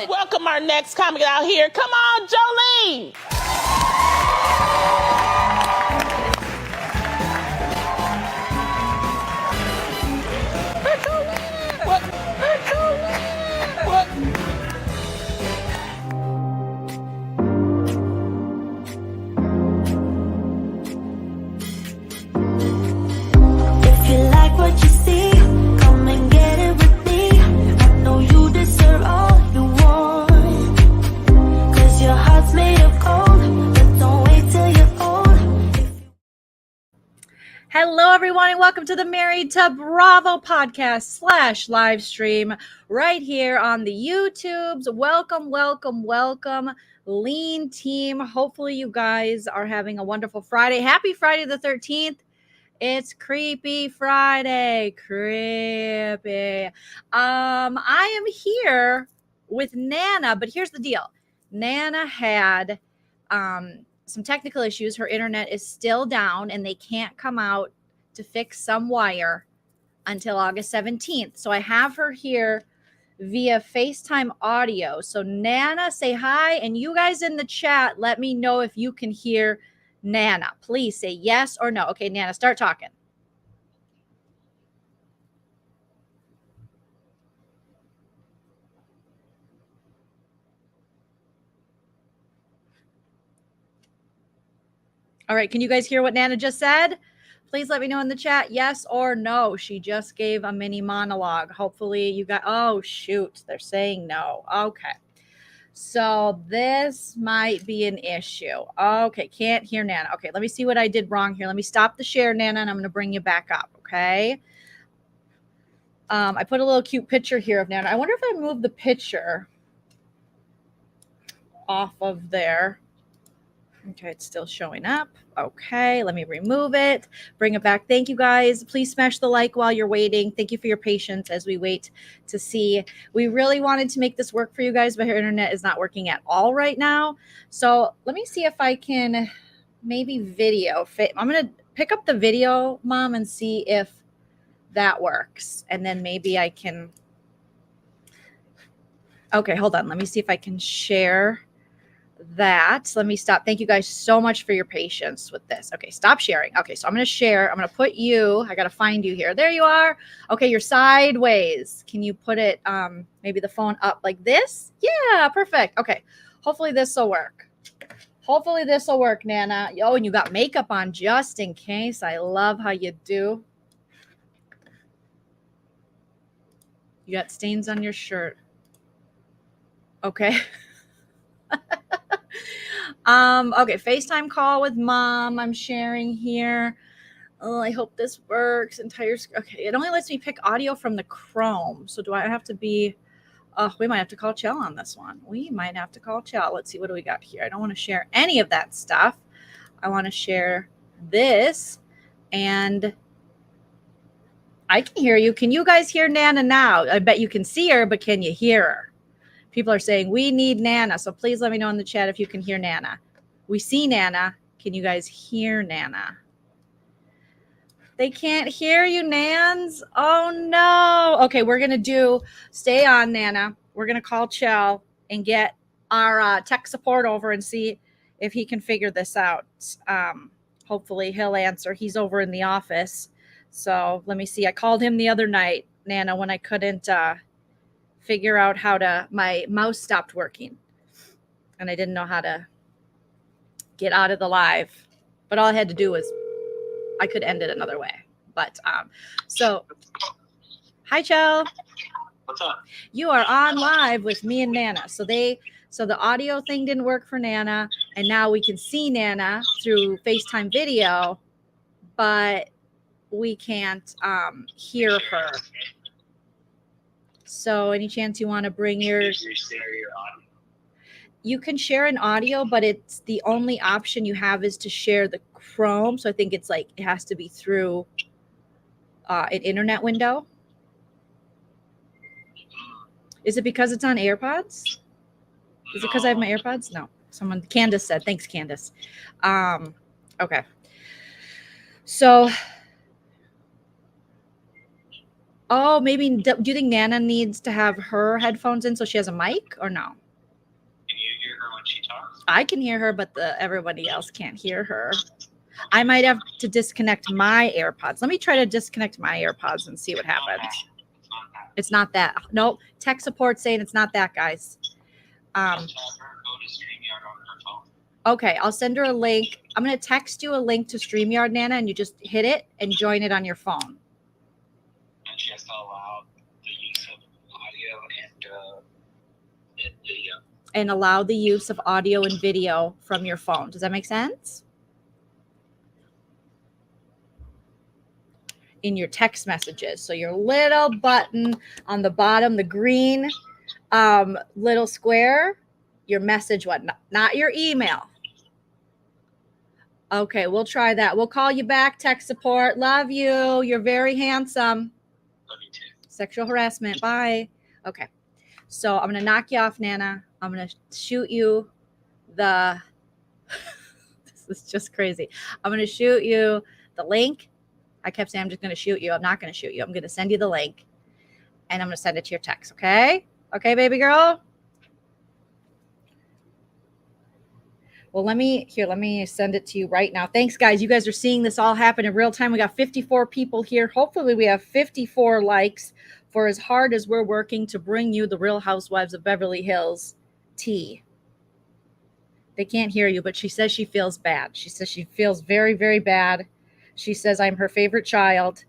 Let's welcome our next comic out here. Come on, Joleen. If you like what you see, come and get it with me. I know you deserve all you want, 'cause your heart's made of gold, but don't wait till you're old. Hello, everyone, and welcome to the Married to Bravo podcast / live stream right here on the YouTubes. Welcome, welcome, welcome, Leen Team. Hopefully, you guys are having a wonderful Friday. Happy Friday the 13th. It's Creepy Friday. Creepy. I am here with Nana, but here's the deal. Nana had some technical issues. Her internet is still down and they can't come out to fix some wire until August 17th. So I have her here via FaceTime audio. So Nana, say hi, and you guys in the chat, let me know if you can hear Nana. Please say yes or no. Okay, Nana, start talking. All right, can you guys hear what Nana just said? Please let me know in the chat, yes or no. She just gave a mini monologue. Hopefully you got, oh shoot, they're saying no. Okay. So this might be an issue. Okay, can't hear Nana. Okay, let me see what I did wrong here. Let me stop the share, Nana, and I'm going to bring you back up, okay? I put a little cute picture here of Nana. I wonder if I move the picture off of there. Okay, it's still showing up. Okay, let me remove it, bring it back. Thank you, guys. Please smash the like while you're waiting. Thank you for your patience as we wait to see. We really wanted to make this work for you guys, but her internet is not working at all right now. So let me see if I can maybe video fit. I'm going to pick up the video, Mom, and see if that works. And then maybe I can. Okay, hold on. Let me see if I can share that. Let me stop. Thank you guys so much for your patience with this. Okay, stop sharing. Okay, so I'm going to share. I'm going to put you, I got to find you here. There you are. Okay, you're sideways. Can you put it, maybe the phone up like this? Yeah, perfect. Okay, hopefully this will work. Hopefully this will work, Nana. Oh, and you got makeup on just in case. I love how you do. You got stains on your shirt. Okay. Okay, FaceTime call with Mom. I'm sharing here. Oh, I hope this works. Entire okay, it only lets me pick audio from the Chrome. So do I have to be we might have to call Chell on this one. We might have to call Chell. Let's see, what do we got here? I don't want to share any of that stuff. I want to share this, and I can hear you. Can you guys hear Nana now? I bet you can see her, but can you hear her? People are saying we need Nana, so please let me know in the chat if you can hear Nana. We see Nana. Can you guys hear Nana? They can't hear you, Nans. Oh, no. Okay, we're going to stay on, Nana. We're going to call Chell and get our tech support over and see if he can figure this out. Hopefully he'll answer. He's over in the office. So let me see. I called him the other night, Nana, when I couldn't figure out my mouse stopped working. And I didn't know how to get out of the live. But all I had to do was, I could end it another way. But so, hi, Chell. What's up? You are on live with me and Nana. So the audio thing didn't work for Nana, and now we can see Nana through FaceTime video, but we can't hear her. So any chance you want to bring you can share an audio, but it's the only option you have is to share the Chrome. So I think it's like, it has to be through an internet window. Is it because it's on AirPods? Is it because I have my AirPods? No. Candace said, thanks, Candace. Okay. So Oh, maybe. Do you think Nana needs to have her headphones in so she has a mic, or no? Can you hear her when she talks? I can hear her, but everybody else can't hear her. I might have to disconnect my AirPods. Let me try to disconnect my AirPods and see what happens. It's not that. Nope. Tech support saying it's not that, guys. Okay, I'll send her a link. I'm going to text you a link to StreamYard, Nana, and you just hit it and join it on your phone. And she has to allow the use of audio and video. And allow the use of audio and video from your phone. Does that make sense? In your text messages. So your little button on the bottom, the green little square, your message one, not your email. Okay, we'll try that. We'll call you back, tech support. Love you. You're very handsome. Love you too. Sexual harassment. Bye. Okay. So I'm going to knock you off, Nana. I'm going to shoot you the this is just crazy. I'm going to shoot you the link. I kept saying I'm just going to shoot you. I'm not going to shoot you. I'm going to send you the link, and I'm going to send it to your text. Okay? Okay, baby girl? Well, let me send it to you right now. Thanks, guys. You guys are seeing this all happen in real time. We got 54 people here. Hopefully, we have 54 likes for as hard as we're working to bring you the Real Housewives of Beverly Hills tea. They can't hear you, but she says she feels bad. She says she feels very, very bad. She says, I'm her favorite child.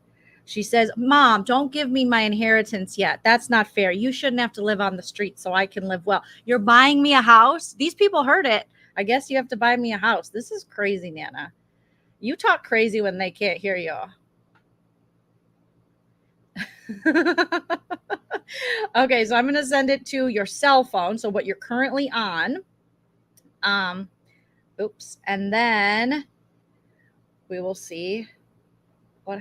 She says, Mom, don't give me my inheritance yet. That's not fair. You shouldn't have to live on the street so I can live well. You're buying me a house? These people heard it. I guess you have to buy me a house. This is crazy, Nana. You talk crazy when they can't hear you. Okay, so I'm going to send it to your cell phone. So what you're currently on. Oops. And then we will see what.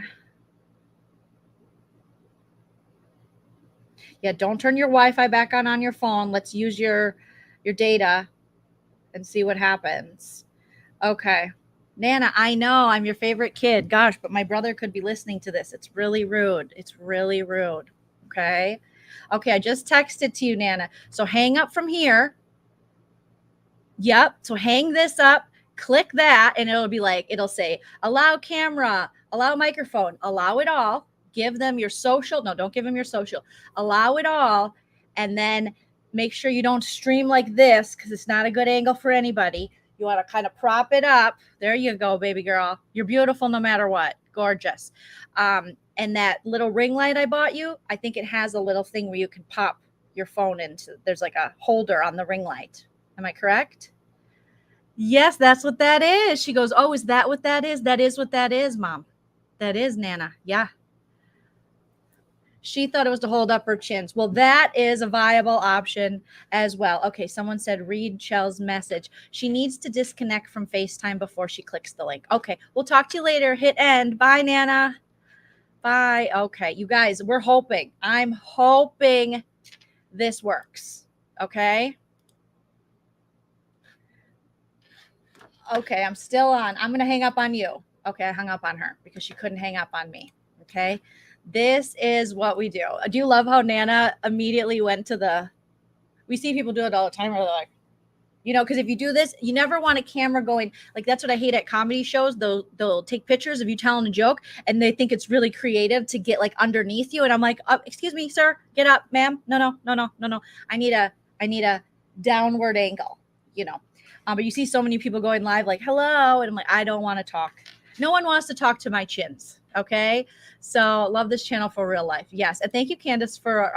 Yeah, don't turn your Wi-Fi back on your phone. Let's use your data and see what happens. Okay. Nana, I know I'm your favorite kid. Gosh, but my brother could be listening to this. It's really rude. It's really rude. Okay. Okay, I just texted to you, Nana. So hang up from here. Yep. So hang this up. Click that, and it'll say, allow camera, allow microphone, allow it all. Give them your social. No, don't give them your social. Allow it all. And then make sure you don't stream like this because it's not a good angle for anybody. You want to kind of prop it up. There you go, baby girl. You're beautiful no matter what. Gorgeous. And that little ring light I bought you, I think it has a little thing where you can pop your phone into. There's like a holder on the ring light. Am I correct? Yes, that's what that is. She goes, oh, is that what that is? That is what that is, Mom. That is, Nana. Yeah. She thought it was to hold up her chins. Well, that is a viable option as well. Okay, someone said read Chel's message. She needs to disconnect from FaceTime before she clicks the link. Okay, we'll talk to you later. Hit end. Bye, Nana. Bye. Okay, you guys, we're hoping. I'm hoping this works. Okay? Okay, I'm still on. I'm going to hang up on you. Okay, I hung up on her because she couldn't hang up on me. Okay? This is what we do. Do you love how Nana immediately went to we see people do it all the time where they're like, because if you do this, you never want a camera going, like that's what I hate at comedy shows. They'll take pictures of you telling a joke and they think it's really creative to get like underneath you. And I'm like, excuse me, sir, get up, ma'am. No. I need a downward angle, but you see so many people going live like, hello. And I'm like, I don't want to talk. No one wants to talk to my chins. Okay. So love this channel for real life. Yes. And thank you, Candace, for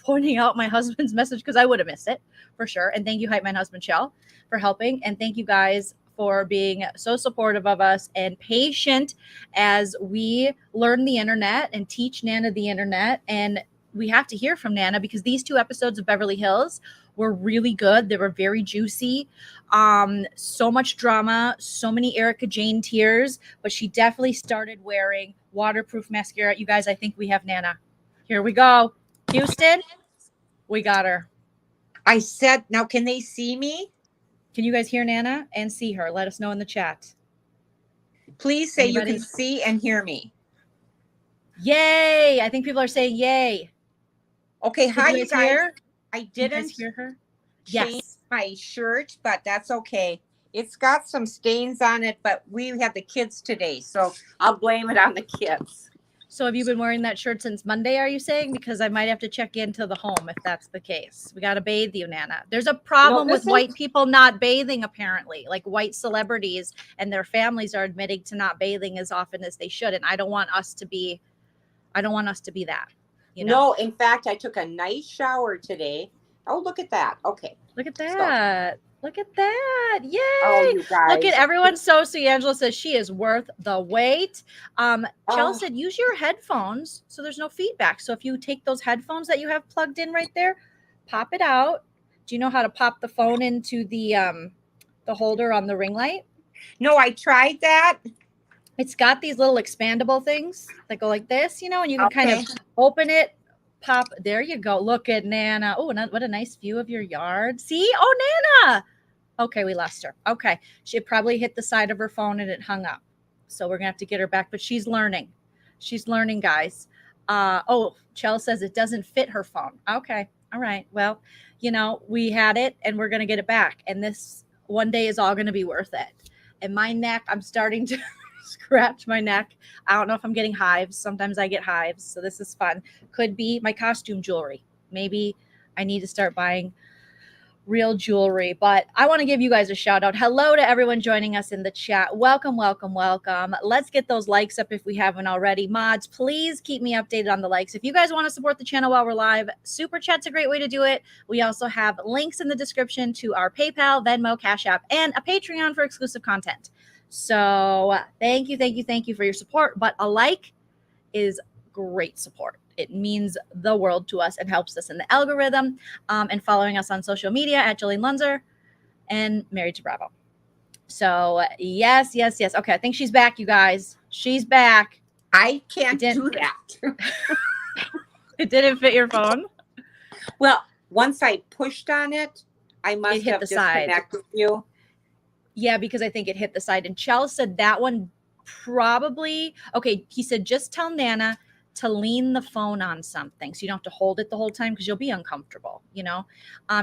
pointing out my husband's message because I would have missed it for sure. And thank you, Hype Man Husband Shell, for helping. And thank you guys for being so supportive of us and patient as we learn the internet and teach Nana the internet. And we have to hear from Nana because these 2 episodes of Beverly Hills were really good. They were very juicy. So much drama, so many Erica Jane tears, but she definitely started wearing waterproof mascara. You guys, I think we have Nana. Here we go. Houston, we got her. I said, now can they see me? Can you guys hear Nana and see her? Let us know in the chat. Please say Anybody? you can see and hear me. Yay! I think people are saying yay. Okay, Did hi you you guys guys. hear? I Did you guys didn't hear her? change Yes. my shirt, but that's okay. It's got some stains on it, but we had the kids today, so I'll blame it on the kids. So have you been wearing that shirt since Monday, are you saying? Because I might have to check into the home if that's the case. We got to bathe you, Nana. There's a problem No, with this is- white people not bathing, apparently. Like white celebrities and their families are admitting to not bathing as often as they should. And I don't want us to be that. You know? No, in fact, I took a nice shower today. Oh, look at that. Okay. Look at that. Look at that. Yay. Oh, you guys. Look at everyone. So Angela says she is worth the wait. Chell Oh. said use your headphones so there's no feedback. So if you take those headphones that you have plugged in right there, pop it out. Do you know how to pop the phone into the holder on the ring light? No, I tried that. It's got these little expandable things that go like this, you know, and you can kind Okay. of open it, pop. There you go. Look at Nana. Oh, what a nice view of your yard. See? Oh, Nana. Okay, we lost her. Okay. She probably hit the side of her phone and it hung up. So we're going to have to get her back, but she's learning. She's learning, guys. Chell says it doesn't fit her phone. Okay. All right. Well, you know, we had it and we're going to get it back. And this one day is all going to be worth it. And my neck, I'm starting to scratch my neck. I don't know if I'm getting hives. Sometimes I get hives. So this is fun. Could be my costume jewelry. Maybe I need to start buying real jewelry, but I want to give you guys a shout out. Hello to everyone joining us in the chat. Welcome, welcome, welcome. Let's get those likes up if we haven't already. Mods, please keep me updated on the likes. If you guys want to support the channel while we're live, Super Chat's a great way to do it. We also have links in the description to our PayPal, Venmo, Cash App, and a Patreon for exclusive content. So thank you for your support. But a like is great support. It means the world to us and helps us in the algorithm. And following us on social media at Joleen Lunzer and Married to Bravo. So yes. Okay, I think she's back, you guys. She's back. I can't do that. It didn't fit your phone? Well, once I pushed on it, I must hit have the side. disconnected you. Yeah, because I think it hit the side. And Chell said that one probably, okay, he said just tell Nana to lean the phone on something so you don't have to hold it the whole time because you'll be uncomfortable, you know.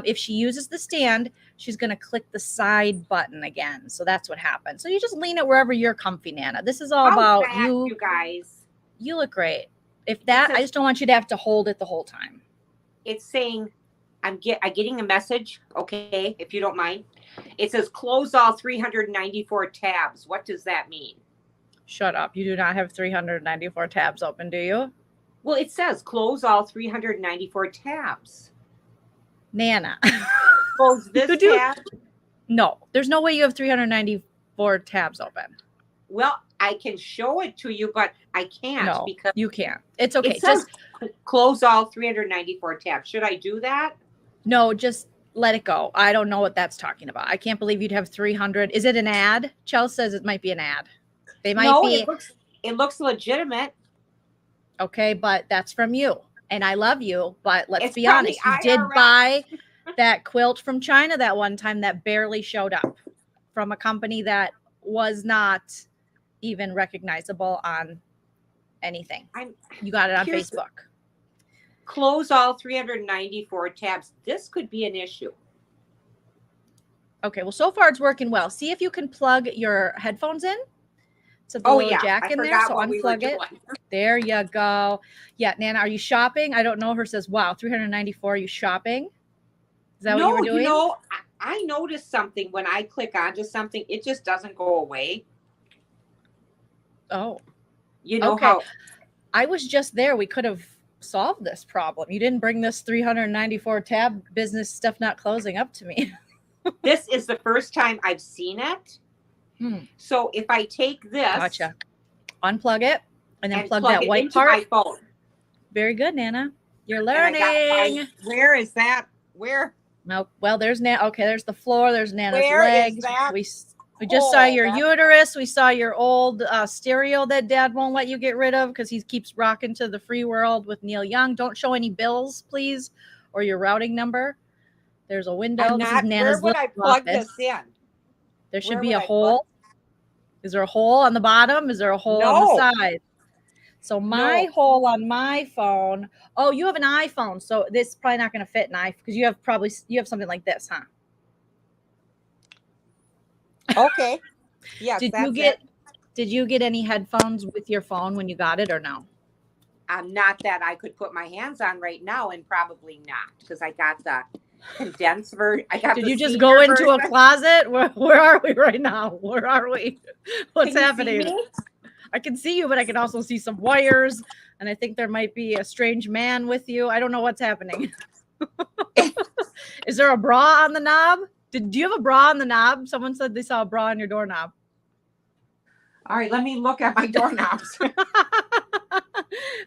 If she uses the stand, she's going to click the side button again. So that's what happens. So you just lean it wherever you're comfy, Nana. This is all about you. You guys. You look great. If that, I just don't want you to have to hold it the whole time. It's saying, I'm getting a message, okay, if you don't mind. It says close all 394 tabs. What does that mean? Shut up. You do not have 394 tabs open, do you? Well, it says close all 394 tabs. Nana. Close this tab. No, there's no way you have 394 tabs open. Well, I can show it to you, but I can't because you can't. It's okay. It says close all 394 tabs. Should I do that? No, just let it go. I don't know what that's talking about. I can't believe you'd have 300. Is it an ad? Chell says it might be an ad. They might be. It looks legitimate. Okay, but that's from you. And I love you, but let's be probably honest. You did IRS. buy that quilt from China that one time that barely showed up from a company that was not even recognizable on anything. You got it on Facebook. Close all 394 tabs. This could be an issue. Okay, well, so far it's working well. See if you can plug your headphones in. To the little jack in there. So unplug it. There you go. Yeah, Nana, are you shopping? I don't know. Her says, wow, 394. Are you shopping? Is that what you were doing? You know, I noticed something when I click onto something, it just doesn't go away. Oh. You know how I was just there. We could have solved this problem. You didn't bring this 394 tab business stuff not closing up to me. This is the first time I've seen it. So if I take this, gotcha, unplug it, and then plug plug that it white into part. my phone. Very good, Nana. You're learning. Where is that? Where? No, well, there's Nana. Okay, there's the floor. There's Nana's Where legs. is that? We just saw your uterus. We saw your old stereo that Dad won't let you get rid of because he keeps rocking to the free world with Neil Young. Don't show any bills, please, or your routing number. There's a window. This is Nana's where would I plug this in? There should be a hole. Is there a hole on the bottom? Is there a hole on the side? So my hole on my phone. Oh, you have an iPhone, so this is probably not going to fit an iPhone because you have something like this, huh? Okay. Yes. Did you get any headphones with your phone when you got it or no? Not that I could put my hands on right now, and probably not, because I got the condensed version. Did you just go into a closet? Where are we right now? Where are we? What's happening? I can see you, but I can also see some wires, and I think there might be a strange man with you. I don't know what's happening. Is there a bra on the knob? Do you have a bra on the knob? Someone said they saw a bra on your doorknob. All right, let me look at my doorknobs.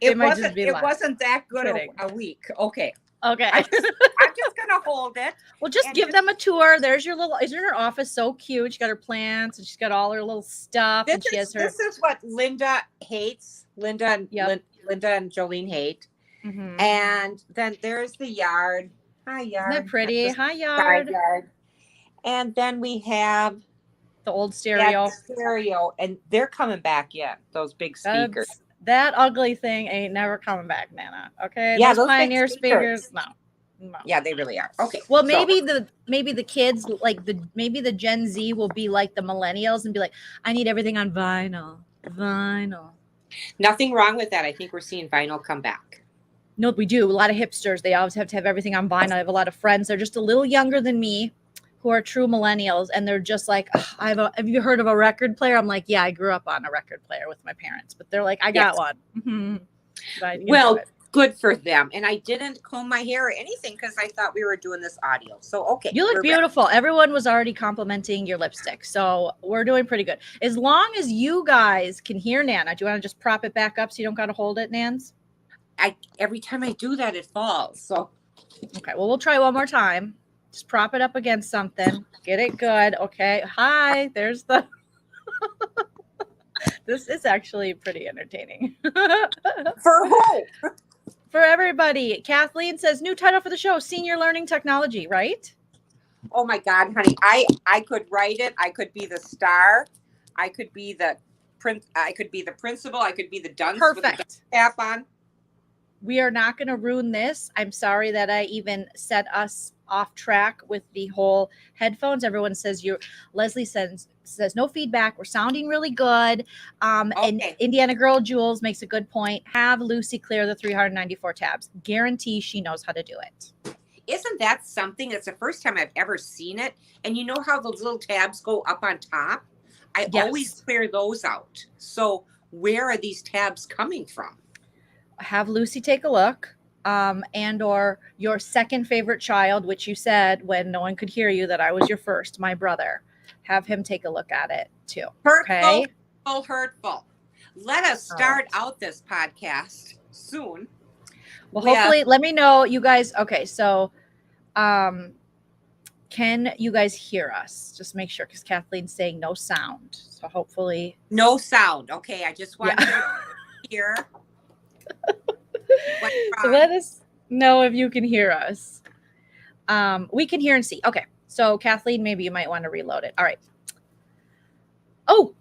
It wasn't that good a week. Okay. I'm just gonna hold it. Well, just give them a tour. There's your little. Isn't her office so cute? She got her plants and she's got all her little stuff. This is what Linda hates. Linda and Joleen hate. Mm-hmm. And then there's the yard. Hi, yard. Isn't that pretty? Hi, yard. And then we have the old stereo. And they're coming back yet. Those big speakers. That ugly thing ain't never coming back, Nana. Okay. Yeah, those Pioneer speakers. No. Yeah, they really are. Okay. Well, maybe the kids maybe the Gen Z will be like the millennials and be like, I need everything on vinyl. Nothing wrong with that. I think we're seeing vinyl come back. No, we do. A lot of hipsters, they always have to have everything on vinyl. I have a lot of friends. They're just a little younger than me who are true millennials. And they're just like, have you heard of a record player? I'm like, yeah, I grew up on a record player with my parents. But they're like, I got one. Mm-hmm. Well, good for them. And I didn't comb my hair or anything because I thought we were doing this audio. So, okay. You look beautiful. Back. Everyone was already complimenting your lipstick. So we're doing pretty good. As long as you guys can hear Nana. Do you want to just prop it back up so you don't got to hold it, Nans? Every time I do that, it falls. So, okay. Well, we'll try one more time. Just prop it up against something. Get it good. Okay. Hi. There's the... This is actually pretty entertaining. For who? For everybody. Kathleen says, new title for the show, Senior Learning Technology, right? Oh my God, honey. I could write it. I could be the star. I could be the principal. I could be the dunce. Perfect. With the cap on. We are not going to ruin this. I'm sorry that I even set us off track with the whole headphones. Everyone says Leslie says no feedback. We're sounding really good. And Indiana Girl Jules makes a good point. Have Lucy clear the 394 tabs. Guarantee she knows how to do it. Isn't that something? It's the first time I've ever seen it. And you know how those little tabs go up on top? I always clear those out. So where are these tabs coming from? Have Lucy take a look. And or your second favorite child, which you said when no one could hear you that I was your first, my brother. Have him take a look at it too. Hurtful. Let us start out this podcast soon. Well, hopefully, let me know, you guys. Okay, so can you guys hear us? Just make sure, because Kathleen's saying no sound. So hopefully. No sound. Okay, I just want to hear. So let us know if you can hear us. We can hear and see. Okay. So Kathleen, maybe you might want to reload it. All right. Oh,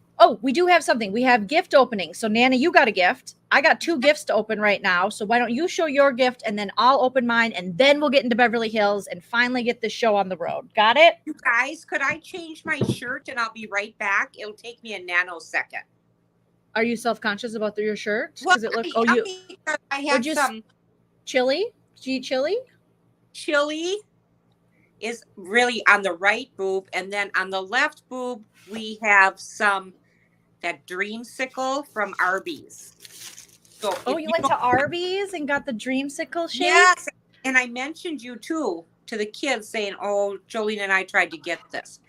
we do have something. We have gift opening. So Nana, you got a gift. I got 2 gifts to open right now. So why don't you show your gift and then I'll open mine and then we'll get into Beverly Hills and finally get this show on the road. Got it? You guys, could I change my shirt and I'll be right back? It'll take me a nanosecond. Are you self-conscious about your shirt? Well, it look, I had some chili. Do you eat chili? Chili is really on the right boob, and then on the left boob we have that dreamsicle from Arby's. So you went to Arby's and got the dreamsicle shake? Yes, and I mentioned you too to the kids saying, "Oh, Joleen and I tried to get this."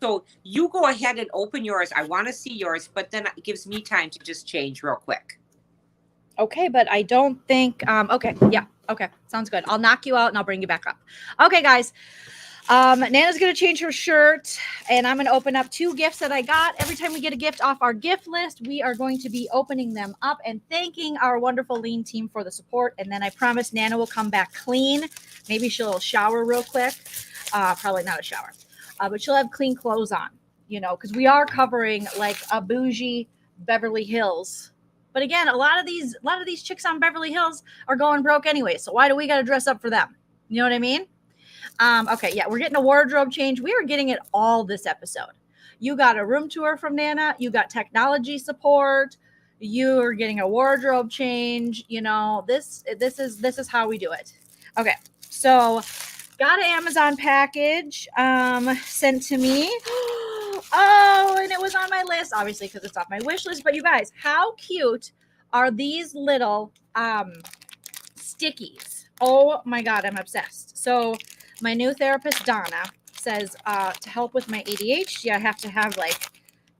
So you go ahead and open yours. I want to see yours, but then it gives me time to just change real quick. Okay, but I don't think, okay. Sounds good. I'll knock you out and I'll bring you back up. Okay, guys. Nana's going to change her shirt and I'm going to open up 2 gifts that I got. Every time we get a gift off our gift list, we are going to be opening them up and thanking our wonderful Leen team for the support. And then I promise Nana will come back clean. Maybe she'll shower real quick. Probably not a shower. But she'll have clean clothes on, because we are covering like a bougie Beverly Hills But again, a lot of these chicks on Beverly Hills are going broke anyway. So why do we got to dress up for them? You know what I mean? Okay, yeah, we're getting a wardrobe change. We are getting it all this episode. You got a room tour from Nana. You got technology support. You are getting a wardrobe change. You know, this is how we do it. Okay, so got an Amazon package sent to me. Oh, and it was on my list, obviously, because it's off my wish list. But you guys, how cute are these little stickies? Oh my God, I'm obsessed. So my new therapist, Donna, says to help with my ADHD, I have to have like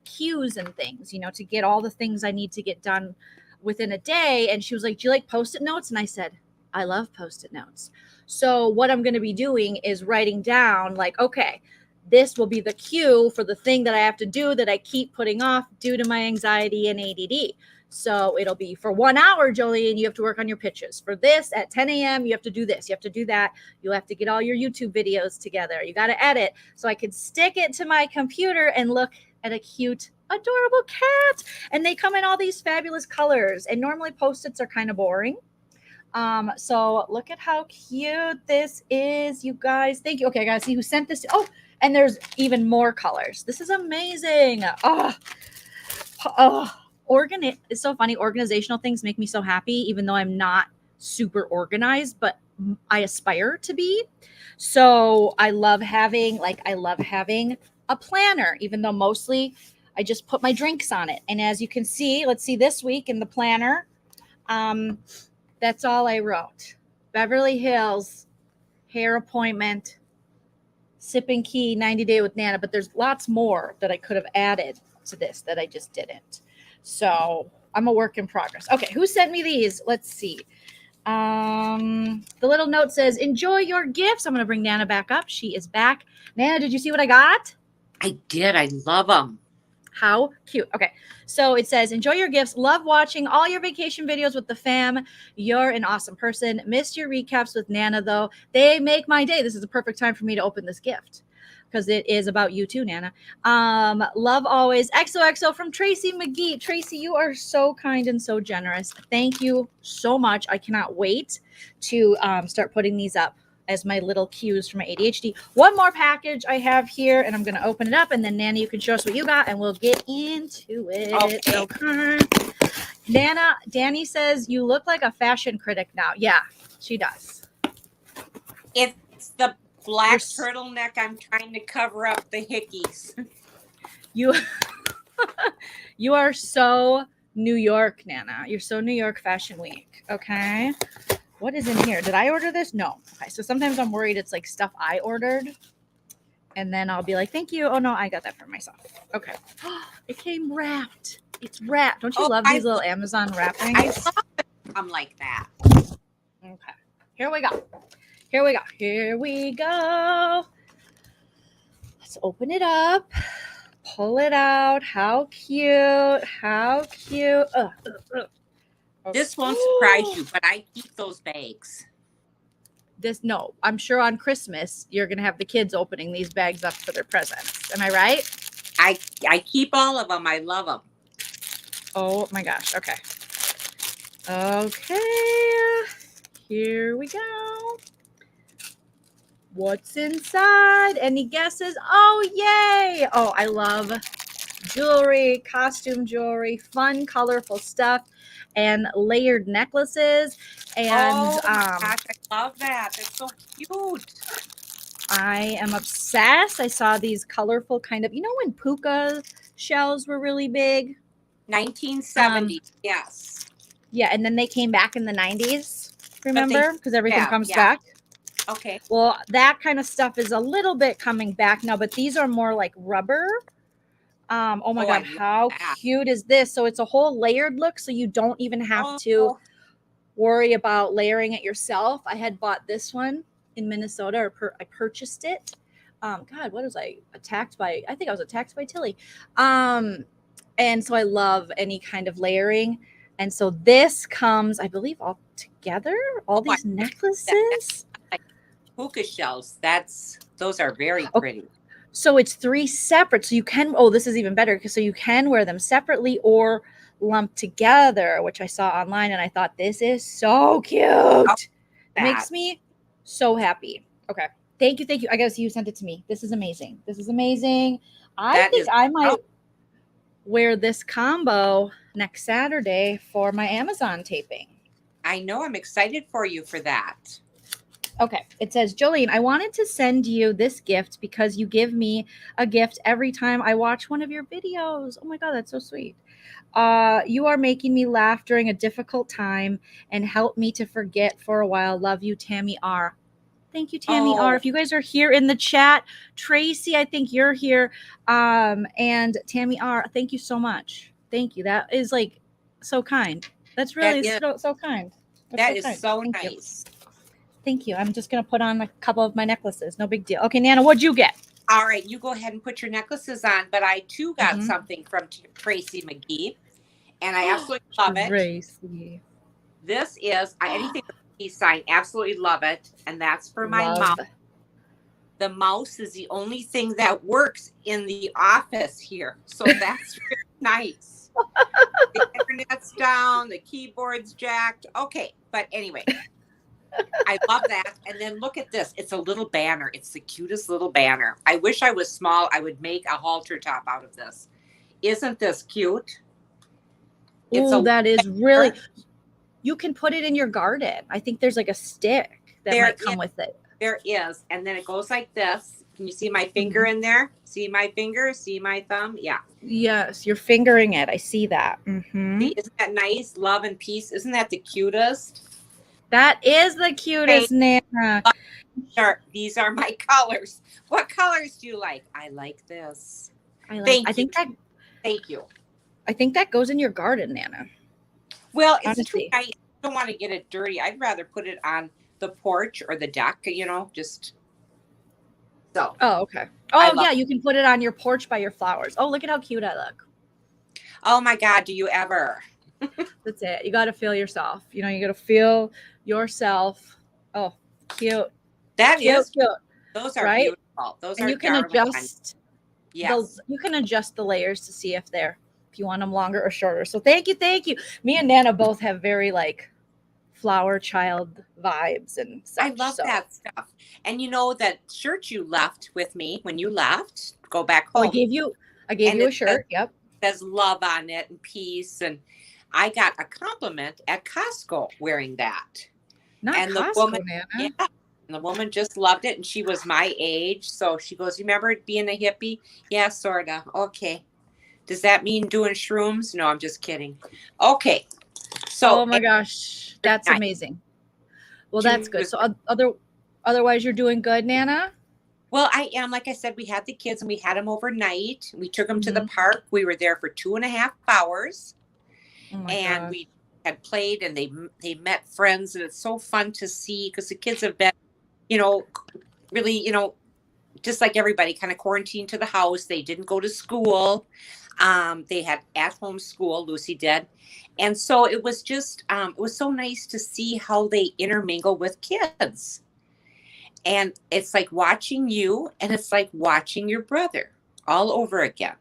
cues and things, you know, to get all the things I need to get done within a day. And she was like, do you like Post-it notes? And I said, I love Post-it notes. So what I'm going to be doing is writing down like, okay, this will be the cue for the thing that I have to do that I keep putting off due to my anxiety and ADD. So it'll be for 1 hour, Joleen, you have to work on your pitches. For this at 10 a.m., you have to do this. You have to do that. You have to get all your YouTube videos together. You got to edit. So I could stick it to my computer and look at a cute, adorable cat. And they come in all these fabulous colors. And normally Post-its are kind of boring. So look at how cute this is, you guys. Thank you. Okay, I got to see who sent this. Oh, and there's even more colors. This is amazing. It's so funny. Organizational things make me so happy, even though I'm not super organized, but I aspire to be. So I love having a planner, even though mostly I just put my drinks on it. And as you can see, let's see this week in the planner, that's all I wrote. Beverly Hills, hair appointment, sipping key, 90 day with Nana. But there's lots more that I could have added to this that I just didn't. So I'm a work in progress. Okay, who sent me these? Let's see. The little note says, enjoy your gifts. I'm going to bring Nana back up. She is back. Nana, did you see what I got? I did. I love them. How cute. Okay, so it says, enjoy your gifts. Love watching all your vacation videos with the fam. You're an awesome person. Missed your recaps with Nana, though. They make my day. This is the perfect time for me to open this gift, because it is about you too, Nana. Love always. XOXO from Tracy McGee. Tracy, you are so kind and so generous. Thank you so much. I cannot wait to start putting these up as my little cues for my ADHD. One more package I have here, and I'm going to open it up, and then Nana, you can show us what you got, and we'll get into it. Okay. Nana, Danny says, you look like a fashion critic now. Yeah, she does. It's the black turtleneck. I'm trying to cover up the hickeys. You are so New York, Nana. You're so New York Fashion Week. Okay. What is in here? Did I order this? No. Okay. So sometimes I'm worried it's like stuff I ordered. And then I'll be like, thank you. Oh, no, I got that for myself. Okay. It came wrapped. It's wrapped. Don't you love these little Amazon wrappings? I love them like that. Okay. Here we go. Here we go. Here we go. Let's open it up. Pull it out. How cute. How cute. This won't surprise you, but I keep those bags. No, I'm sure on Christmas you're gonna have the kids opening these bags up for their presents. Am I right? I keep all of them. I love them. Oh my gosh. Okay. Okay. Here we go. What's inside? Any guesses? Oh, yay! Oh, I love jewelry, costume jewelry, fun, colorful stuff, and layered necklaces. And oh my gosh, I love that. They're so cute. I am obsessed. I saw these colorful kind of, you know, when puka shells were really big? 1970, yes. Yeah, and then they came back in the 90s, remember? Because everything comes back. Okay. Well, that kind of stuff is a little bit coming back now, but these are more like rubber. Oh my God, how cute is this? So it's a whole layered look, so you don't even have to worry about layering it yourself. I had bought this one in Minnesota, or I purchased it. God, what was I attacked by? I think I was attacked by Tilly. And so I love any kind of layering. And so this comes, I believe, all together, all these necklaces. Puka shells. Those are very pretty. So it's 3 separate. So you can, this is even better, because so you can wear them separately or lumped together, which I saw online, and I thought this is so cute. It makes me so happy. Okay. Thank you. I guess you sent it to me. This is amazing. I think I might wear this combo next Saturday for my Amazon taping. I know. I'm excited for you for that. Okay. It says, Joleen, I wanted to send you this gift because you give me a gift every time I watch one of your videos. Oh my God, that's so sweet. You are making me laugh during a difficult time and help me to forget for a while. Love you, Tammy R. Thank you, Tammy R. If you guys are here in the chat, Tracy, I think you're here. And Tammy R, thank you so much. Thank you. That is like so kind. That's really so kind. That is so nice. Thank you. I'm just going to put on a couple of my necklaces. No big deal. Okay, Nana, what'd you get? All right, you go ahead and put your necklaces on. But I, too, got something from Tracy McGee, and I absolutely love it. Tracy. This is anything with a peace sign. Absolutely love it, and that's for my mouse. The mouse is the only thing that works in the office here, so that's really nice. The internet's down, the keyboard's jacked. Okay, but anyway. I love that. And then look at this. It's a little banner. It's the cutest little banner. I wish I was small. I would make a halter top out of this. Isn't this cute? Oh, that is really. You can put it in your garden. I think there's like a stick that might come with it. There is. And then it goes like this. Can you see my finger in there? See my finger? See my thumb? Yeah. Yes, you're fingering it. I see that. Mm-hmm. See, isn't that nice? Love and peace. Isn't that the cutest? That is the cutest, Nana. These are my colors. What colors do you like? I like this. Thank you. I think that goes in your garden, Nana. Well, it's too nice. I don't want to get it dirty. I'd rather put it on the porch or the deck, just so. Oh, okay. Oh, yeah, you can put it on your porch by your flowers. Oh, look at how cute I look. Oh, my God. Do you ever? That's it. You got to feel yourself. You got to feel yourself. Oh, cute. That is cute. Those are beautiful. Those are. You can adjust. Yes. You can adjust the layers to see if you want them longer or shorter. So thank you. Me and Nana both have very flower child vibes and such. I love that stuff. And that shirt you left with me when you left. Go back home. I gave you a shirt. Yep. Says love on it and peace, and I got a compliment at Costco wearing that. The woman, Nana. Yeah, and the woman just loved it, and she was my age, so she goes, "You remember being a hippie?" Yeah, sorta. Okay. Does that mean doing shrooms? No, I'm just kidding. Okay. So. Oh my gosh, that's amazing. Well, that's good. So otherwise, you're doing good, Nana. Well, I am. Like I said, we had the kids and we had them overnight. We took them to the park. We were there for 2.5 hours. Oh and we had played and they met friends. And it's so fun to see because the kids have been, really, just like everybody, kind of quarantined to the house. They didn't go to school. They had at-home school. Lucy did. And so it was just, it was so nice to see how they intermingle with kids. And it's like watching you and it's like watching your brother all over again.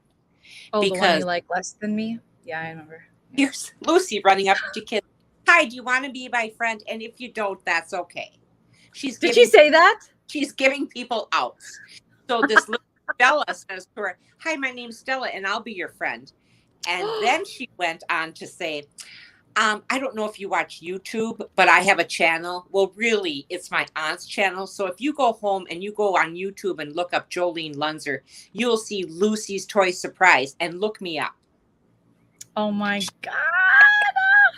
Oh, because the one you like less than me? Yeah, I remember. Here's Lucy running up to kids. Hi, do you want to be my friend? And if you don't, that's okay. Did she say that? She's giving people outs. So this little Stella says to her, hi, my name's Stella and I'll be your friend. And then she went on to say, I don't know if you watch YouTube, but I have a channel. Well, really, it's my aunt's channel. So if you go home and you go on YouTube and look up Joleen Lunzer, you'll see Lucy's Toy Surprise and look me up. Oh my God.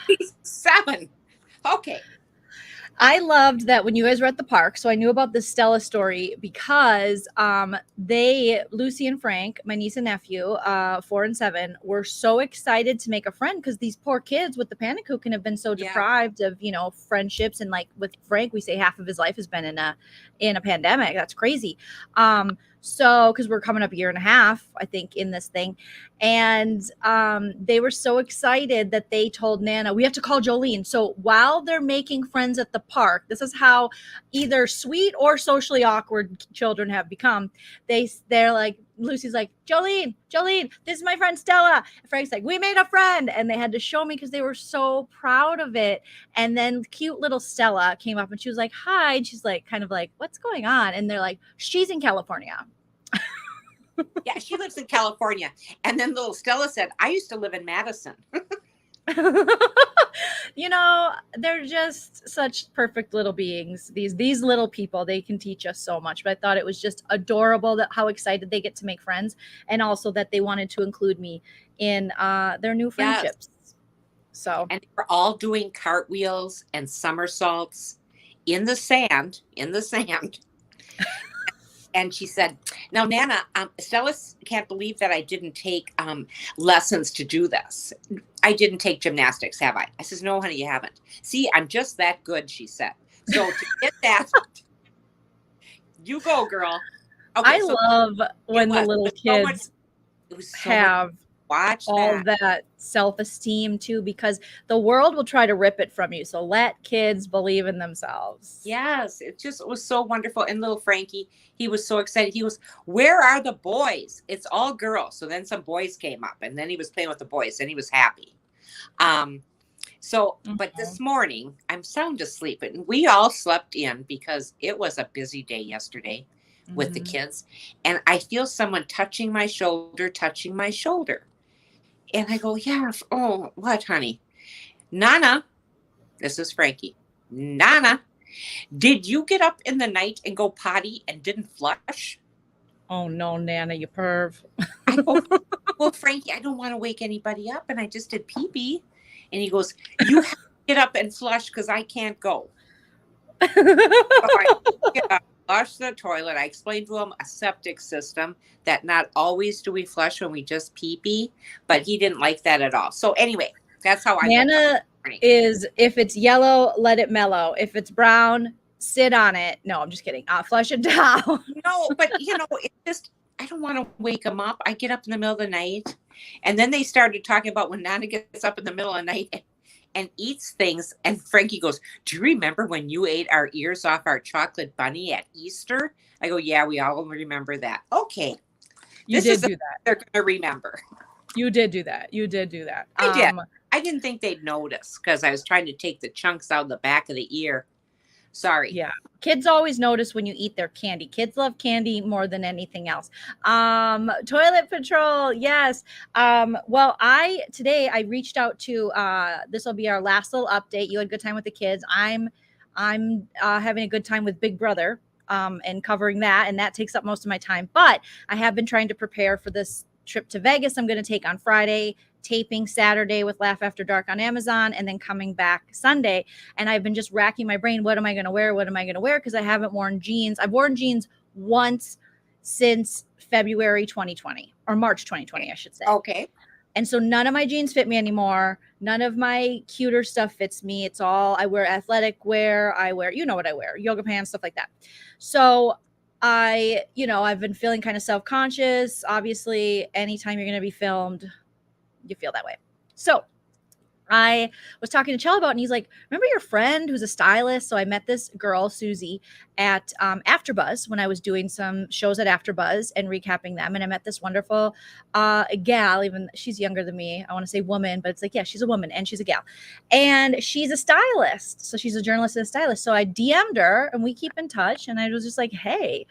He's 7. Okay. I loved that when you guys were at the park. So I knew about the Stella story because Lucy and Frank, my niece and nephew, 4 and 7, were so excited to make a friend because these poor kids with the Panakuchen have been so deprived of, friendships. And like with Frank, we say half of his life has been in a pandemic. That's crazy. So, because we're coming up 1.5 years, I think, in this thing. And they were so excited that they told Nana, we have to call Joleen. So while they're making friends at the park, this is how either sweet or socially awkward children have become. They're like, Lucy's like, Joleen, this is my friend Stella. And Frank's like, we made a friend. And they had to show me because they were so proud of it. And then cute little Stella came up and she was like, hi. And she's like, kind of like, what's going on? And they're like, she's in California. Yeah, she lives in California. And then little Stella said, I used to live in Madison. You know, they're just such perfect little beings. These little people, they can teach us so much. But I thought it was just adorable that how excited they get to make friends, and also that they wanted to include me in their new friendships. Yes. So, and we're all doing cartwheels and somersaults in the sand. And she said, now, Nana, Stella can't believe that I didn't take lessons to do this. I didn't take gymnastics, have I? I says, no, honey, you haven't. See, I'm just that good, she said. So to get that, you go, girl. Okay, I love when the little kids have watch all that self-esteem too, because the world will try to rip it from you. So let kids believe in themselves. Yes, it was so wonderful. And little Frankie, he was so excited. He goes, where are the boys? It's all girls. So then some boys came up, and then he was playing with the boys, and he was happy. But this morning I'm sound asleep, and we all slept in because it was a busy day yesterday with the kids. And I feel someone touching my shoulder. And I go, yeah, oh, what, honey? Nana, this is Frankie. Nana, did you get up in the night and go potty and didn't flush? Oh, no, Nana, you perv. I go, well, Frankie, I don't want to wake anybody up, and I just did pee-pee. And he goes, you have to get up and flush because I can't go. So I get up, flush the toilet. I explained to him a septic system, that not always do we flush when we just pee-pee, but he didn't like that at all. So anyway, that's how I Nana is, if it's yellow, let it mellow. If it's brown, sit on it. No, I'm just kidding. Flush it down. No, but it's just, I don't want to wake him up. I get up in the middle of the night, and then they started talking about when Nana gets up in the middle of the night and eats things. And Frankie goes, do you remember when you ate our ears off our chocolate bunny at Easter? I go, yeah, we all remember that. Okay. You did do that. They're going to remember. You did do that. I did. I didn't think they'd notice because I was trying to take the chunks out of the back of the ear. Sorry. Yeah. Kids always notice when you eat their candy. Kids love candy more than anything else. Toilet patrol. Yes. Well, today I reached out to, this will be our last little update. You had a good time with the kids. I'm having a good time with Big Brother, and covering that. And that takes up most of my time, but I have been trying to prepare for this trip to Vegas I'm going to take on Friday, taping Saturday with Laugh After Dark on Amazon, and then coming back Sunday. And I've been just racking my brain. What am I going to wear? Because I haven't worn jeans. I've worn jeans once since February 2020, or March 2020, I should say. Okay. And so none of my jeans fit me anymore. None of my cuter stuff fits me. It's all, I wear athletic wear. I wear, you know what I wear, yoga pants, stuff like that. So I've been feeling kind of self-conscious. Obviously, anytime you're going to be filmed, you feel that way. So I was talking to Chell about, and he's like, remember your friend who's a stylist? So I met this girl, Susie, at AfterBuzz when I was doing some shows at AfterBuzz and recapping them. And I met this wonderful gal, even she's younger than me. I want to say woman, but it's like, yeah, she's a woman and she's a gal. And she's a stylist. So she's a journalist and a stylist. So I DM'd her and we keep in touch. And I was just like, hey,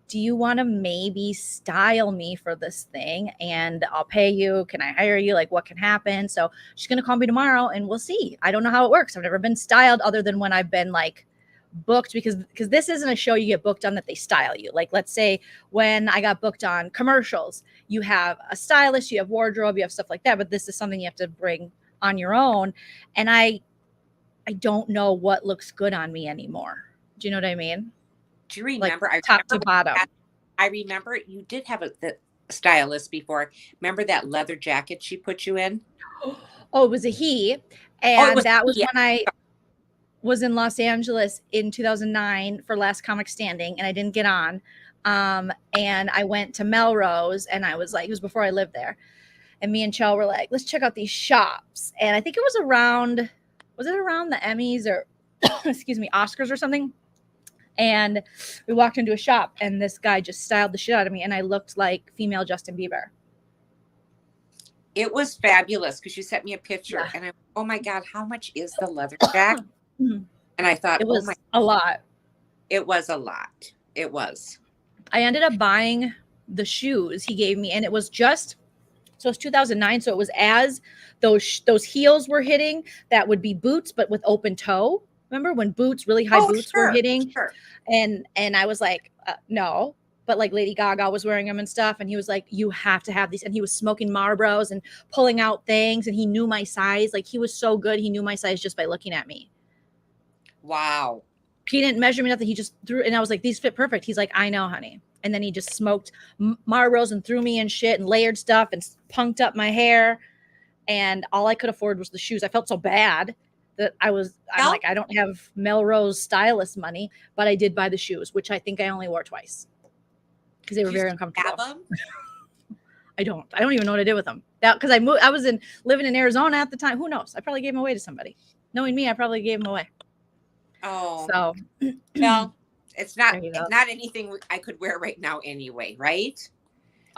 do you want to maybe style me for this thing? And I'll pay you. Can I hire you? Like, what can happen? So she's going to call me tomorrow and we'll see. I don't know how it works. I've never been styled other than when I've been like booked, because this isn't a show you get booked on that they style you. Like, let's say when I got booked on commercials, you have a stylist, you have wardrobe, you have stuff like that. But this is something you have to bring on your own. And I don't know what looks good on me anymore. Do you know what I mean? Do you remember? Like top to bottom. I remember you did have the stylist before. Remember that leather jacket she put you in? Oh, it was a he. And that was when I was in Los Angeles in 2009 for Last Comic Standing, and I didn't get on. And I went to Melrose, and I was like, it was before I lived there. And me and Chell were like, let's check out these shops. And I think it was around the Emmys or excuse me, Oscars or something. And we walked into a shop, and this guy just styled the shit out of me, and I looked like female Justin Bieber. It was fabulous because you sent me a picture, Yeah. and I, oh my God, how much is the leather jacket? Mhm. And I thought, It oh was my, a lot. it was a lot. It was. I ended up buying the shoes he gave me, and it was just, so it's 2009. So it was as those heels were hitting, that would be boots, but with open toe. Remember when boots, really high boots were hitting? Sure. And I was like, no. But like Lady Gaga was wearing them and stuff. And he was like, you have to have these. And he was smoking Marlboros and pulling out things. And he knew my size. Like, he was so good. He knew my size just by looking at me. Wow. He didn't measure me nothing. He just threw, and I was like, these fit perfect. He's like, I know, honey. And then he just smoked Marlboros and threw me in shit and layered stuff and punked up my hair. And all I could afford was the shoes. I felt so bad that I'm like, I don't have Melrose stylist money, but I did buy the shoes, which I think I only wore twice because they were very uncomfortable. Have them? I don't even know what I did with them. Because I moved, I was living in Arizona at the time. Who knows? I probably gave them away to somebody. Knowing me, I probably gave them away. Oh, So, well, it's not There you go. anything I could wear right now anyway, right?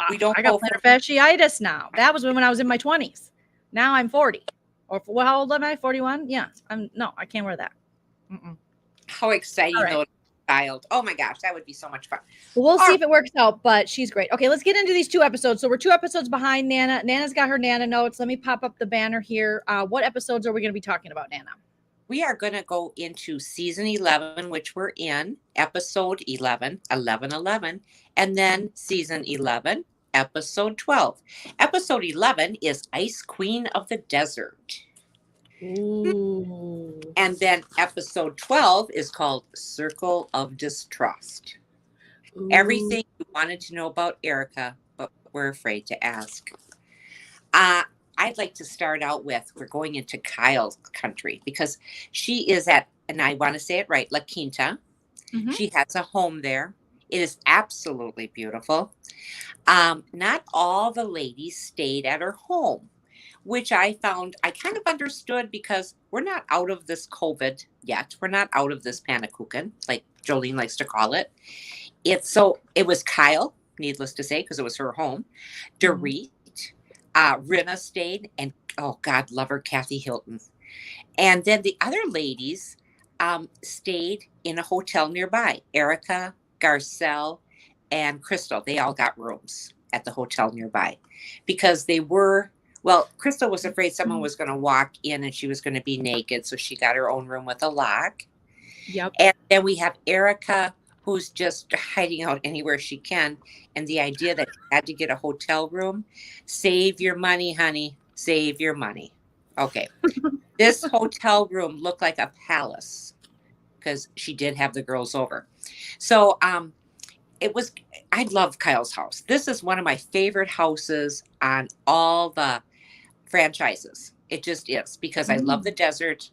We don't I got go plantar for- fasciitis now. That was when I was in my 20s. Now I'm 40. Or well, how old am I? 41? Yeah. I can't wear that. Mm-mm. How exciting All right. though, child. Oh my gosh, that would be so much fun. Well, we'll All see if it works out, but she's great. Okay, let's get into these 2 episodes. So we're 2 episodes behind Nana. Nana's got her Nana notes. Let me pop up the banner here. What episodes are we going to be talking about, Nana? We are going to go into season 11, which we're in, episode 11, 11, and then season 11, episode 12. Episode 11 is Ice Queen of the Desert. Ooh. And then episode 12 is called Circle of Distrust. Everything you wanted to know about Erica, but we're afraid to ask. I'd like to start out with, we're going into Kyle's country because she is at, and I want to say it right, La Quinta. Mhm. She has a home there. It is absolutely beautiful. Not all the ladies stayed at her home, which I found, I kind of understood because we're not out of this COVID yet. We're not out of this panakuchen, like Joleen likes to call it. It was Kyle, needless to say, because it was her home. Dorit, Rinna stayed, and oh God, love her, Kathy Hilton. And then the other ladies stayed in a hotel nearby. Erica, Garcelle, and Crystal. They all got rooms at the hotel nearby because they were, well, Crystal was afraid someone was going to walk in and she was going to be naked. So she got her own room with a lock. Yep. And then we have Erica, who's just hiding out anywhere she can. And the idea that you had to get a hotel room, save your money, honey, save your money. Okay. This hotel room looked like a palace because she did have the girls over. So I love Kyle's house. This is one of my favorite houses on all the franchises. It just is because I love the desert.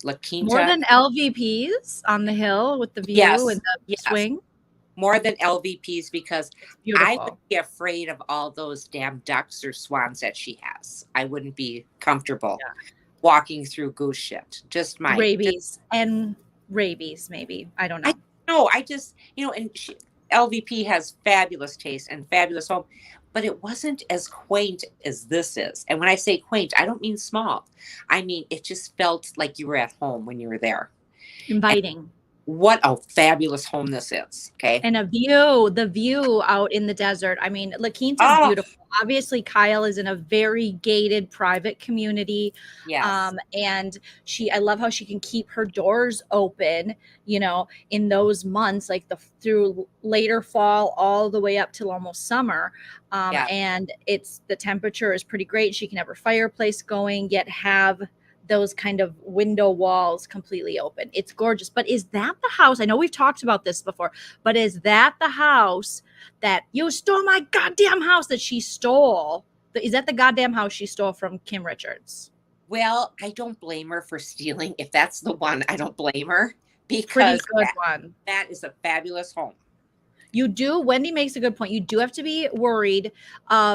La Quinta. More than LVPs on the hill with the view and the swing. More than LVPs because Beautiful. I would be afraid of all those damn ducks or swans that she has. I wouldn't be comfortable walking through goose shit. Just my rabies maybe. I don't know. I just, and LVP has fabulous taste and fabulous home, but it wasn't as quaint as this is. And when I say quaint, I don't mean small. I mean, it just felt like you were at home when you were there. Inviting. And what a fabulous home this is. Okay. And the view out in the desert. I mean, La Quinta's beautiful. Obviously, Kyle is in a very gated private community. Yes. And I love how she can keep her doors open, in those months, like through later fall, all the way up till almost summer. And the temperature is pretty great. She can have her fireplace going, yet have those kind of window walls completely open. It's gorgeous. But is that the house? I know we've talked about this before, but is that the house that you stole my goddamn house that she stole? Is that the goddamn house she stole from Kim Richards? Well, I don't blame her for stealing. If that's the one, I don't blame her Pretty because good one. that is a fabulous home. You do. Wendy makes a good point. You do have to be worried.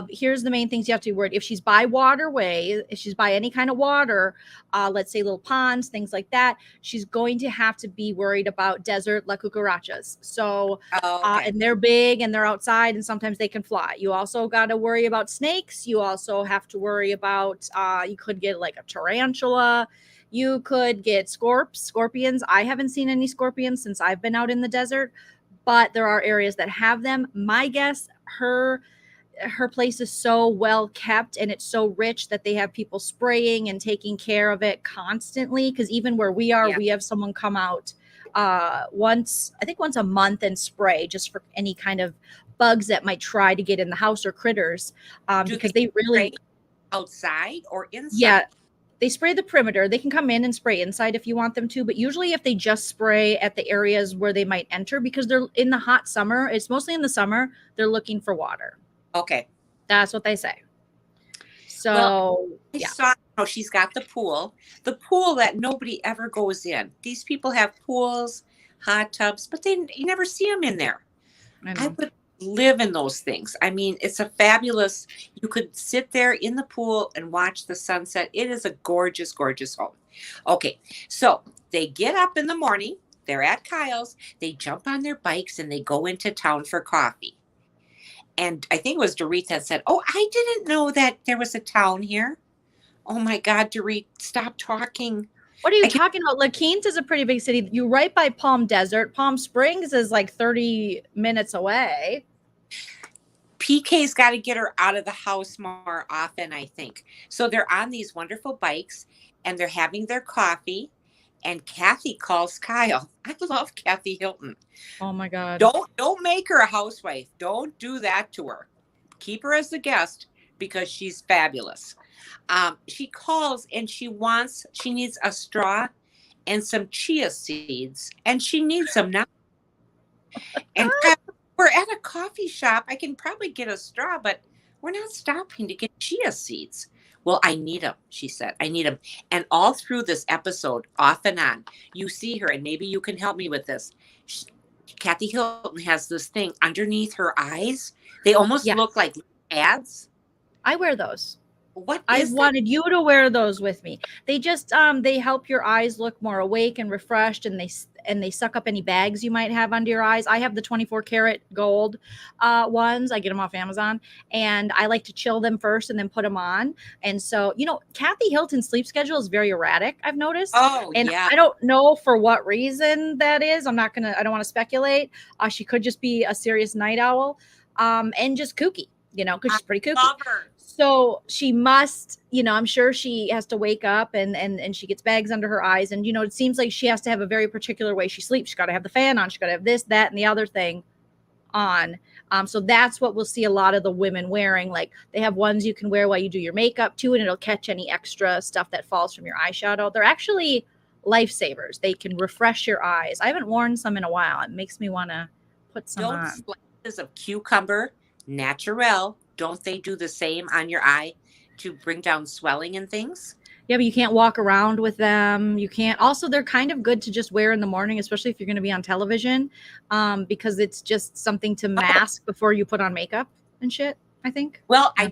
Here's the main things you have to be worried. If she's by waterway, if she's by any kind of water, let's say little ponds, things like that, she's going to have to be worried about desert la cucarachas. So, and they're big and they're outside and sometimes they can fly. You also got to worry about snakes. You also have to worry about, you could get like a tarantula. You could get scorpions. I haven't seen any scorpions since I've been out in the desert, but there are areas that have them. My guess, her place is so well kept and it's so rich that they have people spraying and taking care of it constantly. Because even where we are, we have someone come out once a month and spray just for any kind of bugs that might try to get in the house or critters. Because they really outside or inside. Yeah. They spray the perimeter. They can come in and spray inside if you want them to, but usually if they just spray at the areas where they might enter, because they're in the hot summer, it's mostly in the summer, they're looking for water. Okay. That's what they say. So, I saw how she's got the pool that nobody ever goes in. These people have pools, hot tubs, but you never see them in there. I would live in those things. I mean, it's a fabulous, you could sit there in the pool and watch the sunset. It is a gorgeous, gorgeous home. Okay, so they get up in the morning, they're at Kyle's, they jump on their bikes and they go into town for coffee. And I think it was Dorit that said, oh, I didn't know that there was a town here. Oh my God, Dorit, stop talking. What are you talking about? La Quinta is a pretty big city. You're right by Palm Desert. Palm Springs is like 30 minutes away. PK's got to get her out of the house more often, I think. So they're on these wonderful bikes and they're having their coffee. And Kathy calls Kyle. I love Kathy Hilton. Oh my God. Don't make her a housewife. Don't do that to her. Keep her as a guest because she's fabulous. She calls and she needs a straw and some chia seeds, and she needs them now. And we're at a coffee shop. I can probably get a straw, but we're not stopping to get chia seeds. Well, I need them, she said. I need them. And all through this episode, off and on, you see her, and maybe you can help me with this. Kathy Hilton has this thing underneath her eyes. They almost look like ads. I wear those. I wanted you to wear those with me. They just they help your eyes look more awake and refreshed, and they suck up any bags you might have under your eyes. I have the 24 karat gold ones. I get them off Amazon, and I like to chill them first and then put them on. And so, Kathy Hilton's sleep schedule is very erratic, I've noticed. Oh, and yeah. I don't know for what reason that is. I don't want to speculate. She could just be a serious night owl and just kooky, because she's pretty kooky. Love her. So she must, I'm sure she has to wake up and she gets bags under her eyes. And, it seems like she has to have a very particular way she sleeps. She's got to have the fan on. She's got to have this, that, and the other thing on. So that's what we'll see a lot of the women wearing. Like they have ones you can wear while you do your makeup too, and it'll catch any extra stuff that falls from your eyeshadow. They're actually lifesavers. They can refresh your eyes. I haven't worn some in a while. It makes me want to put some on. Slices of cucumber, naturel. Don't they do the same on your eye to bring down swelling and things? Yeah, but you can't walk around with them. You can't. Also, they're kind of good to just wear in the morning, especially if you're going to be on television, because it's just something to mask before you put on makeup and shit, I think. Well, I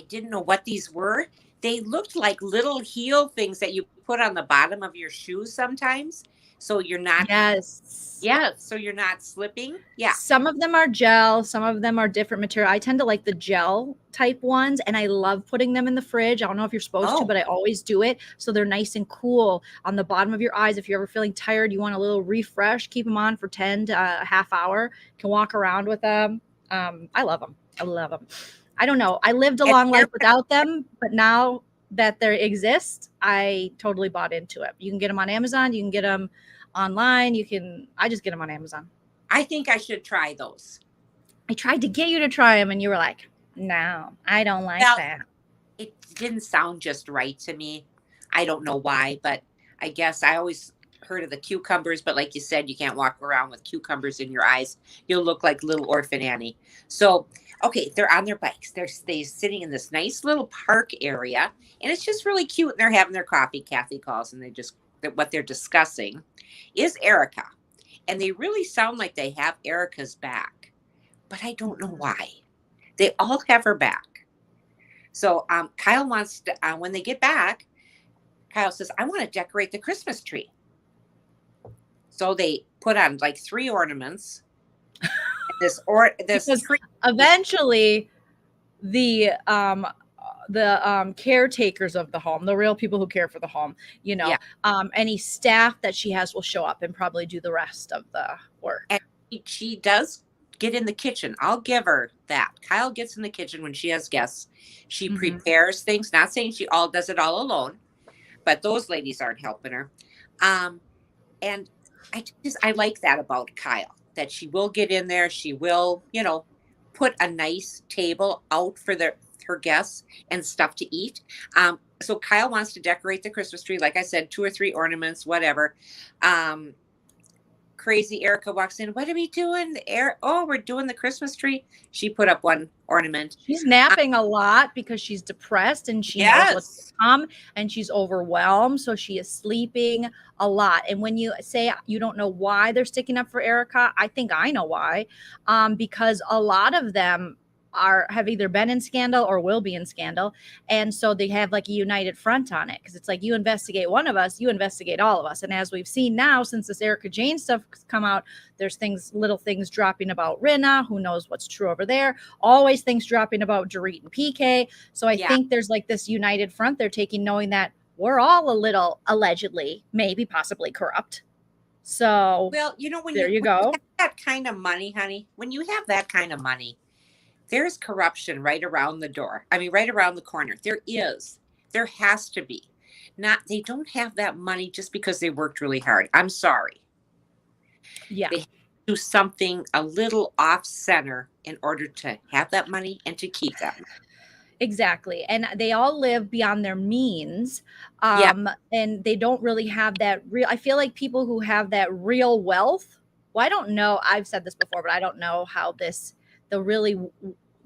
didn't know what these were. They looked like little heel things that you put on the bottom of your shoes sometimes. So you're not. Yes. Yeah. So you're not slipping. Yeah. Some of them are gel. Some of them are different material. I tend to like the gel type ones, and I love putting them in the fridge. I don't know if you're supposed to, but I always do it. So they're nice and cool on the bottom of your eyes. If you're ever feeling tired, you want a little refresh, keep them on for 10 to a half hour. You can walk around with them. I love them. I love them. I don't know. I lived a long life without them, but now that they exist, I totally bought into it. You can get them on Amazon. You can get them online. I just get them on Amazon. I think I should try those. I tried to get you to try them and you were like, no, I don't like that. It didn't sound just right to me. I don't know why, but I guess I always heard of the cucumbers, but like you said, you can't walk around with cucumbers in your eyes. You'll look like little orphan Annie. So, okay, they're on their bikes. They're sitting in this nice little park area, and it's just really cute. And they're having their coffee, Kathy calls, and what they're discussing is Erica. And they really sound like they have Erica's back. but I don't know why. They all have her back. So Kyle wants to, when they get back, Kyle says, I want to decorate the Christmas tree. So they put on like 3 ornaments. This Because tree. eventually the caretakers of the home, the real people who care for the home, you know, any staff that she has will show up and probably do the rest of the work. And she does get in the kitchen. I'll give her that. Kyle gets in the kitchen when she has guests. She prepares things, not saying she does it all alone, but those ladies aren't helping her. And I like that about Kyle, that she will get in there. She will, you know, put a nice table out for her guests and stuff to eat. So Kyle wants to decorate the Christmas tree. Like I said, 2 or 3 ornaments, whatever. Crazy Erica walks in. What are we doing? Oh, we're doing the Christmas tree. She put up 1 ornament. She's napping a lot because she's depressed and she knows what's to come and she's overwhelmed. So she is sleeping a lot. And when you say you don't know why they're sticking up for Erica, I think I know why. Because a lot of them have either been in scandal or will be in scandal, and so they have like a united front on it, because it's like, you investigate one of us, you investigate all of us. And as we've seen now, since this Erica Jane stuff has come out, there's little things dropping about Rinna, who knows what's true over there, always things dropping about Dorit and PK. So I think there's like this united front they're taking, knowing that we're all a little allegedly, maybe possibly corrupt. So well, you know, when you have go that kind of money, honey, when you have that kind of money, there's corruption right around the door. I mean, right around the corner. There has to be. They don't have that money just because they worked really hard. I'm sorry. Yeah. They have to do something a little off center in order to have that money and to keep that money. Exactly. And they all live beyond their means. And they don't really have that real, I feel like people who have that real wealth, well, I don't know. I've said this before, but I don't know how the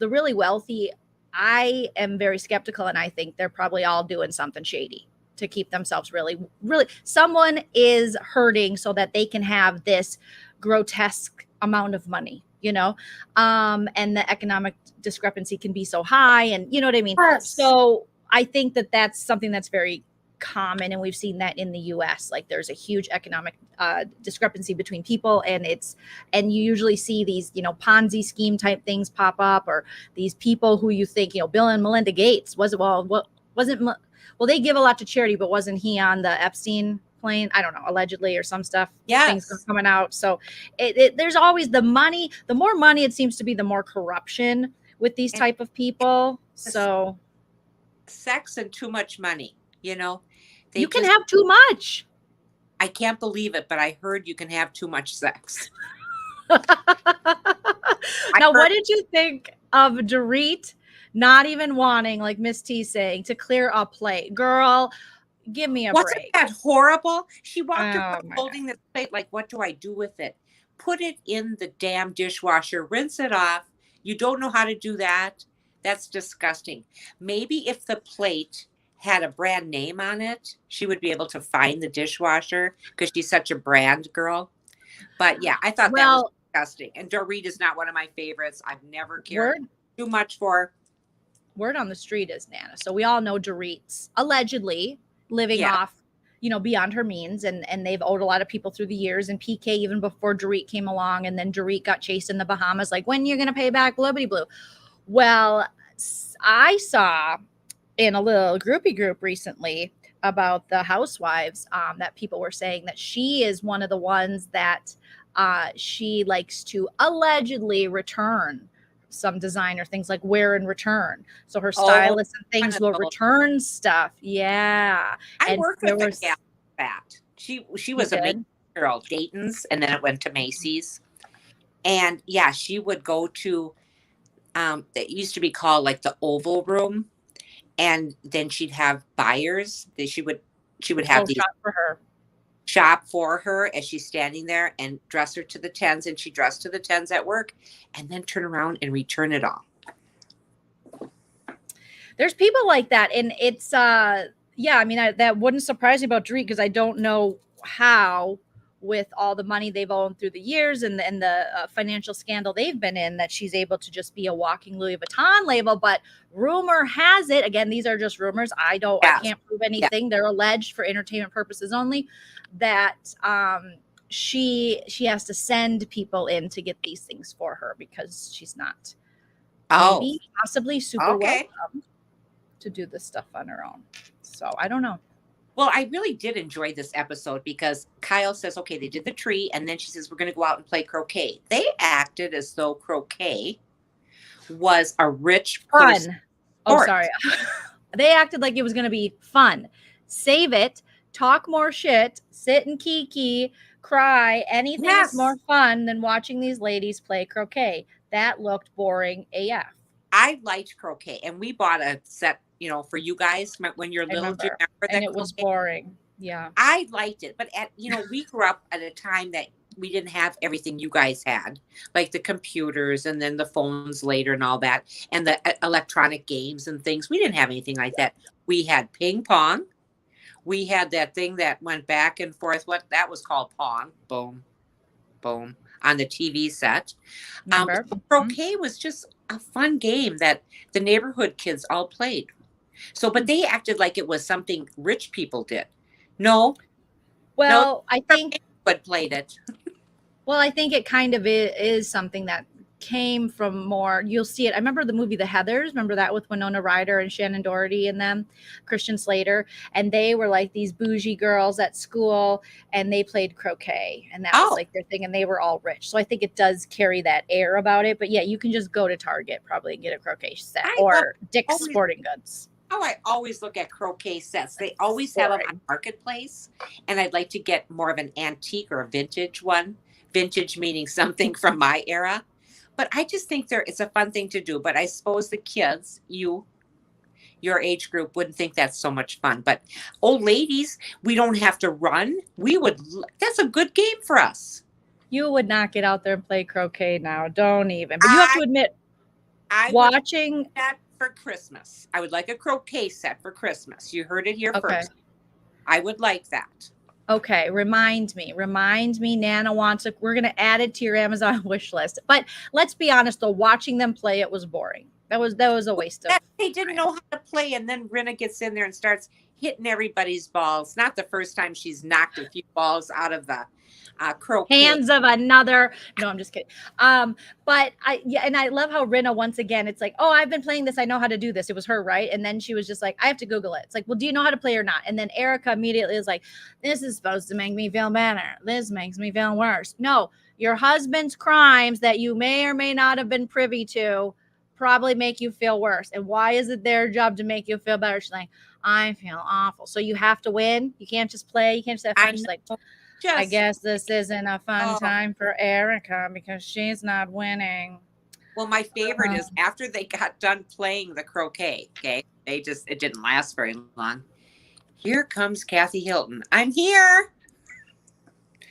really wealthy, I am very skeptical, and I think they're probably all doing something shady to keep themselves really, someone is hurting so that they can have this grotesque amount of money, you know, and the economic discrepancy can be so high, and you know what I mean? Yes. So I think that that's something that's very common, and we've seen that in the US. Like, there's a huge economic discrepancy between people, and you usually see these, you know, Ponzi scheme type things pop up, or these people who you think, you know, Bill and Melinda Gates they give a lot to charity, but wasn't he on the Epstein plane? I don't know, allegedly, or some stuff. Things coming out. So there's always the money. The more money, it seems to be, the more corruption with these type of people. So sex and too much money, you know. You can have too much. I can't believe it, but I heard you can have too much sex. Now, what did you think of Dorit not even wanting, like Miss T saying, to clear a plate? Girl, give me a break. Wasn't that horrible? She walked around holding this plate like, what do I do with it? Put it in the damn dishwasher, rinse it off. You don't know how to do that? That's disgusting. Maybe if the plate had a brand name on it, she would be able to find the dishwasher, because she's such a brand girl. But yeah, I thought that was disgusting. And Dorit is not one of my favorites. I've never cared too much for. Word on the street is Nana. So we all know Dorit's allegedly living off, you know, beyond her means, and they've owed a lot of people through the years, and PK even before Dorit came along, and then Dorit got chased in the Bahamas, like, when you're going to pay back, blibbity blue. Well, I saw in a little groupie group recently about the housewives, that people were saying that she is one of the ones that she likes to allegedly return some designer things, like wear and return. So her stylists and things will return stuff. Yeah. I worked with a gal that. She was a big girl, Dayton's, and then it went to Macy's. And yeah, she would go to it used to be called like the Oval Room, and then she'd have buyers that she would have these shop for her as she's standing there, and dress her to the tens, and she dressed to the tens at work, and then turn around and return it all. There's people like that, and it's I mean, that wouldn't surprise me about Dorit, because I don't know with all the money they've owned through the years and the financial scandal they've been in, that she's able to just be a walking Louis Vuitton label. But rumor has it, again, these are just rumors. I can't prove anything. They're alleged for entertainment purposes only, that she has to send people in to get these things for her because she's not maybe possibly super welcome to do this stuff on her own. So I don't know. Well, I really did enjoy this episode because Kyle says, okay, they did the tree. And then she says, we're going to go out and play croquet. They acted as though croquet was a rich person. Fun. Oh, sorry. They acted like it was going to be fun. Save it. Talk more shit. Sit and kiki. Cry. Anything is more fun than watching these ladies play croquet. That looked boring AF. I liked croquet. And we bought a set, for you guys when you're little. Do you remember that? And it was boring. Yeah. I liked it. But we grew up at a time that we didn't have everything you guys had, like the computers and then the phones later and all that, and the electronic games and things. We didn't have anything like that. We had ping pong. We had that thing that went back and forth. What that was called pong. Boom, boom, on the TV set. Croquet was just a fun game that the neighborhood kids all played. So, but they acted like it was something rich people did. No. Well, I think but played it. Well, I think it kind of is something that came from more. You'll see it. I remember the movie The Heathers. Remember that with Winona Ryder and Shannon Doherty and them, Christian Slater, and they were like these bougie girls at school, and they played croquet, and that was like their thing, and they were all rich. So I think it does carry that air about it. But yeah, you can just go to Target probably and get a croquet set or Dick's Sporting Goods. Oh, I always look at croquet sets. They always have them on Marketplace, and I'd like to get more of an antique or a vintage one. Vintage meaning something from my era. But I just think it's a fun thing to do. But I suppose the kids, your age group, wouldn't think that's so much fun. But old ladies, we don't have to run. That's a good game for us. You would not get out there and play croquet now. Don't even. But you have to admit, watching that for Christmas. I would like a croquet set for Christmas. You heard it here first. I would like that. Okay, remind me. Nana wants it. We're going to add it to your Amazon wish list. But let's be honest, though, watching them play it was boring. That was a waste of. They didn't know how to play, and then Rinna gets in there and starts hitting everybody's balls. Not the first time she's knocked a few balls out of the croquet. Hands of another. No, I'm just kidding. But I love how Rinna, once again, it's like, oh, I've been playing this. I know how to do this. It was her, right? And then she was just like, I have to Google it. It's like, well, do you know how to play or not? And then Erica immediately is like, this is supposed to make me feel better. This makes me feel worse. No, your husband's crimes that you may or may not have been privy to probably make you feel worse. And why is it their job to make you feel better? She's like, I feel awful. So you have to win. You can't just play. You can't just have fun. She's like, I guess this isn't a fun time for Erica because she's not winning. Well, my favorite is after they got done playing the croquet, okay, it didn't last very long. Here comes Kathy Hilton. I'm here.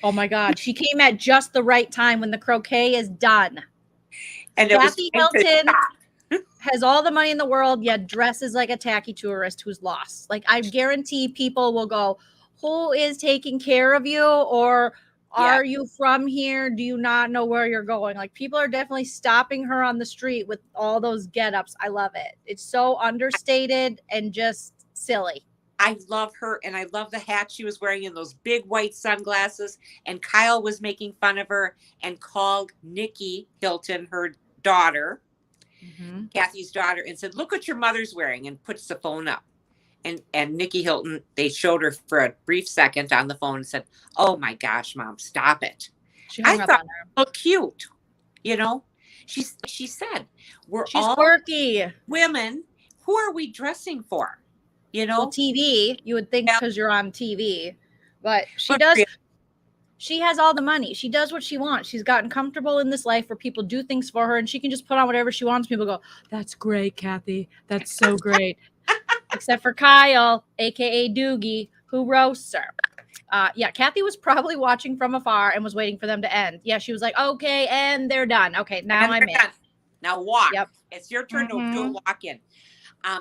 Oh my God. She came at just the right time when the croquet is done. And Kathy Hilton has all the money in the world, yet dresses like a tacky tourist who's lost. Like, I guarantee people will go, who is taking care of you? Or are you from here? Do you not know where you're going? Like, people are definitely stopping her on the street with all those get-ups. I love it. It's so understated and just silly. I love her, and I love the hat she was wearing and those big white sunglasses. And Kyle was making fun of her and called Nikki Hilton, her daughter, Kathy's daughter, and said, look what your mother's wearing, and puts the phone up. And Nikki Hilton, they showed her for a brief second on the phone and said, oh my gosh, Mom, stop it. I thought it looked cute. She said, she's all quirky women. Who are we dressing for? Well, TV, you would think because you're on TV, but she does. She has all the money. She does what she wants. She's gotten comfortable in this life where people do things for her and she can just put on whatever she wants. People go, that's great, Kathy. That's so great. Except for Kyle, a.k.a. Doogie, who roasts her. Kathy was probably watching from afar and was waiting for them to end. Yeah, she was like, okay, and they're done. Okay, now I'm in. Now walk. Yep. It's your turn to do a walk-in.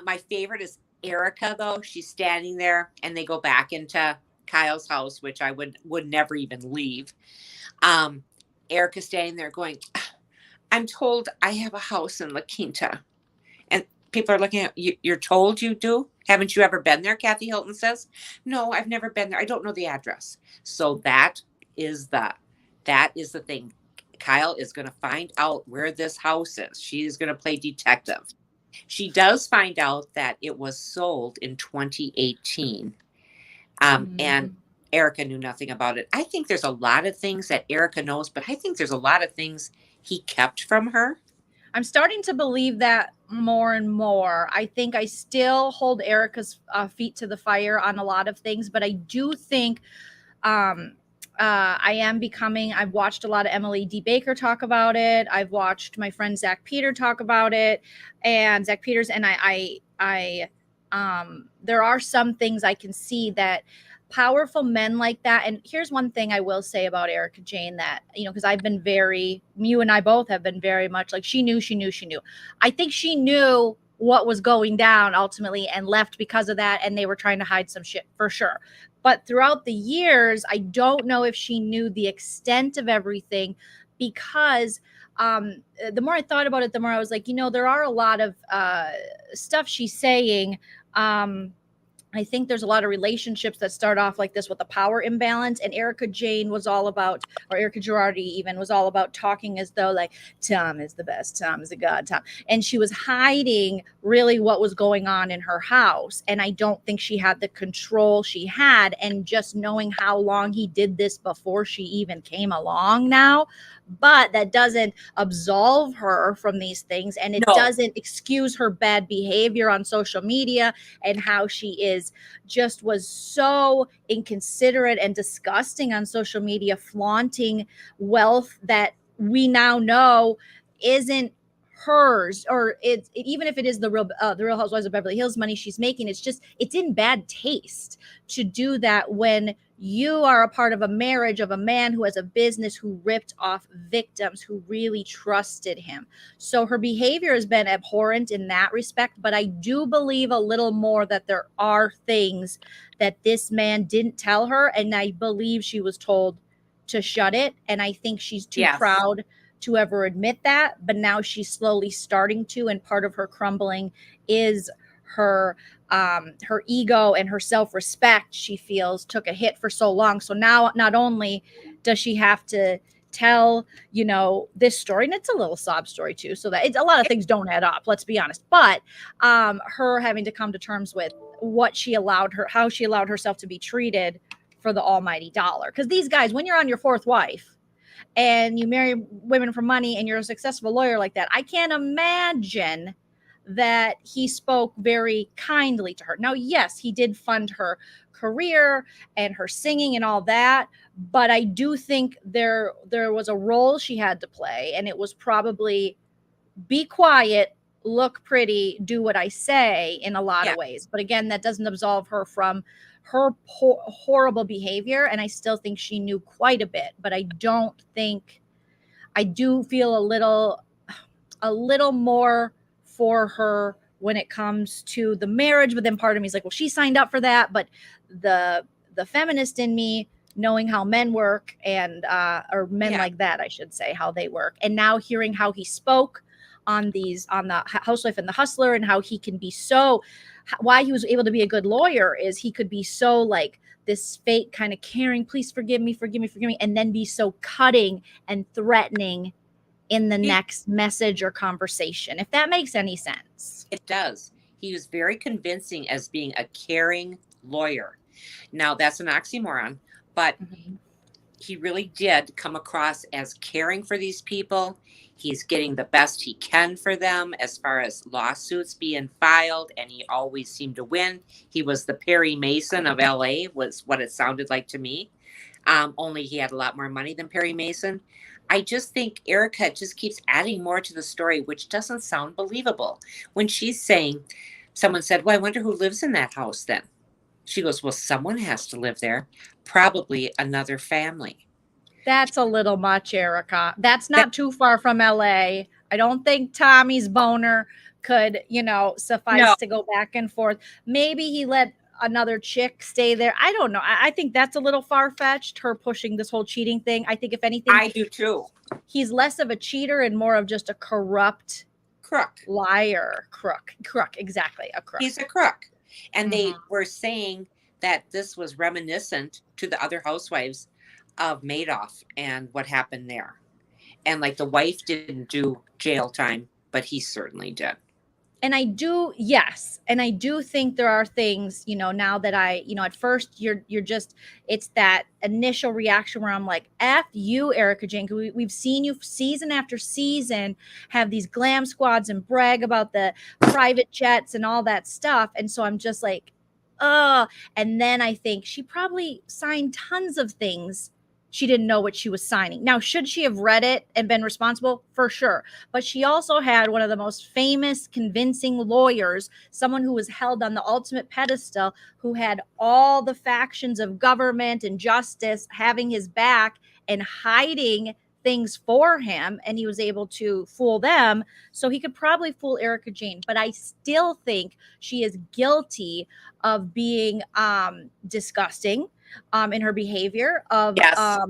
My favorite is Erica, though. She's standing there, and they go back into Kyle's house, which I would never even leave. Erica's standing there going, I'm told I have a house in La Quinta. And people are looking at you. You're told you do? Haven't you ever been there? Kathy Hilton says, no, I've never been there. I don't know the address. So that is the thing. Kyle is going to find out where this house is. She's going to play detective. She does find out that it was sold in 2018. And Erica knew nothing about it. I think there's a lot of things that Erica knows, but I think there's a lot of things he kept from her. I'm starting to believe that more and more. I think I still hold Erica's feet to the fire on a lot of things, but I do think I am becoming, I've watched a lot of Emily D. Baker talk about it. I've watched my friend Zach Peter talk about it, and Zach Peters, and there are some things I can see that powerful men like that. And here's one thing I will say about Erica Jane that, because I've been you and I both have been very much like, she knew. I think she knew what was going down ultimately and left because of that. And they were trying to hide some shit for sure. But throughout the years, I don't know if she knew the extent of everything, because the more I thought about it, the more I was like, there are a lot of stuff she's saying. I think there's a lot of relationships that start off like this with a power imbalance. And Erica Jane was all about, or Erica Girardi even was all about talking as though like Tom is the best, Tom is a god, Tom. And she was hiding really what was going on in her house. And I don't think she had the control she had. And just knowing how long he did this before she even came along now, but that doesn't absolve her from these things. And it doesn't excuse her bad behavior on social media and how she was so inconsiderate and disgusting on social media, flaunting wealth that we now know isn't hers, or even if it is the Real Housewives of Beverly Hills money she's making, it's in bad taste to do that when you are a part of a marriage of a man who has a business, who ripped off victims, who really trusted him. So her behavior has been abhorrent in that respect, but I do believe a little more that there are things that this man didn't tell her, and I believe she was told to shut it, and I think she's too proud to ever admit that, but now she's slowly starting to, and part of her crumbling is her ego and her self-respect. She feels took a hit for so long. So now not only does she have to tell, this story, and it's a little sob story too, so that it's a lot of things don't add up, let's be honest, but her having to come to terms with how she allowed herself to be treated for the almighty dollar. Because these guys, when you're on your fourth wife and you marry women for money and you're a successful lawyer like that, I can't imagine that he spoke very kindly to her. Now, yes, he did fund her career and her singing and all that, but I do think there was a role she had to play, and it was probably be quiet, look pretty, do what I say in a lot of ways. But again, that doesn't absolve her from her horrible behavior, and I still think she knew quite a bit, but I do feel a little more for her when it comes to the marriage. But then part of me is like, well, she signed up for that. But the feminist in me, knowing how men work and or men like that, I should say, how they work, and now hearing how he spoke on the Housewife and the Hustler, and how he can be why he was able to be a good lawyer is he could be so like this fake kind of caring, please forgive me, and then be so cutting and threatening in the next message or conversation, if that makes any sense. It does. He was very convincing as being a caring lawyer. Now, that's an oxymoron, but he really did come across as caring for these people. He's getting the best he can for them as far as lawsuits being filed, and he always seemed to win. He was the Perry Mason of LA, was what it sounded like to me. Only he had a lot more money than Perry Mason. I just think Erica just keeps adding more to the story, which doesn't sound believable. When she's saying, someone said, well, I wonder who lives in that house then. She goes, well, someone has to live there, probably another family. That's a little much, Erica. That's not too far from LA. I don't think Tommy's boner could, suffice to go back and forth. Maybe he let another chick stay there. I don't know. I think that's a little far-fetched, her pushing this whole cheating thing. I think if anything, I do too. he's less of a cheater and more of just a corrupt Crook. liar. Crook, exactly, a crook. He's a crook. And they Mhm. were saying that this was reminiscent to the other housewives of Madoff and what happened there. And like the wife didn't do jail time, but he certainly did. And I do, yes. And I do think there are things, now that at first you're just, it's that initial reaction where I'm like, F you, Erica Jane. We've seen you season after season have these glam squads and brag about the private jets and all that stuff. And so I'm just like, and then I think she probably signed tons of things she didn't know what she was signing. Now, should she have read it and been responsible? For sure. But she also had one of the most famous, convincing lawyers, someone who was held on the ultimate pedestal, who had all the factions of government and justice having his back and hiding things for him, and he was able to fool them. So he could probably fool Erica Jane. But I still think she is guilty of being disgusting in her behavior, of Yes.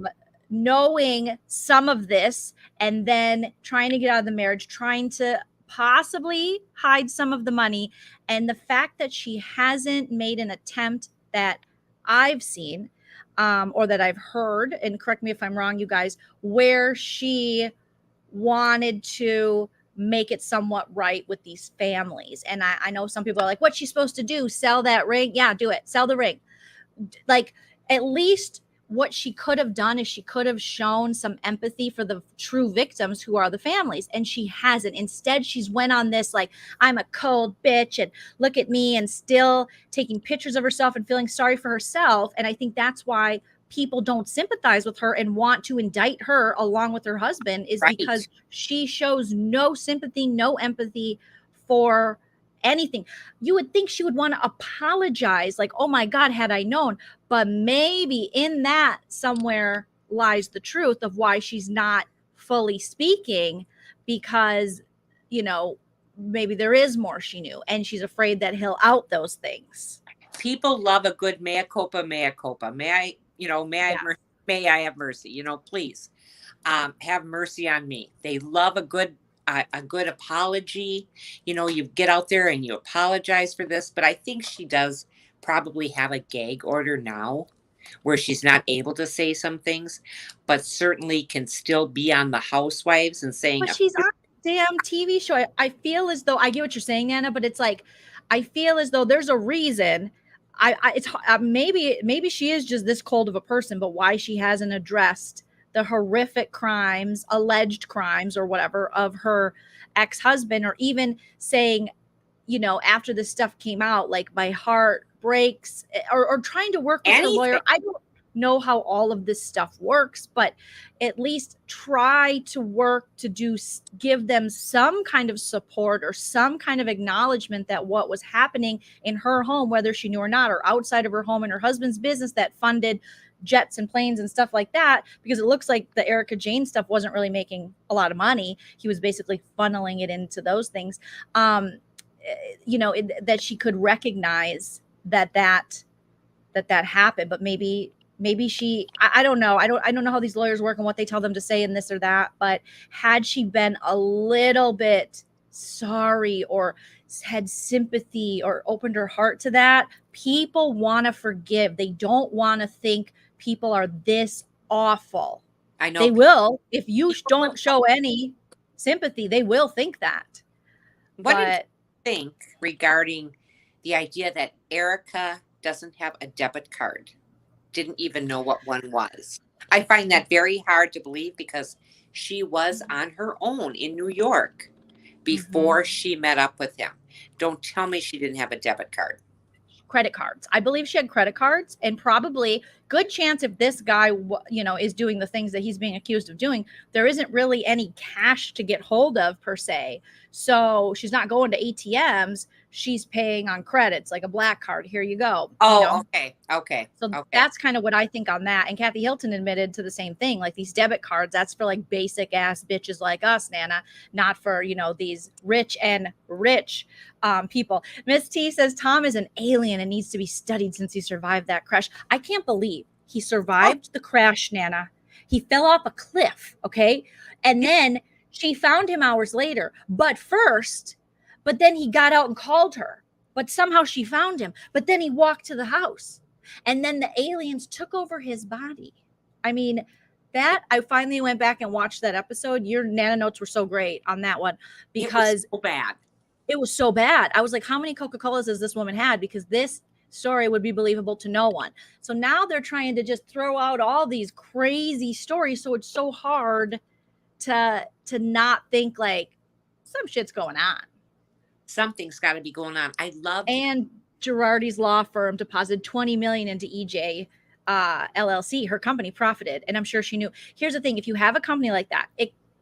Knowing some of this and then trying to get out of the marriage, trying to possibly hide some of the money. And the fact that she hasn't made an attempt that I've seen or that I've heard, and correct me if I'm wrong, you guys, where she wanted to make it somewhat right with these families. And I know some people are like, what's she supposed to do? Sell that ring? Yeah, do it. Sell the ring. Like, at least what she could have done is she could have shown some empathy for the true victims, who are the families, and she hasn't. Instead, she's went on this like, I'm a cold bitch and look at me, and still taking pictures of herself and feeling sorry for herself. And I think that's why people don't sympathize with her and want to indict her along with her husband, is Right. because she shows no sympathy, no empathy for anything. You would think she would want to apologize, like, oh my God, had I known. But maybe in that somewhere lies the truth of why she's not fully speaking, because, maybe there is more she knew, and she's afraid that he'll out those things. People love a good mea culpa, mea culpa. May I have mercy, please have mercy on me. They love a good apology. You get out there and you apologize for this. But I think she does probably have a gag order now where she's not able to say some things, but certainly can still be on the Housewives and saying, But she's on a damn TV show. I feel as though, I get what you're saying, Nana, but it's like, I feel as though there's a reason. Maybe she is just this cold of a person, but why she hasn't addressed the horrific crimes, alleged crimes or whatever, of her ex-husband, or even saying, after this stuff came out, like, my heart breaks, or trying to work with her lawyer. I don't know how all of this stuff works, but at least try to work to give them some kind of support or some kind of acknowledgement that what was happening in her home, whether she knew or not, or outside of her home in her husband's business that funded jets and planes and stuff like that, because it looks like the Erica Jane stuff wasn't really making a lot of money. He was basically funneling it into those things. That she could recognize that happened, but maybe she, I don't know. I don't know how these lawyers work and what they tell them to say in this or that, but had she been a little bit sorry or had sympathy or opened her heart to that, people want to forgive. They don't want to think people are this awful. I know they will. If you don't show any sympathy, they will think that. What do you think regarding the idea that Erica doesn't have a debit card? Didn't even know what one was. I find that very hard to believe, because she was on her own in New York before she met up with him. Don't tell me she didn't have a debit card. Credit cards. I believe she had credit cards, and probably good chance if this guy, is doing the things that he's being accused of doing, there isn't really any cash to get hold of per se. So she's not going to ATMs. She's paying on credits, like a black card. Here you go. Oh, okay. So okay. that's kind of what I think on that. And Kathy Hilton admitted to the same thing. Like these debit cards, that's for like basic ass bitches like us, Nana, not for, these rich people. Miss T says Tom is an alien and needs to be studied since he survived that crash. I can't believe he survived the crash, Nana. He fell off a cliff. Okay. And then she found him hours later. But then he got out and called her. But somehow she found him. But then he walked to the house. And then the aliens took over his body. I mean, I finally went back and watched that episode. Your Nana notes were so great on that one because it was so bad. It was so bad. I was like, how many Coca-Colas has this woman had? Because this story would be believable to no one. So now they're trying to just throw out all these crazy stories. So it's so hard to not think like some shit's going on. Something's got to be going on. And Girardi's law firm deposited $20 million into EJ LLC. Her company profited, and I'm sure she knew. Here's the thing: if you have a company like that,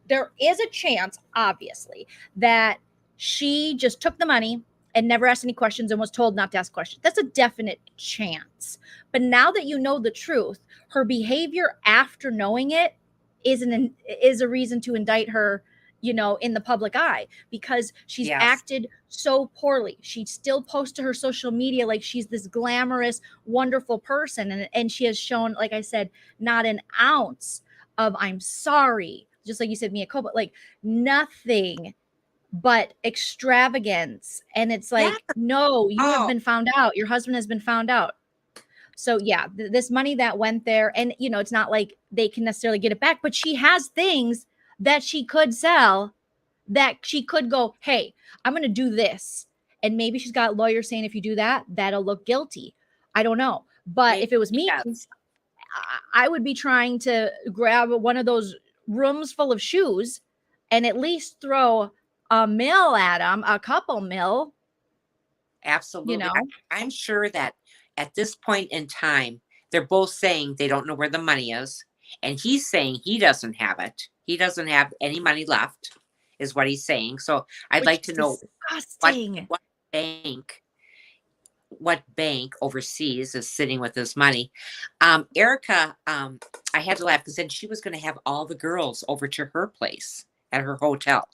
there is a chance, obviously, that she just took the money and never asked any questions and was told not to ask questions. That's a definite chance. But now that you know the truth, her behavior after knowing it is a reason to indict her, in the public eye, because she's acted so poorly. She still posts to her social media like she's this glamorous, wonderful person. And she has shown, like I said, not an ounce of I'm sorry. Just like you said, Mia Culpa, like nothing but extravagance. And it's like, no, you have been found out. Your husband has been found out. So yeah, this money that went there, and it's not like they can necessarily get it back, but she has things that she could sell, that she could go, hey, I'm going to do this. And maybe she's got lawyers saying, if you do that, that'll look guilty. I don't know. But maybe if it was me, I would be trying to grab one of those rooms full of shoes and at least throw a mill at them, a couple mil. Absolutely. I'm sure that at this point in time, they're both saying they don't know where the money is. And he's saying he doesn't have it. He doesn't have any money left, is what he's saying. So I'd like to know what bank overseas is sitting with this money. Erica, I had to laugh because then she was going to have all the girls over to her place at her hotel.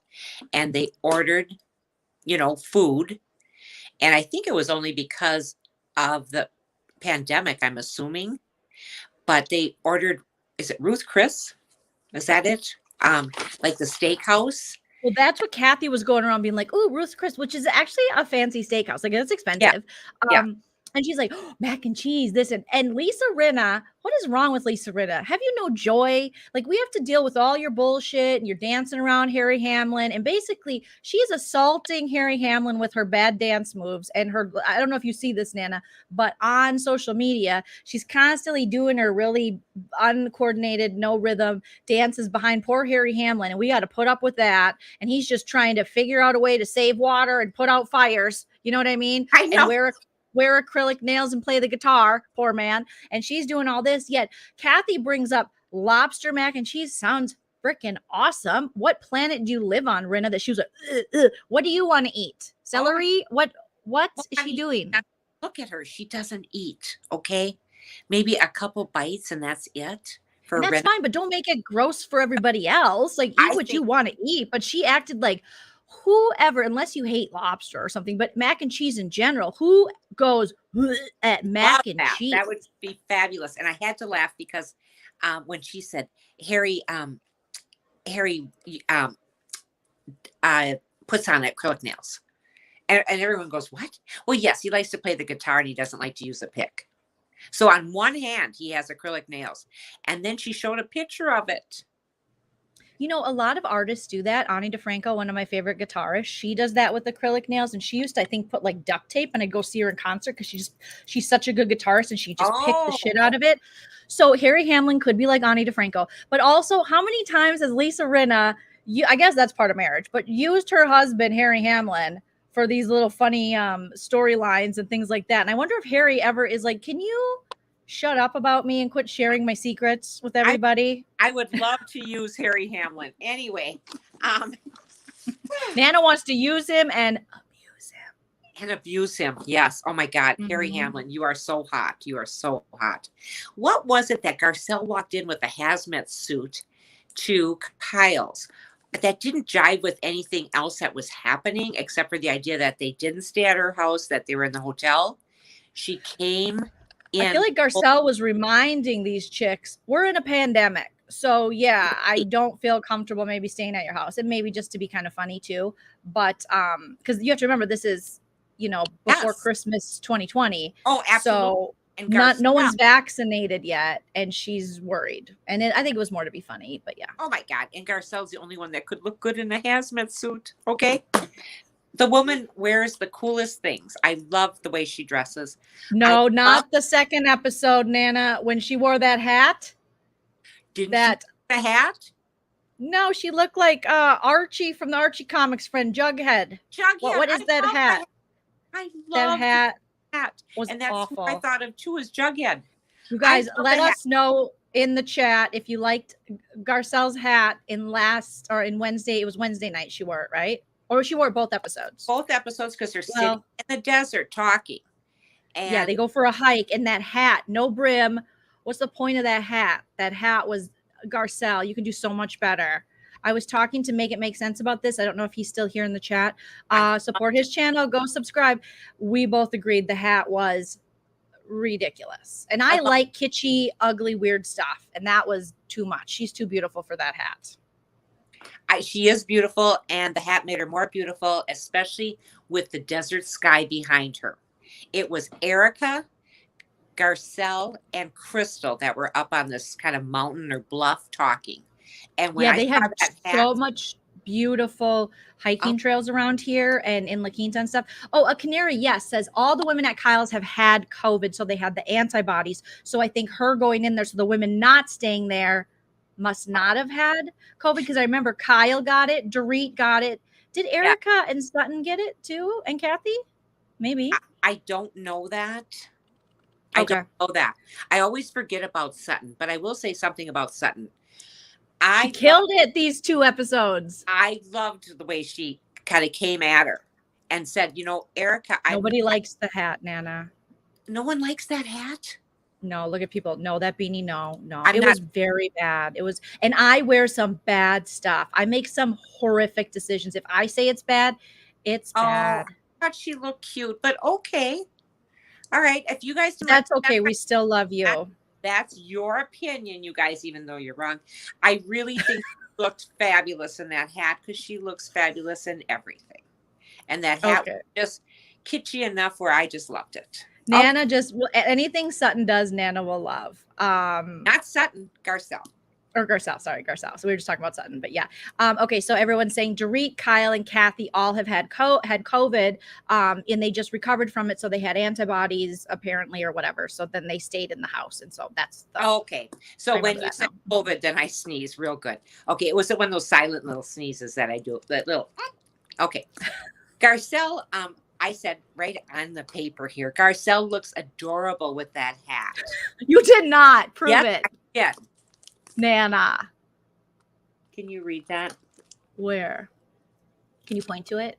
And they ordered, food. And I think it was only because of the pandemic, I'm assuming. But they ordered, is it Ruth Chris? Is that it? Like the steakhouse? Well, that's what Kathy was going around being like, oh, Ruth Chris, which is actually a fancy steakhouse. Like, it's expensive. Yeah. And she's like, oh, mac and cheese, this and Lisa Rinna. What is wrong with Lisa Rinna? Have you no joy? Like, we have to deal with all your bullshit and you're dancing around Harry Hamlin. And basically, she's assaulting Harry Hamlin with her bad dance moves. And I don't know if you see this, Nana, but on social media, she's constantly doing her really uncoordinated, no rhythm dances behind poor Harry Hamlin. And we got to put up with that. And he's just trying to figure out a way to save water and put out fires. You know what I mean? I know. And wear acrylic nails and play the guitar, poor man. And she's doing all this. Yet Kathy brings up lobster mac and cheese. Sounds freaking awesome. What planet do you live on, Rinna? That she was like, what do you want to eat? Celery? What is she doing? Look at her. She doesn't eat. Okay. Maybe a couple bites and that's it. And that's fine, but don't make it gross for everybody else. Like, eat what you want to eat. But she acted like whoever, unless you hate lobster or something, but mac and cheese in general, who goes at mac and cheese? That would be fabulous. And I had to laugh because when she said Harry puts on acrylic nails, and everyone goes, what? Well, yes, he likes to play the guitar and he doesn't like to use a pick. So on one hand, he has acrylic nails, and then she showed a picture of it. A lot of artists do that. Ani DeFranco, one of my favorite guitarists, she does that with acrylic nails. And she used to, I think, put like duct tape, and I'd go see her in concert because she's such a good guitarist and she just picked the shit out of it. So Harry Hamlin could be like Ani DeFranco. But also, how many times has Lisa Rinna, I guess that's part of marriage, but used her husband, Harry Hamlin, for these little funny storylines and things like that. And I wonder if Harry ever is like, can you shut up about me and quit sharing my secrets with everybody? I would love to use Harry Hamlin. Anyway, Nana wants to use him and abuse him. and abuse him. Yes. Oh my God. Harry Mhm. Hamlin, you are so hot. You are so hot. What was it that Garcelle walked in with a hazmat suit to Kyle's that didn't jive with anything else that was happening except for the idea that they didn't stay at her house, that they were in the hotel? She came in. I feel like Garcelle was reminding these chicks, we're in a pandemic. So yeah, I don't feel comfortable maybe staying at your house. And maybe just to be kind of funny too. But because you have to remember, this is, before Yes. Christmas 2020. Oh, absolutely. So And no one's Garcelle- vaccinated yet, and she's worried. And I think it was more to be funny, but yeah. Oh my God. And Garcelle's the only one that could look good in a hazmat suit. Okay. The woman wears the coolest things. I love the way she dresses. No, I not the second episode, Nana, when she wore that hat. Didn't That she wear the hat? No, she looked like Archie from the Archie comics friend, Jughead. What is that hat? I That love hat the hat. was And that's awful. who I thought of too, is Jughead. You guys, love let the hat. us know in the chat if you liked Garcelle's hat in Wednesday. It was Wednesday night she wore it, right? Or she wore it both episodes. Both episodes, because they're Well- sitting in the desert talking. And Yeah, they go for a hike, and that hat, no brim. What's the point of that hat? That hat was Garcelle. You can do so much better. I was talking to Make It Make Sense about this. I don't know if he's still here in the chat. Support his channel. Go subscribe. We both agreed the hat was ridiculous. And I like kitschy, ugly, weird stuff. And that was too much. She's too beautiful for that hat. She is beautiful, and the hat made her more beautiful, especially with the desert sky behind her. It was Erica, Garcelle, and Crystal that were up on this kind of mountain or bluff talking. And when They I have saw that so hat, much beautiful hiking trails around here and in La Quinta and stuff. Oh, a canary, yes, says all the women at Kyle's have had COVID, so they had the antibodies. So I think her going in there, so the women not staying there must not have had COVID, because I remember Kyle got it, Dorit got it. Did Erica and Sutton get it too? And Kathy? Maybe. I don't know that. I don't know that. I always forget about Sutton, but I will say something about Sutton. She killed it these 2 episodes. I loved the way she kind of came at her and said, Erica, Nobody likes the hat, Nana. No one likes that hat. No, look at people. No, that beanie. No. I'm It not- was very bad. It was, and I wear some bad stuff. I make some horrific decisions. If I say it's bad, it's bad. I thought she looked cute, but okay. All right. If you guys do That's okay. We still love you. That's your opinion, you guys, even though you're wrong. I really think she looked fabulous in that hat, because she looks fabulous in everything. And that hat was just kitschy enough where I just loved it. Nana anything Sutton does, Nana will love. Not Sutton, Garcelle. Or Garcelle, sorry, Garcelle. So we were just talking about Sutton, but yeah. Okay, so everyone's saying Dorit, Kyle, and Kathy all have had COVID, and they just recovered from it, so they had antibodies apparently or whatever. So then they stayed in the house, and so that's okay. So I when remember you that said COVID, then I sneezed real good. Okay, it was one of those silent little sneezes that I do. That little. Okay, Garcelle. I said right on the paper here, Garcelle looks adorable with that hat. You did not prove it. Yeah. Nana. Can you read that? Where? Can you point to it?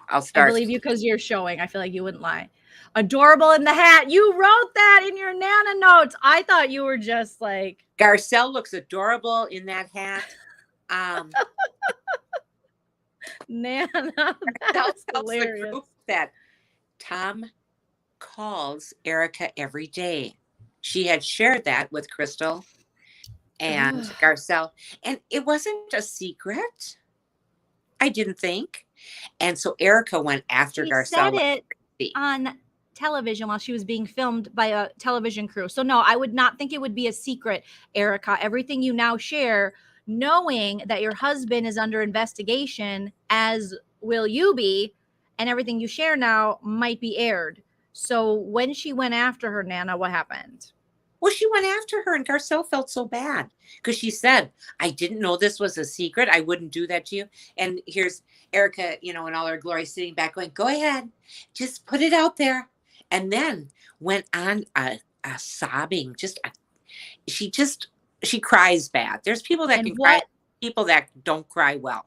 I'll start. I believe you because you're showing. I feel like you wouldn't lie. Adorable in the hat. You wrote that in your Nana notes. I thought you were just like. Garcelle looks adorable in that hat. Nana. That's That's hilarious. the group that Tom calls Erica every day. She had shared that with Crystal and Garcelle, and it wasn't a secret. I didn't think. And so Erica went after She Garcelle. said it on television while she was being filmed by a television crew. So no, I would not think it would be a secret, Erica. Everything you now share, knowing that your husband is under investigation, as will you be, and everything you share now might be aired. So when she went after her, Nana, what happened? Well, she went after her, and Garcelle felt so bad because she said, I didn't know this was a secret. I wouldn't do that to you. And here's Erica, in all her glory, sitting back going, go ahead, just put it out there. And then went on a sobbing. She cries bad. There's people that And can cry, what people that don't cry well.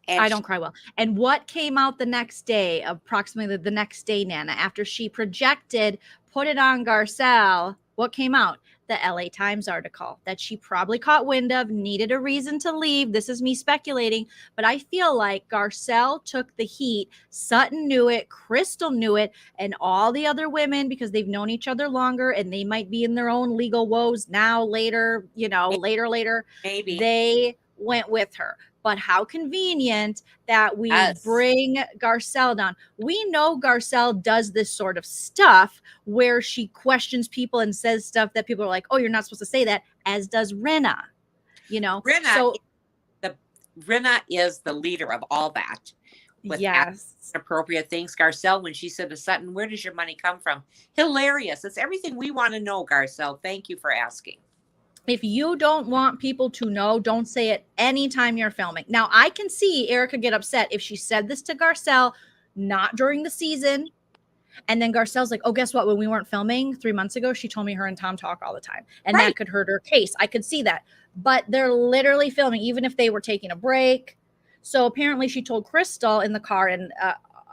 And I don't cry well. And what came out the next day, approximately the next day, Nana, after she projected, put it on Garcelle, what came out? The LA Times article that she probably caught wind of, needed a reason to leave. This is me speculating, but I feel like Garcelle took the heat. Sutton knew it, Crystal knew it, and all the other women, because they've known each other longer and they might be in their own legal woes now, later, later, maybe they went with her. But how convenient that we bring Garcelle down. We know Garcelle does this sort of stuff where she questions people and says stuff that people are like, oh, you're not supposed to say that, as does Rinna. Rinna is the leader of all that. With appropriate things. Garcelle, when she said to Sutton, where does your money come from? Hilarious. It's everything we want to know, Garcelle. Thank you for asking. If you don't want people to know, don't say it anytime you're filming. Now, I can see Erica get upset if she said this to Garcelle, not during the season. And then Garcelle's like, oh, guess what? When we weren't filming 3 months ago, she told me her and Tom talk all the time. And that could hurt her case. I could see that. But they're literally filming, even if they were taking a break. So apparently she told Crystal in the car, and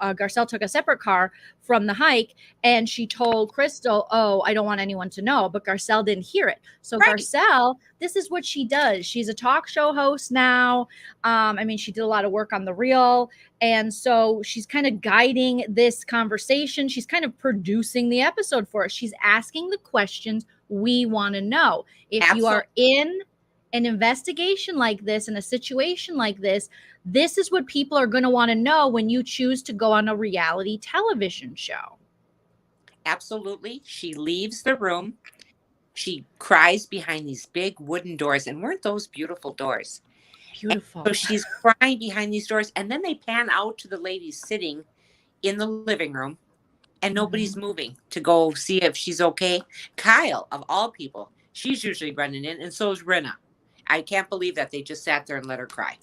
Garcelle took a separate car from the hike, and she told Crystal, oh, I don't want anyone to know, but Garcelle didn't hear it. So Garcelle, this is what she does. She's a talk show host now. She did a lot of work on The Real, and so she's kind of guiding this conversation. She's kind of producing the episode for us. She's asking the questions we want to know. If you are in an investigation like this, in a situation like this is what people are going to want to know when you choose to go on a reality television show. Absolutely. She leaves the room. She cries behind these big wooden doors. And weren't those beautiful doors? Beautiful. And so she's crying behind these doors. And then they pan out to the ladies sitting in the living room, and nobody's moving to go see if she's okay. Kyle, of all people, she's usually running in, and so is Rinna. I can't believe that they just sat there and let her cry.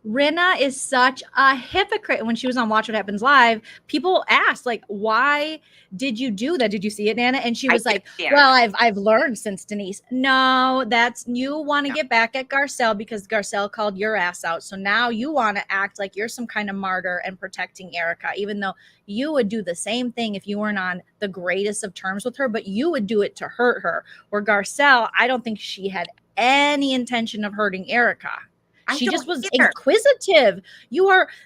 Rinna is such a hypocrite. When she was on Watch What Happens Live, people asked, like, why did you do that? Did you see it, Nana? And she was like, well, I've learned since Denise. No, that's, you want to get back at Garcelle because Garcelle called your ass out. So now you want to act like you're some kind of martyr and protecting Erica, even though you would do the same thing if you weren't on the greatest of terms with her, but you would do it to hurt her. Where Garcelle, I don't think she had any intention of hurting Erica. She just was inquisitive.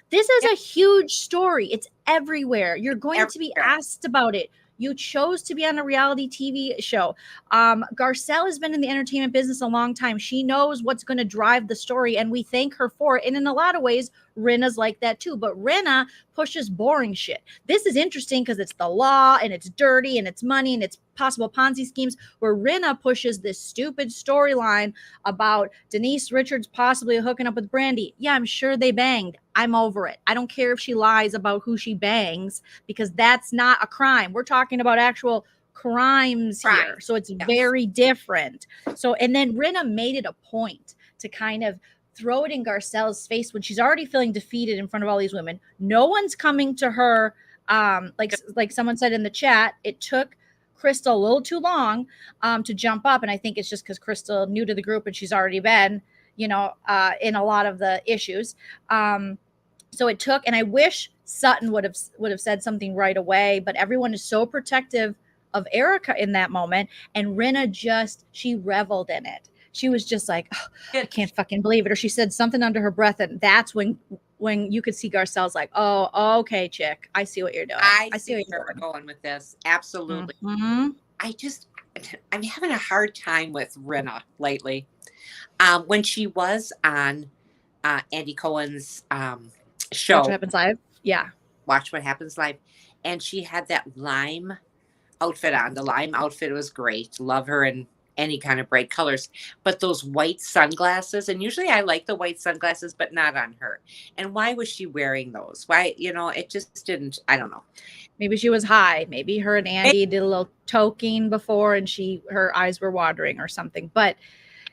This is a huge story. It's everywhere. You're going to be asked about it. You chose to be on a reality TV show. Garcelle has been in the entertainment business a long time. She knows what's going to drive the story, and we thank her for it. And in a lot of ways, Rinna's like that too. But Rinna pushes boring shit. This is interesting because it's the law, and it's dirty, and it's money, and it's possible Ponzi schemes, where Rinna pushes this stupid storyline about Denise Richards possibly hooking up with Brandy. Yeah, I'm sure they banged. I'm over it. I don't care if she lies about who she bangs, because that's not a crime. We're talking about actual crimes here. So it's very different. So, and then Rinna made it a point to kind of throw it in Garcelle's face when she's already feeling defeated in front of all these women. No one's coming to her. Like someone said in the chat, it took Crystal a little too long to jump up. And I think it's just because Crystal new to the group and she's already been, in a lot of the issues. So it took, and I wish Sutton would have said something right away, but everyone is so protective of Erica in that moment. And Rinna she reveled in it. She was just like, oh, I can't fucking believe it. Or she said something under her breath. And that's when you could see Garcelle's like, oh, okay, chick, I see what you're doing. I see what you're going with this. Absolutely. I'm having a hard time with Rinna lately. When she was on Andy Cohen's show, Watch What Happens Live. Yeah. Watch What Happens Live. And she had that lime outfit on. The lime outfit was great. Love her in any kind of bright colors. But those white sunglasses, and usually I like the white sunglasses, but not on her. And why was she wearing those? Why, it just didn't, I don't know. Maybe she was high. Maybe her and Andy did a little toking before and her eyes were watering or something. But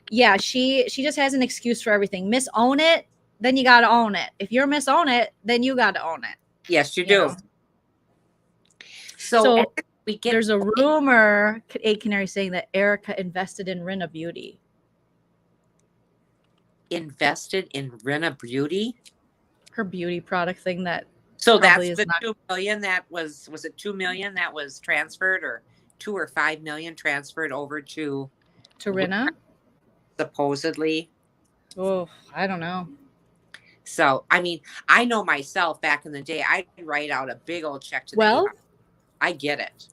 yeah, she just has an excuse for everything. Miss Own It, then you got to own it. If you're Miss Own It, then you got to own it. Yes, you do. So There's a rumor, A Canary saying that Erica invested in Rinna Beauty. Invested in Rinna Beauty? Her beauty product thing that so that's probably is the not 2 million that was it 2 million that was transferred, or 2 or 5 million transferred over to Rinna. supposedly? Oh, I don't know. So, I mean, I know myself back in the day, I'd write out a big old check to the Well, I get it.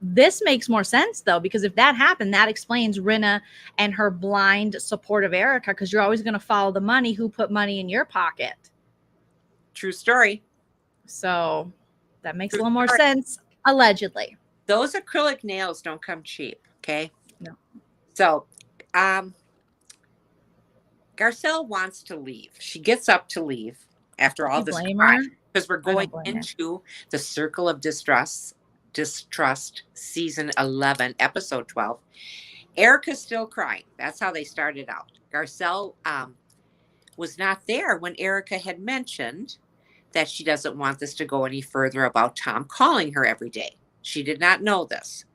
This makes more sense, though, because if that happened, that explains Rinna and her blind support of Erica, because you're always going to follow the money. Who put money in your pocket? True story. So that makes True a little more story. sense, allegedly. Those acrylic nails don't come cheap, okay? No. So, Garcelle wants to leave. She gets up to leave after all this because we're going into the circle of distrust season 11 episode 12. Erica's still crying. That's how they started out. Garcelle was not there when Erica had mentioned that she doesn't want this to go any further about Tom calling her every day. She did not know this.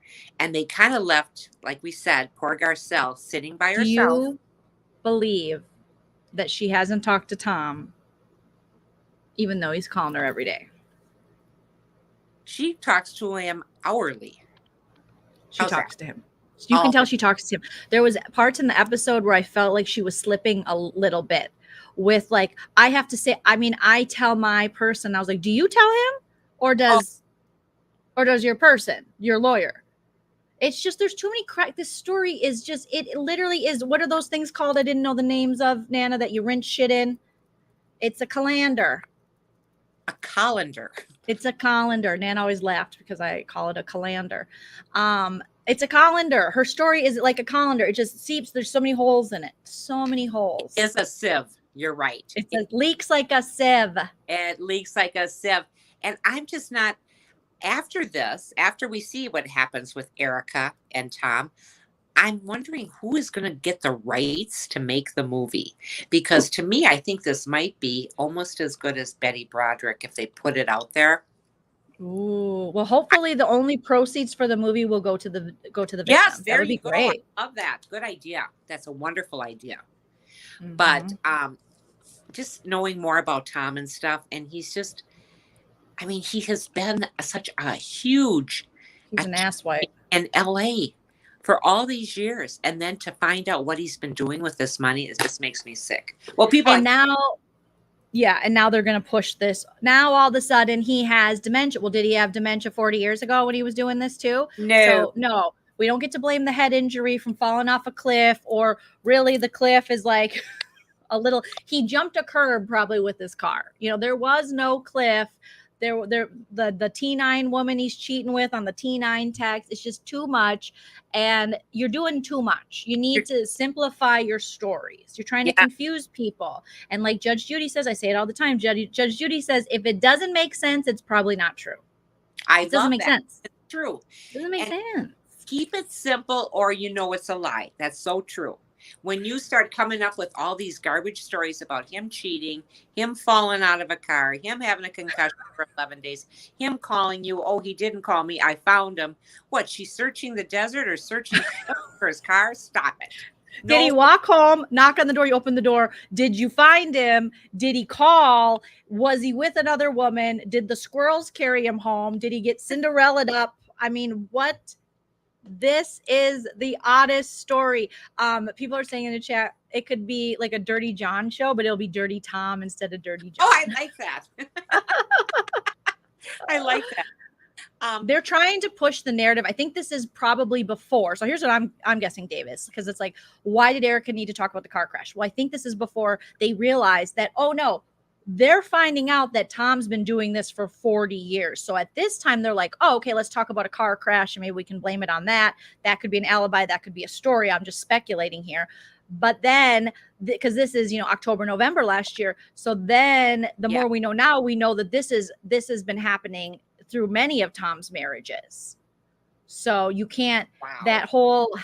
And they kind of left, like we said, poor Garcelle sitting by herself. Do you believe that she hasn't talked to Tom, even though he's calling her every day? She talks to him hourly. She talks to him. You can tell she talks to him. There was parts in the episode where I felt like she was slipping a little bit with, like, I have to say, I mean, I tell my person, I was like, do you tell him or does your person, your lawyer? It's just, there's too many this story is just, it literally is. What are those things called? I didn't know the names of, Nana, that you rinse shit in. It's a colander. A colander. It's a colander. Nana always laughed because I call it a colander. It's a colander. Her story is like a colander. It just seeps. There's so many holes in it. So many holes. It's a sieve. You're right. It leaks like a sieve. It leaks like a sieve. And I'm just not, after this, after we see what happens with Erica and Tom, I'm wondering who is going to get the rights to make the movie. Because to me, I think this might be almost as good as Betty Broderick if they put it out there. Ooh, well, hopefully the only proceeds for the movie will go to the victims. Yes, that would be great. I love that. Good idea. That's a wonderful idea. Mm-hmm. But just knowing more about Tom and stuff, and he's just, I mean, he has been such a huge, he's an asswipe in LA for all these years, and then to find out what he's been doing with this money, it just makes me sick. Well, people and now. Yeah, and now they're going to push this. Now, all of a sudden, he has dementia. Well, did he have dementia 40 years ago when he was doing this too? No. So, no, we don't get to blame the head injury from falling off a cliff, or really the cliff is like a little, he jumped a curb probably with his car. You know, there was no cliff. The T9 woman he's cheating with on the T9 text. It's just too much. And you're doing too much. You need to simplify your stories. You're trying to confuse people. And like Judge Judy says, I say it all the time. Judge Judy says, if it doesn't make sense, it's probably not true. It doesn't make sense. It's true. It doesn't make sense. Keep it simple or you know it's a lie. That's so true. When you start coming up with all these garbage stories about him cheating, him falling out of a car, him having a concussion for 11 days, him calling you, oh, he didn't call me, I found him. What, she's searching the desert or searching for his car? Stop it. Did he walk home, knock on the door, you open the door? Did you find him? Did he call? Was he with another woman? Did the squirrels carry him home? Did he get Cinderella'd up? I mean, what? This is the oddest story. People are saying in the chat, it could be like a Dirty John show, but it'll be Dirty Tom instead of Dirty John. Oh, I like that. I like that. They're trying to push the narrative. I think this is probably before. So here's what I'm guessing, Davis, because it's like, why did Erica need to talk about the car crash? Well, I think this is before they realized that, oh no, they're finding out that Tom's been doing this for 40 years. So at this time, they're like, oh, okay, let's talk about a car crash and maybe we can blame it on that. That could be an alibi. That could be a story. I'm just speculating here. But then, because this is, October, November last year. So then the more we know now, we know that this has been happening through many of Tom's marriages. So you can't, that whole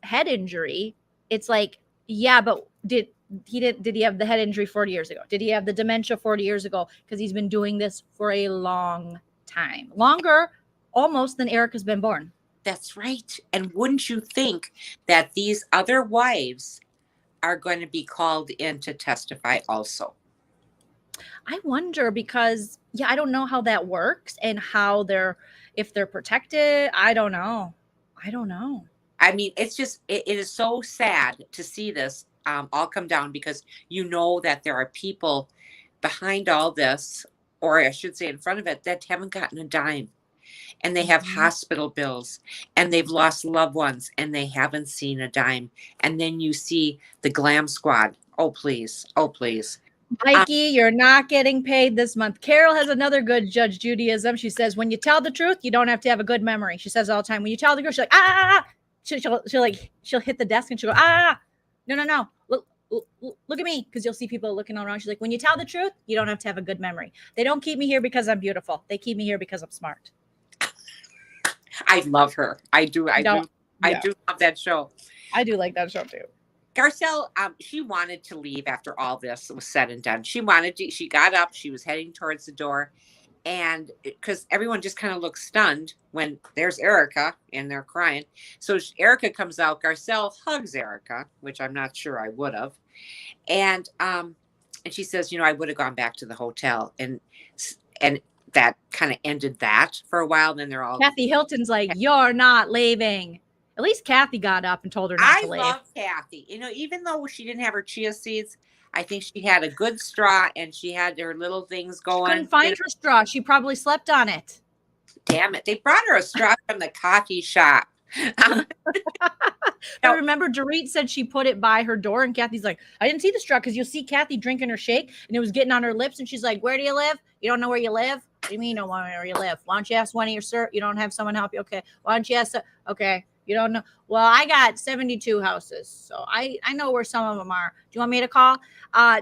head injury, it's like, yeah, but did he have the head injury 40 years ago? Did he have the dementia 40 years ago? Because he's been doing this for a long time, longer almost than Erica's been born. That's right. And wouldn't you think that these other wives are going to be called in to testify also? I wonder because, yeah, I don't know how that works and how if they're protected. I don't know. I mean, it's just, it is so sad to see this all come down, because you know that there are people behind all this, or I should say in front of it, that haven't gotten a dime. And they have hospital bills, and they've lost loved ones, and they haven't seen a dime. And then you see the glam squad. Oh, please. Oh, please. Mikey, you're not getting paid this month. Carol has another good Judge Judaism. She says, when you tell the truth, you don't have to have a good memory. She says all the time, when you tell the truth, she's like, ah. She'll hit the desk and she'll go, ah. No. Look at me, because you'll see people looking around. She's like, when you tell the truth, you don't have to have a good memory. They don't keep me here because I'm beautiful. They keep me here because I'm smart. I love her. I do love that show. I do like that show too. Garcelle, she wanted to leave after all this was said and done. She got up, she was heading towards the door, and because everyone just kind of looks stunned when there's Erica and they're crying. So Erica comes out, Garcelle hugs Erica, which I'm not sure I would have. And she says, I would have gone back to the hotel. And that kind of ended that for a while. Then they're all, Kathy Hilton's like, you're not leaving. At least Kathy got up and told her not to leave. I love Kathy. Even though she didn't have her chia seeds, I think she had a good straw and she had her little things going. She couldn't find her straw. She probably slept on it. Damn it. They brought her a straw from the coffee shop. I remember Dorit said she put it by her door, and Kathy's like, I didn't see the straw, because you'll see Kathy drinking her shake and it was getting on her lips, and she's like, where do you live? You don't know where you live? What do you mean you don't know where you live? Why don't you ask one of your you don't have someone help you? Okay. Why don't you ask? Okay. You don't know. Well, I got 72 houses, so I know where some of them are. Do you want me to call?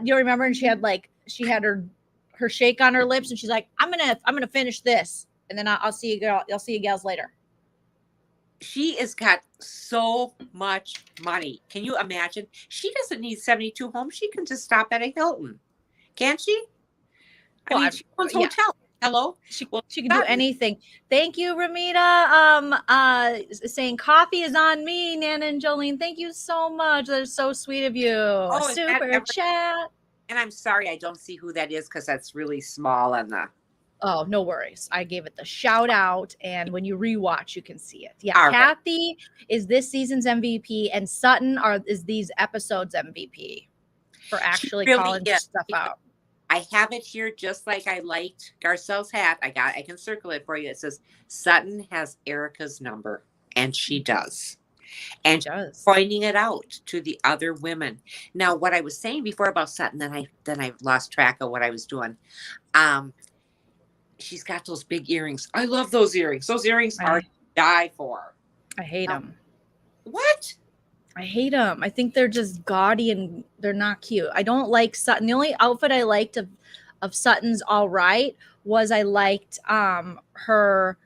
You remember? And she had her shake on her lips, and she's like, I'm gonna finish this, and then I'll see you girl. I'll see you gals later. She has got so much money. Can you imagine? She doesn't need 72 homes. She can just stop at a Hilton, can't she? She owns hotel. Hello. She can do anything. Thank you, Ramita. Saying coffee is on me, Nana and Joleen. Thank you so much. That is so sweet of you. Oh, super chat. And I'm sorry, I don't see who that is because that's really small on the. Oh, no worries. I gave it the shout out, and when you rewatch, you can see it. Yeah, all Kathy is this season's MVP, and Sutton is these episodes MVP for actually calling stuff out. I have it here just like I liked Garcelle's hat. I can circle it for you. It says Sutton has Erica's number, and she does. And she does. Pointing it out to the other women. Now, what I was saying before about Sutton, then I lost track of what I was doing. She's got those big earrings. I love those earrings. Those earrings are to die for. I hate them. What? I hate them. I think they're just gaudy and they're not cute. I don't like Sutton. The only outfit I liked of Sutton's all right was I liked her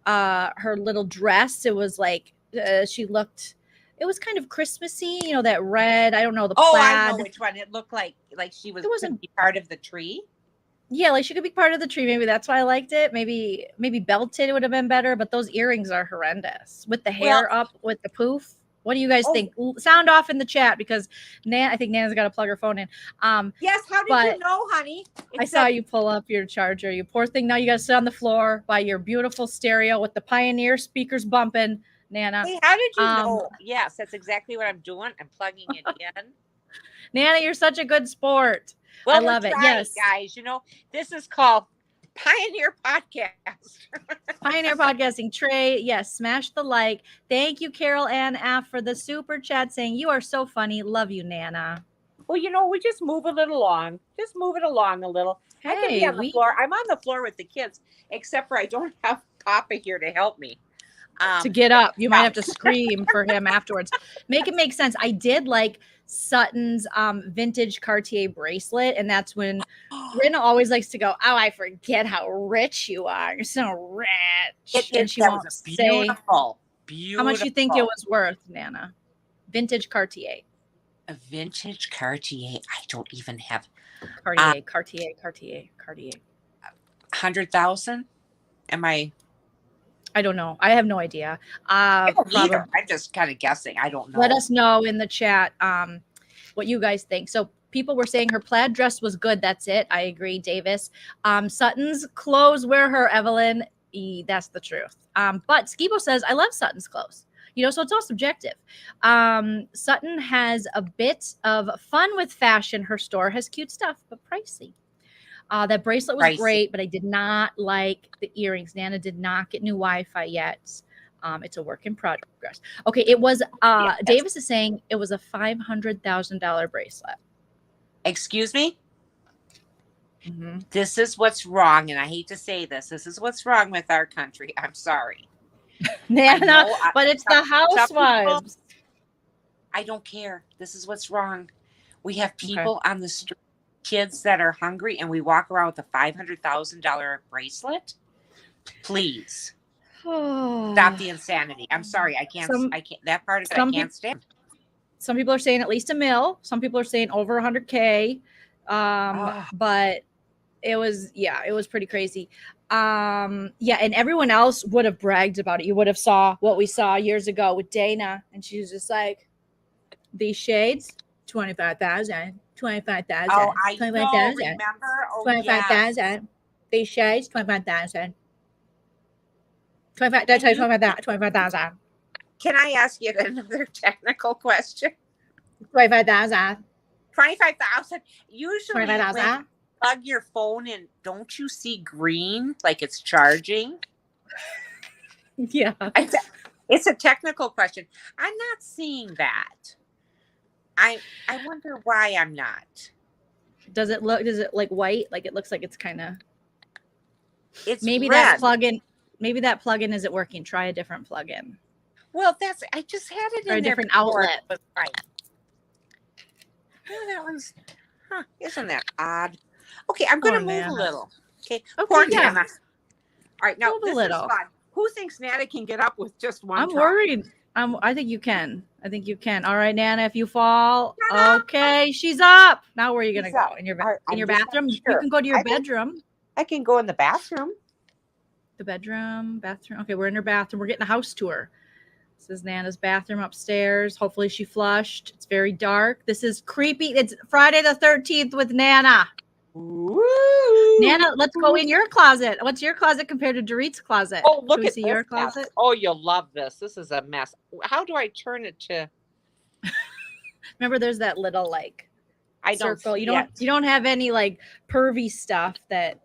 little dress. It was like she looked. It was kind of Christmassy, that red. I don't know the plaid. Oh, I know which one. It looked like she was. It wasn't part of the tree. Yeah, like she could be part of the tree. Maybe that's why I liked it. Maybe belted would have been better. But those earrings are horrendous with the hair up with the poof. What do you guys think? Sound off in the chat because I think Nana's got to plug her phone in. Yes, how did you know, honey? I saw you pull up your charger. You poor thing. Now you got to sit on the floor by your beautiful stereo with the Pioneer speakers bumping, Nana. Hey, how did you know? Yes, that's exactly what I'm doing. I'm plugging it in. Nana, you're such a good sport. Well, I love it. Yes, guys. This is called Pioneer Podcast. Pioneer Podcasting. Trey, yes, smash the like. Thank you, Carol Ann F, for the super chat saying you are so funny. Love you, Nana. Well, we just move a little along. Just move it along a little. Hey, I can be on the floor. I'm on the floor with the kids, except for I don't have Papa here to help me. To get up. You might have to scream for him afterwards. Make it make sense. I did like Sutton's vintage Cartier bracelet, and that's when Rina always likes to go, oh, I forget how rich you are. You're so rich. And she won't say how much you think it was worth, Nana. Vintage Cartier. A vintage Cartier. I don't even have Cartier. 100,000. Am I? I don't know. I have no idea. I don't Probably, either. I'm just kind of guessing. I don't know. let us know in the chat what you guys think. So people were saying her plaid dress was good. That's it. I agree, Davis. Sutton's clothes wear her, Evelyn. That's the truth. But Skibo says, I love Sutton's clothes. You know, so it's all subjective. Sutton has a bit of fun with fashion. Her store has cute stuff, but pricey. That bracelet was great, but I did not like the earrings. Nana did not get new Wi-Fi yet. It's a work in progress. Okay, it was, yes. Davis is saying it was a $500,000 bracelet. Excuse me? Mm-hmm. This is what's wrong, and I hate to say this. This is what's wrong with our country. I'm sorry. Nana, but it's the housewives. I don't care. This is what's wrong. We have people on the street, kids that are hungry, and we walk around with a $500,000 bracelet. Please stop the insanity. I'm sorry. I can't. That part of it I can't stand. Some people are saying at least $1 million. Some people are saying over 100K. But it was pretty crazy. And everyone else would have bragged about it. You would have saw what we saw years ago with Dana, and she was just like, these shades, 25,000, 25,000. Oh, I 25,000, know, remember? Oh, 25,000. Yes. These shades, 25,000. 25,000. Can I ask you another technical question? 25,000. 25,000. Usually, 25,000. when you plug your phone in, don't you see green like it's charging? Yeah. It's a technical question. I'm not seeing that. I wonder why I'm not. Does it like white? Like it looks like it's kind of. It's maybe red. that plugin. Maybe that plugin isn't working. Try a different plugin. Well, I just had it in a different before, outlet. but right. Yeah, that one's. Isn't that odd? Okay, I'm going to move a little. Okay, poor Nana. All right, now this is fun. Who thinks Nana can get up with just one? I'm worried. I think you can. All right, Nana, if you fall, okay, she's up. Now where are you going to go? In your bathroom? You can go to your bedroom. I can go in the bathroom. The bathroom. Okay, we're in her bathroom. We're getting a house tour. This is Nana's bathroom upstairs. Hopefully she flushed. It's very dark. This is creepy. It's Friday the 13th with Nana. Ooh. Nana, let's go in your closet. What's your closet compared to Dorit's closet? Oh, look at your closet. Mess. Oh, you'll love this. This is a mess. How do I turn it to? Remember, there's that little circle. You don't. You don't have any pervy stuff that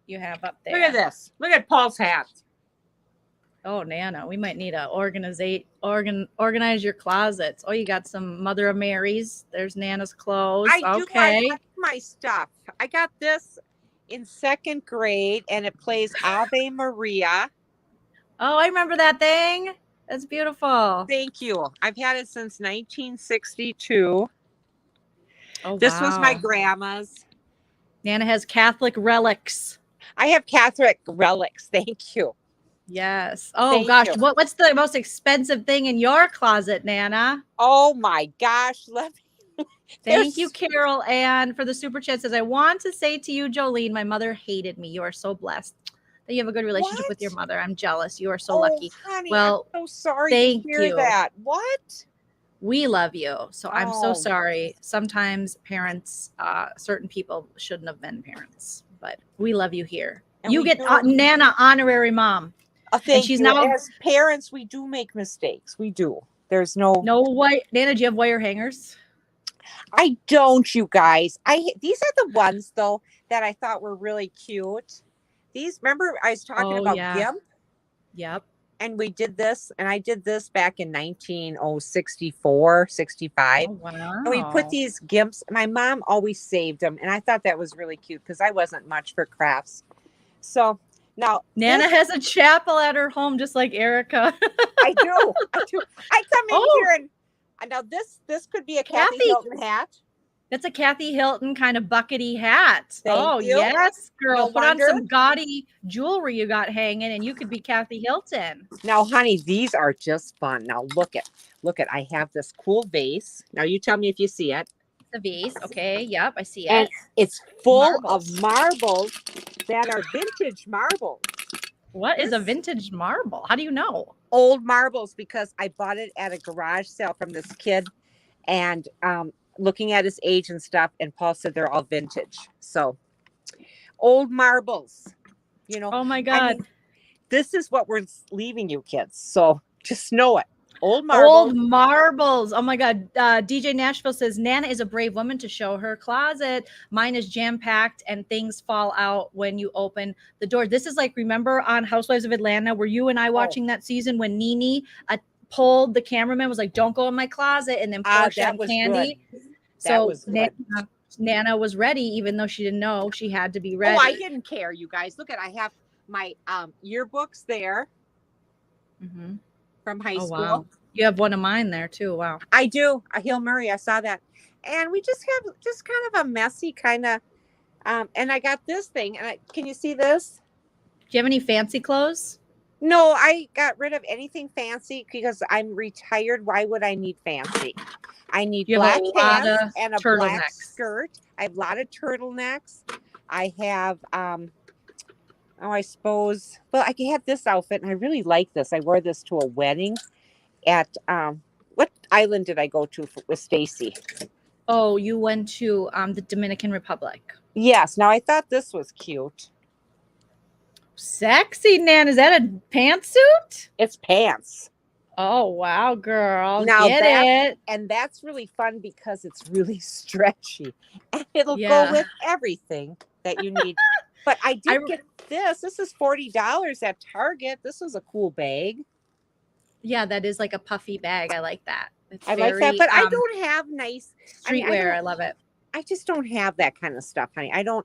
you have up there. Look at this. Look at Paul's hat. Oh, Nana, we might need to organize your closets. Oh, you got some Mother of Mary's. There's Nana's clothes. I like my stuff. I got this in 2nd grade, and it plays Ave Maria. Oh, I remember that thing. That's beautiful. Thank you. I've had it since 1962. Oh, this was my grandma's. Nana has Catholic relics. I have Catholic relics. Thank you. Yes. Oh, gosh. What's the most expensive thing in your closet, Nana? Oh, my gosh. Thank you, Carol Ann, for the super chat. Says, I want to say to you, Joleen, my mother hated me. You are so blessed that you have a good relationship with your mother. I'm jealous. You are so lucky. Honey, well, I'm so sorry thank to hear you. that. What? We love you. So I'm so sorry. Sometimes parents, certain people shouldn't have been parents, but we love you here. And you get Nana honorary mom. Thank you. Now, as parents, we do make mistakes. We do. There's no white. Nana, do you have wire hangers? I don't, you guys. These are the ones though that I thought were really cute. These, remember I was talking about GIMP? Yep. And we did this, and I did this back in 1964, 65. Oh, wow. And we put these GIMPs. My mom always saved them, and I thought that was really cute because I wasn't much for crafts. So now Nana has a chapel at her home, just like Erica. I do. I come in here and now this could be a Kathy Hilton hat. That's a Kathy Hilton kind of buckety hat. Thank you. Yes, girl. No Put wonder. on some gaudy jewelry you got hanging, and you could be Kathy Hilton. Now, honey, these are just fun. Now look at. I have this cool vase. Now you tell me if you see it. The vase. Okay. Yep, I see it. And it's full of marbles that are vintage marbles. What is a This- vintage marble? How do you know? Old marbles, because I bought it at a garage sale from this kid, and looking at his age and stuff, and Paul said they're all vintage. So old marbles, you know. Oh my I God. mean, this is what we're leaving you kids. So just know it. Old Old marbles. marbles. Oh my God. DJ Nashville says Nana is a brave woman to show her closet. Mine is jam packed and things fall out when you open the door. This is like, remember on Housewives of Atlanta, were you and I watching that season when Nene pulled the cameraman, was like, don't go in my closet, and then Portia That and was Candy. good. That So was good. Nana was ready, even though she didn't know she had to be ready. Oh, I didn't care, you guys. Look at, I have my yearbooks there Mhm. from high Oh, school. wow. You have one of mine there too. Wow. I do. A Hill Murray. I saw that. And we just have just kind of a messy kind of, and I got this thing. And can you see this? Do you have any fancy clothes? No, I got rid of anything fancy because I'm retired. Why would I need fancy? I need You have black a lot pants of and a black turtlenecks. skirt. I have a lot of turtlenecks. I have, I suppose, well, I had this outfit and I really like this. I wore this to a wedding at, what island did I go to with Stacy? Oh, you went to the Dominican Republic. Yes. Now I thought this was cute. Sexy, Nan. Is that a pantsuit? It's pants. Oh, wow, girl. Now Get it. And that's really fun because it's really stretchy and it'll Yeah. go with everything that you need. But I did get this. This is $40 at Target. This was a cool bag. Yeah, that is like a puffy bag. I like that. It's I like that, very, but I don't have nice streetwear. I love it. I just don't have that kind of stuff, honey. I don't.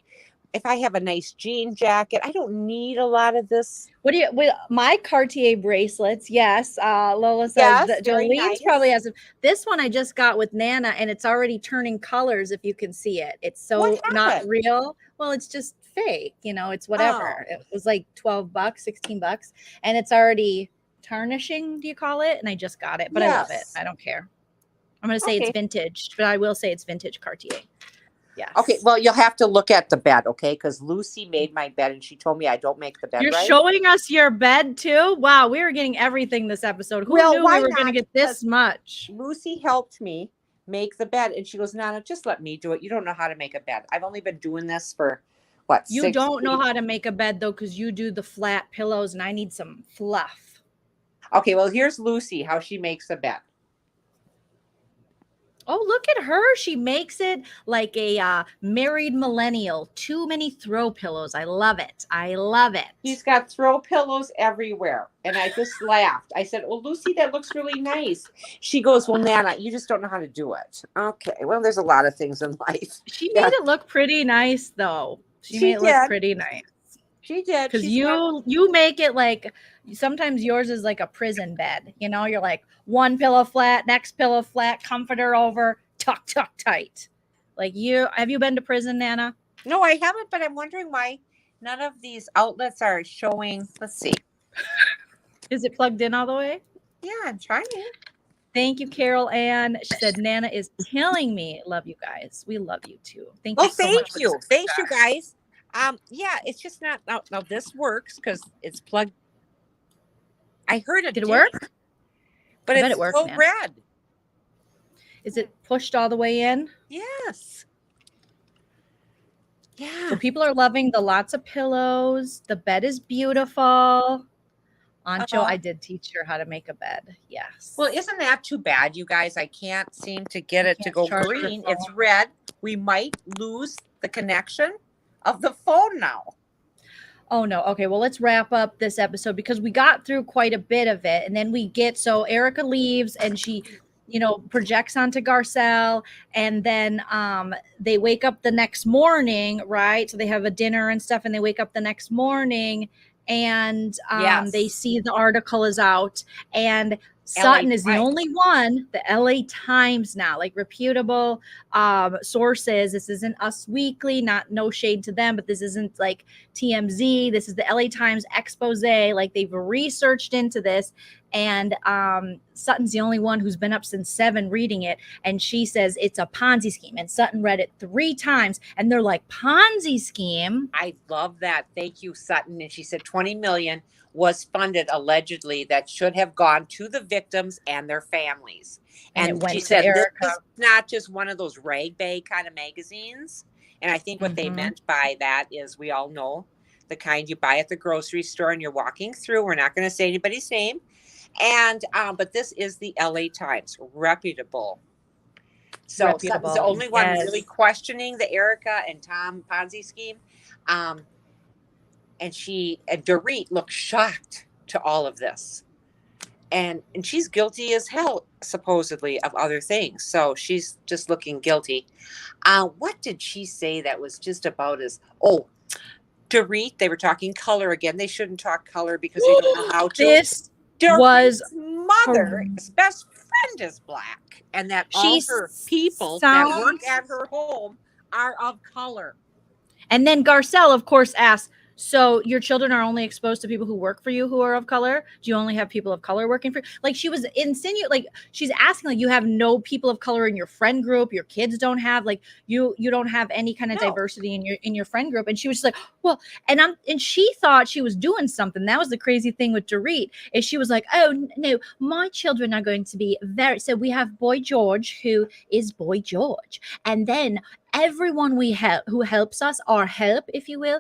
If I have a nice jean jacket, I don't need a lot of this. What do you with my Cartier bracelets? Yes. Lola says Yes, that very Jolene's nice. probably has them. This one I just got with Nana, and it's already turning colors if you can see it. It's so What not happened? real. Well, it's just fake, it's whatever. Oh. It was like $12, $16, and it's already tarnishing, do you call it? And I just got it, but I love it. Yes. I don't care. I'm gonna say Okay. it's vintage, but I will say it's vintage Cartier. Yes. Okay, well, you'll have to look at the bed, okay? Because Lucy made my bed and she told me I don't make the bed You're right. showing us your bed too? Wow, we were getting everything this episode. Who Well, knew why we were going to not? get this much? Lucy helped me make the bed and she goes, Nana, just let me do it. You don't know how to make a bed. I've only been doing this for what? You 6 don't know weeks. how to make a bed though, because you do the flat pillows and I need some fluff. Okay, well, here's Lucy, how she makes a bed. Oh, look at her. She makes it like a married millennial. Too many throw pillows. I love it. I love it. She's got throw pillows everywhere. And I just laughed. I said, well, Lucy, that looks really nice. She goes, well, Nana, you just don't know how to do it. Okay, well, there's a lot of things in life. She made it look pretty nice though. She made it look did. pretty nice. She did. Because She's you make it like, sometimes yours is like a prison bed. You're like one pillow flat, next pillow flat, comforter over, tuck tight. Like have you been to prison, Nana? No, I haven't, but I'm wondering why none of these outlets are showing. Let's see. Is it plugged in all the way? Yeah, I'm trying. Thank you, Carol Ann. She said Nana is killing me. Love you guys. We love you too. Thank you Well, so thank much. you. Thanks, you guys. Yeah, it's just not now this works because it's plugged. I heard it. Did it work? But I bet it's it worked, so man. red. Is it pushed all the way in? Yes. Yeah. So people are loving the lots of pillows. The bed is beautiful. Ancho, I did teach her how to make a bed. Yes. Well, isn't that too bad, you guys? I can't seem to get it to can't go charge your green. phone. It's red. We might lose the connection of the phone now. Oh no. Okay. Well, let's wrap up this episode because we got through quite a bit of it. And then so Erica leaves and she, projects onto Garcelle, and then they wake up the next morning, right? So they have a dinner and stuff and they wake up the next morning and Yes. they see the article is out and Sutton is the Times. only one, the LA Times now, like reputable sources. This isn't Us Weekly, no shade to them, but this isn't like TMZ. This is the LA Times expose. Like they've researched into this. And Sutton's the only one who's been up since 7 reading it. And she says it's a Ponzi scheme. And Sutton read it 3 times. And they're like, Ponzi scheme? I love that. Thank you, Sutton. And she said 20 million was funded allegedly that should have gone to the victims and their families. And And it went she to said Erica. this is not just one of those rag bag kind of magazines. And I think what they meant by that is, we all know the kind you buy at the grocery store and you're walking through. We're not going to say anybody's name. And but this is the LA Times, reputable. So Reputable, Sutton's the only one yes. really questioning the Erica and Tom Ponzi scheme. And Dorit looked shocked to all of this. And she's guilty as hell, supposedly, of other things. So she's just looking guilty. What did she say that was just about Dorit, they were talking color again. They shouldn't talk color because they don't know how to. This Dorit's was mother's best friend is black. And that all her people that work at her home are of color. And then Garcelle, of course, asks, so your children are only exposed to people who work for you who are of color? Do you only have people of color working for you? Like she was insinuating, like she's asking, like you have no people of color in your friend group. Your kids don't have, like you don't have any kind of diversity in your friend group. And she was just like, well, and she thought she was doing something. That was the crazy thing with Dorit, is she was like, oh no, my children are going to be so we have Boy George, who is Boy George, and then everyone we help who helps us, our help, if you will,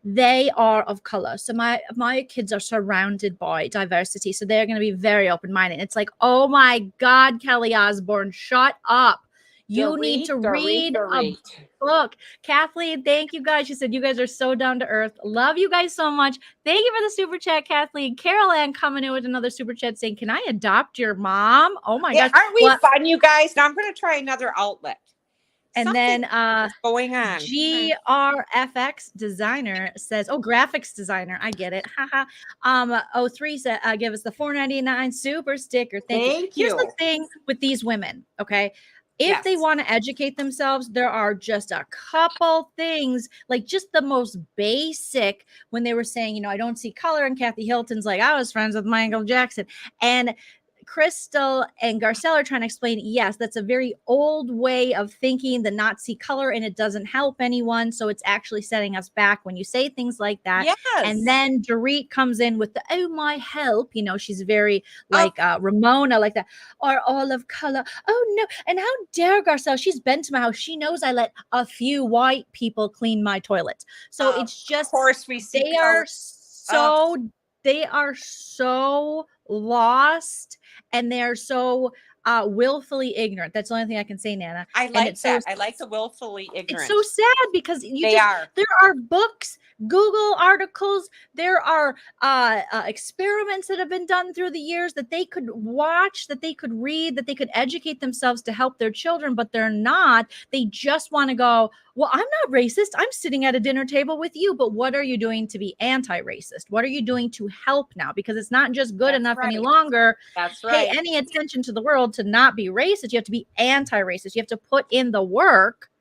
they are of color. So my kids are surrounded by diversity. So they're going to be very open-minded. It's like, oh my God, Kelly Osbourne, shut up. You need to read a book. Kathleen, thank you guys. She said, you guys are so down to earth. Love you guys so much. Thank you for the super chat, Kathleen. Carol Ann coming in with another super chat saying, can I adopt your mom? Oh my gosh. Aren't we fun, you guys? Now I'm going to try another outlet. And Something then going on. GRFX designer says, oh, graphics designer. I get it. Haha. 03 said, give us the $4.99 super sticker. Thank you. Here's the thing with these women. Okay. If they want to educate themselves, there are just a couple things, like just the most basic, when they were saying, I don't see color. And Kathy Hilton's like, I was friends with Michael Jackson. And Crystal and Garcelle are trying to explain, yes, that's a very old way of thinking, the not see color, and it doesn't help anyone. So it's actually setting us back when you say things like that. Yes. And then Dorit comes in with the, oh, my help. She's very like Ramona, like that, are all of color. Oh, no. And how dare Garcelle? She's been to my house. She knows I let a few white people clean my toilet. So it's just, of course we see they are so lost, and they're so willfully ignorant. That's the only thing I can say, Nana. I like that. I like the willfully ignorant. It's so sad because there are books, Google articles, there are experiments that have been done through the years that they could watch, that they could read, that they could educate themselves to help their children, but they're not. They just want to go, well, I'm not racist. I'm sitting at a dinner table with you, but what are you doing to be anti-racist? What are you doing to help now? Because it's not just good enough any longer. That's right. Pay any attention to the world to not be racist. You have to be anti-racist. You have to put in the work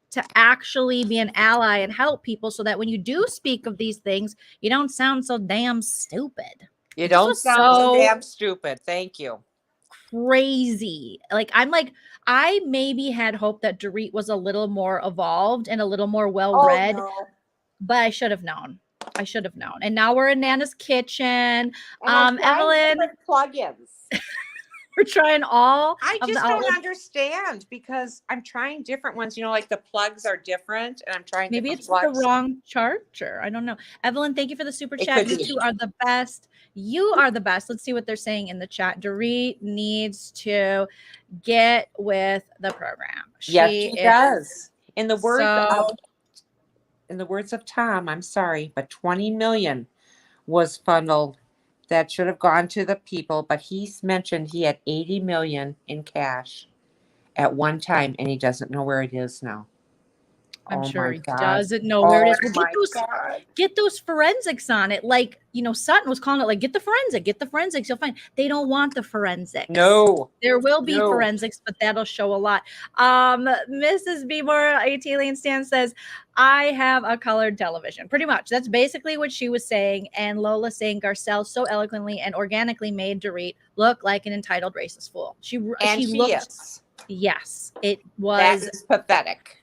to actually be an ally and help people, so that when you do speak of these things, you don't sound so damn stupid. You don't sound so damn stupid. Thank you. Crazy. I maybe had hoped that Dorit was a little more evolved and a little more well-read, but I should have known. And now we're in Nana's kitchen. Evelyn, plugins. we're trying all. I just don't understand, because I'm trying different ones. Like the plugs are different, and I'm trying. Maybe it's plugs. the wrong charger. I don't know. Evelyn, thank you for the super chat. You two are the best. You are the best. Let's see what they're saying in the chat. Dorit needs to get with the program. She does. In the words of Tom, I'm sorry, but 20 million was funneled that should have gone to the people, but he mentioned he had 80 million in cash at one time, and he doesn't know where it is now. I'm Oh sure my he God. doesn't know where it is. Well, Oh my God. get those forensics on it. Like, Sutton was calling it like, get the forensics. You'll find they don't want the forensics. No. There will be No. forensics, but that'll show a lot. Mrs. Beemore, AT Lane Stan says, I have a colored television. Pretty much. That's basically what she was saying. And Lola saying Garcelle so eloquently and organically made Dorit look like an entitled racist fool. She looked. Is. Yes, it was. That is pathetic.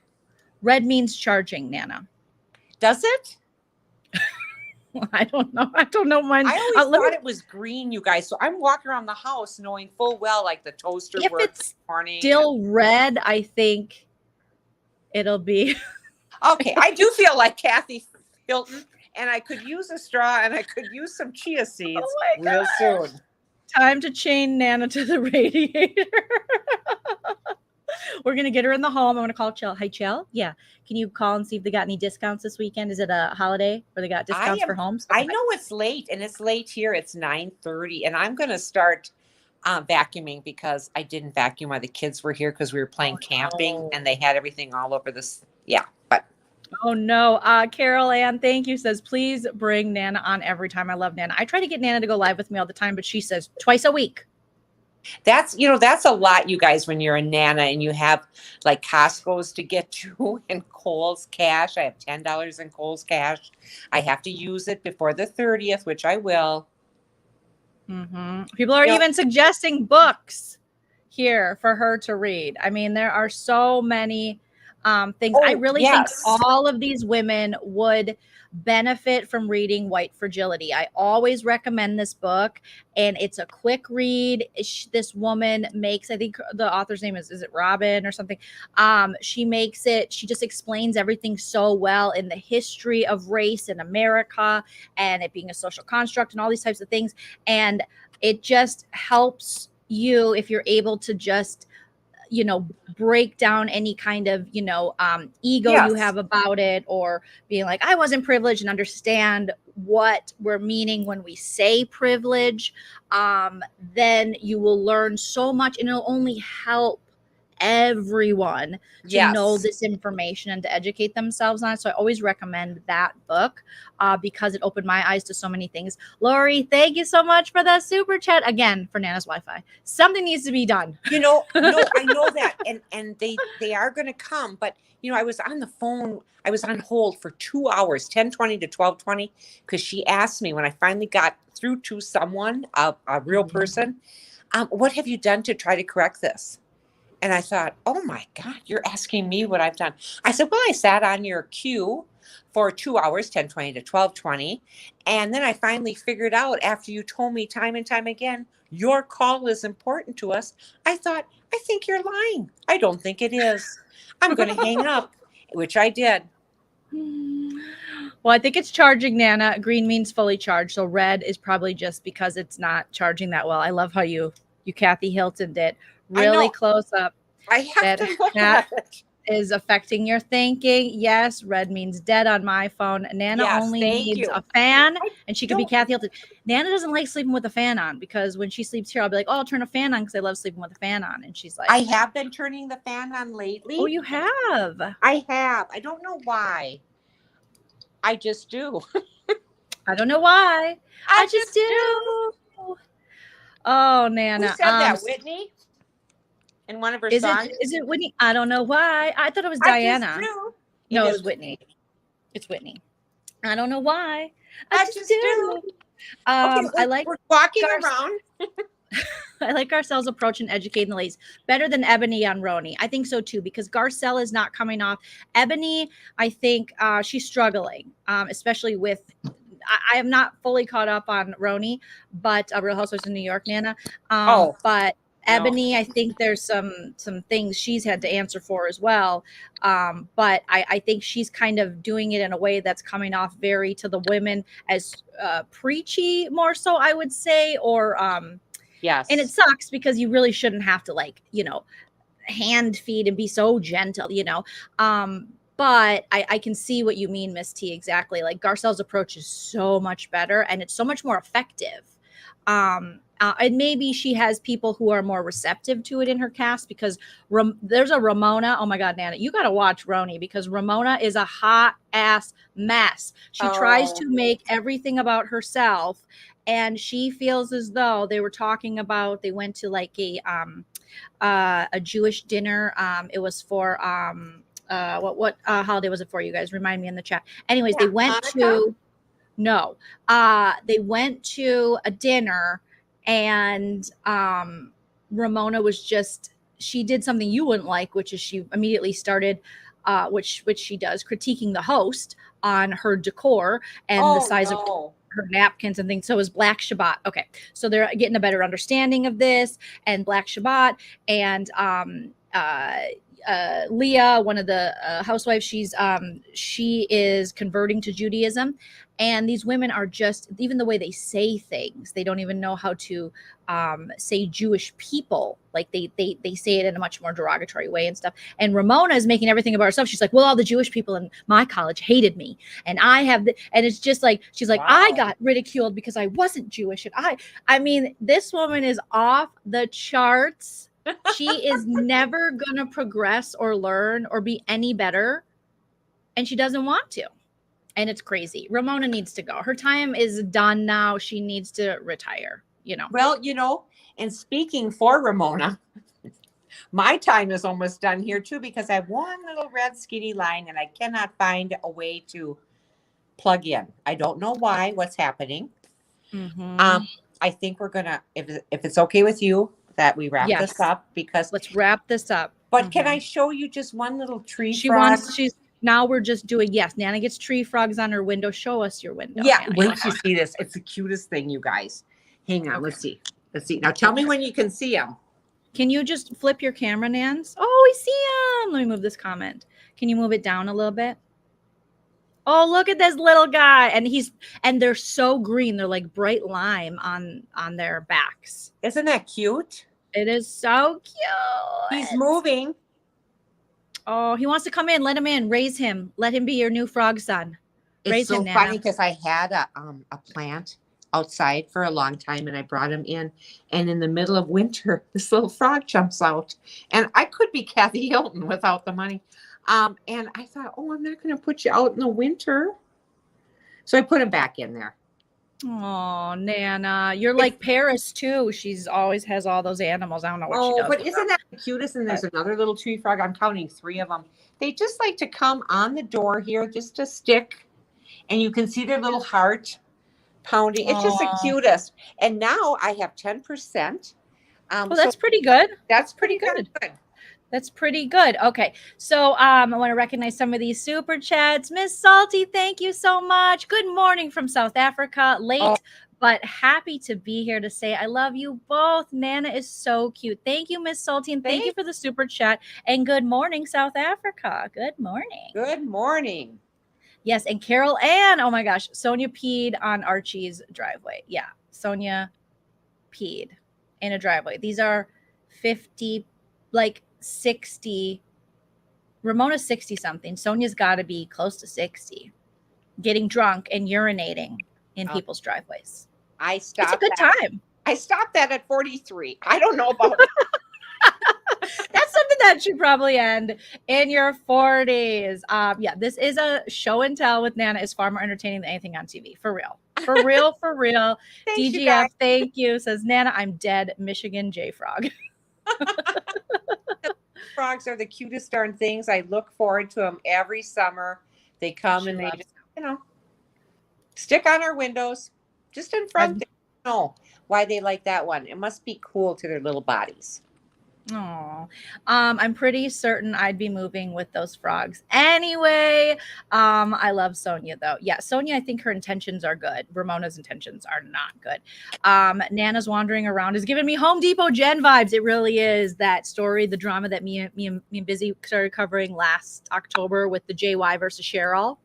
Red means charging, Nana. Does it? I don't know. I don't know mine. I always thought it was green, you guys. So I'm walking around the house knowing full well like the toaster If works it's this morning. still red, I think it'll be. Okay, I do feel like Kathy Hilton, and I could use a straw and I could use some chia seeds real soon. Time to chain Nana to the radiator. We're going to get her in the home. I'm going to call Chell. Hi, Chell. Yeah. Can you call and see if they got any discounts this weekend? Is it a holiday where they got discounts for homes? I know it's late, and it's late here. It's 9:30, and I'm going to start vacuuming because I didn't vacuum while the kids were here because we were playing camping, and they had everything all over this. Yeah, but. Oh, no. Carol Ann, thank you, says, please bring Nana on every time. I love Nana. I try to get Nana to go live with me all the time, but she says twice a week. That's a lot, you guys, when you're a Nana and you have like Costco's to get to and Kohl's Cash. I have $10 in Kohl's Cash. I have to use it before the 30th, which I will. Mm-hmm. People are even suggesting books here for her to read. I mean, there are so many things. I really think all of these women would benefit from reading White Fragility. I always recommend this book, and it's a quick read. This woman makes, I think the author's name is it Robin or something? She just explains everything so well in the history of race in America and it being a social construct and all these types of things. And it just helps you if you're able to just break down any kind of, ego you have about it, or being like, I wasn't privileged, and understand what we're meaning when we say privilege. Then you will learn so much, and it'll only help everyone to know this information and to educate themselves on it. So I always recommend that book because it opened my eyes to so many things. Lori, thank you so much for that super chat again for Nana's Wi-Fi. Something needs to be done. No, I know that, and they are going to come. But I was on the phone. I was on hold for 2 hours, 10:20 to 12:20, because she asked me when I finally got through to someone, a real person, what have you done to try to correct this? And I thought, oh my God, you're asking me what I've done. I said, well, I sat on your queue for 2 hours, 10:20 to 12:20. And then I finally figured out, after you told me time and time again, your call is important to us. I thought, I think you're lying. I don't think it is. I'm going to hang up, which I did. Well, I think it's charging, Nana. Green means fully charged. So red is probably just because it's not charging that well. I love how you Kathy Hilton did. Really close up. I have to look at it. Is affecting your thinking. Yes, red means dead on my phone. Nana only needs a fan, and she could be Kathy Hilton. Nana doesn't like sleeping with a fan on, because when she sleeps here, I'll be like, oh, I'll turn a fan on because I love sleeping with a fan on. And she's like, I have been turning the fan on lately. Oh, you have? I have. I don't know why. I just do. I don't know why. I just do. Oh, Nana. Who said that, Whitney? In one of her songs? Is it Whitney? I don't know why. I thought it was Diana. No, it was Whitney. It's Whitney. I don't know why. I just do. I like we're walking around. I like Garcelle's approach in educating the ladies better than Ebony on Roni. I think so too, because Garcelle is not coming off. Ebony, I think she's struggling, especially with. I am not fully caught up on Roni, but Real Housewives in New York, Nana. But Ebony, I think there's some things she's had to answer for as well. But I think she's kind of doing it in a way that's coming off very to the women as preachy, more so, I would say, or yes. And it sucks because you really shouldn't have to hand feed and be so gentle, But I can see what you mean, Miss T, exactly. Like Garcelle's approach is so much better, and it's so much more effective. And maybe she has people who are more receptive to it in her cast, because there's a Ramona. Oh my God, Nana, you got to watch Roni, because Ramona is a hot ass mess. She tries to make everything about herself, and she feels as though they were talking about, they went to like a Jewish dinner. It was for what holiday was it for? You guys remind me in the chat. Anyways, they went Hanukkah? they went to a dinner, and Ramona was just, she did something you wouldn't like, which is she immediately started which she does, critiquing the host on her decor and the size of her napkins and things. So it was Black Shabbat. Okay, so they're getting a better understanding of this, and Black Shabbat, and Leah, one of the housewives, she is converting to Judaism, and these women are just, even the way they say things, they don't even know how to say Jewish people. Like they say it in a much more derogatory way and stuff. And Ramona is making everything about herself. She's like, well, all the Jewish people in my college hated me, and I have and it's just like, she's like, wow, I got ridiculed because I wasn't Jewish. And I mean, this woman is off the charts. She is never gonna progress or learn or be any better, and she doesn't want to, and it's crazy. Ramona needs to go. Her time is done now. She needs to retire, you know. Well, you know, and speaking for Ramona, my time is almost done here too, because I have one little red skinny line and I cannot find a way to plug in. I don't know what's happening. I think we're gonna, if it's okay with you, that we wrap this up, because let's wrap this up. But can I show you just one little tree frog? Now we're just doing, yes, Nana gets tree frogs on her window. Show us your window. Yeah, Nana. wait till you see this. It's the cutest thing, you guys. Hang on, let's see. Now tell me when you can see them. Can you just flip your camera, Nans? Oh, we see them. Let me move this comment. Can you move it down a little bit? Oh, look at this little guy. And they're so green. They're like bright lime on their backs. Isn't that cute? It is so cute. He's moving. Oh, he wants to come in. Let him in. Raise him. Let him be your new frog son. It's so funny, because I had a plant outside for a long time, and I brought him in, and in the middle of winter, this little frog jumps out, and I could be Kathy Hilton without the money. And I thought, oh, I'm not going to put you out in the winter. So I put him back in there. Oh, Nana, you're like Paris too. She's always has all those animals. I don't know what she does. But isn't that the cutest? And there's another little tree frog. I'm counting 3 of them. They just like to come on the door here, just to stick. And you can see their little heart pounding. It's just the cutest. And now I have 10%. Well, that's pretty good. That's pretty good. That's pretty good. Okay. So I want to recognize some of these super chats. Miss Salty, thank you so much. Good morning from South Africa. Late, but happy to be here to say I love you both. Nana is so cute. Thank you, Miss Salty, and thank you for the super chat. And good morning, South Africa. Good morning. Good morning. Yes, and Carol Ann. Oh my gosh, Sonia peed on Archie's driveway. Yeah, Sonia peed in a driveway. These are 50, like 60. Ramona's 60 something. Sonia's got to be close to 60, getting drunk and urinating in people's driveways. It's a good time. I stopped that at 43. I don't know about it. That's something that should probably end in your 40s. Yeah, this is a show and tell with Nana is far more entertaining than anything on TV. For real. For real, for real. DGF, thank you. Says Nana, I'm dead. Michigan J Frog. Frogs are the cutest darn things. I look forward to them every summer. They come and they just, stick on our windows, just in front. They don't know why they like that one. It must be cool to their little bodies. Oh, I'm pretty certain I'd be moving with those frogs anyway. I love Sonia though. Yeah, Sonia, I think her intentions are good. Ramona's intentions are not good. Nana's wandering around is giving me Home Depot Jen vibes. It really is that story, the drama that me and Busy started covering last October with the JY versus Cheryl.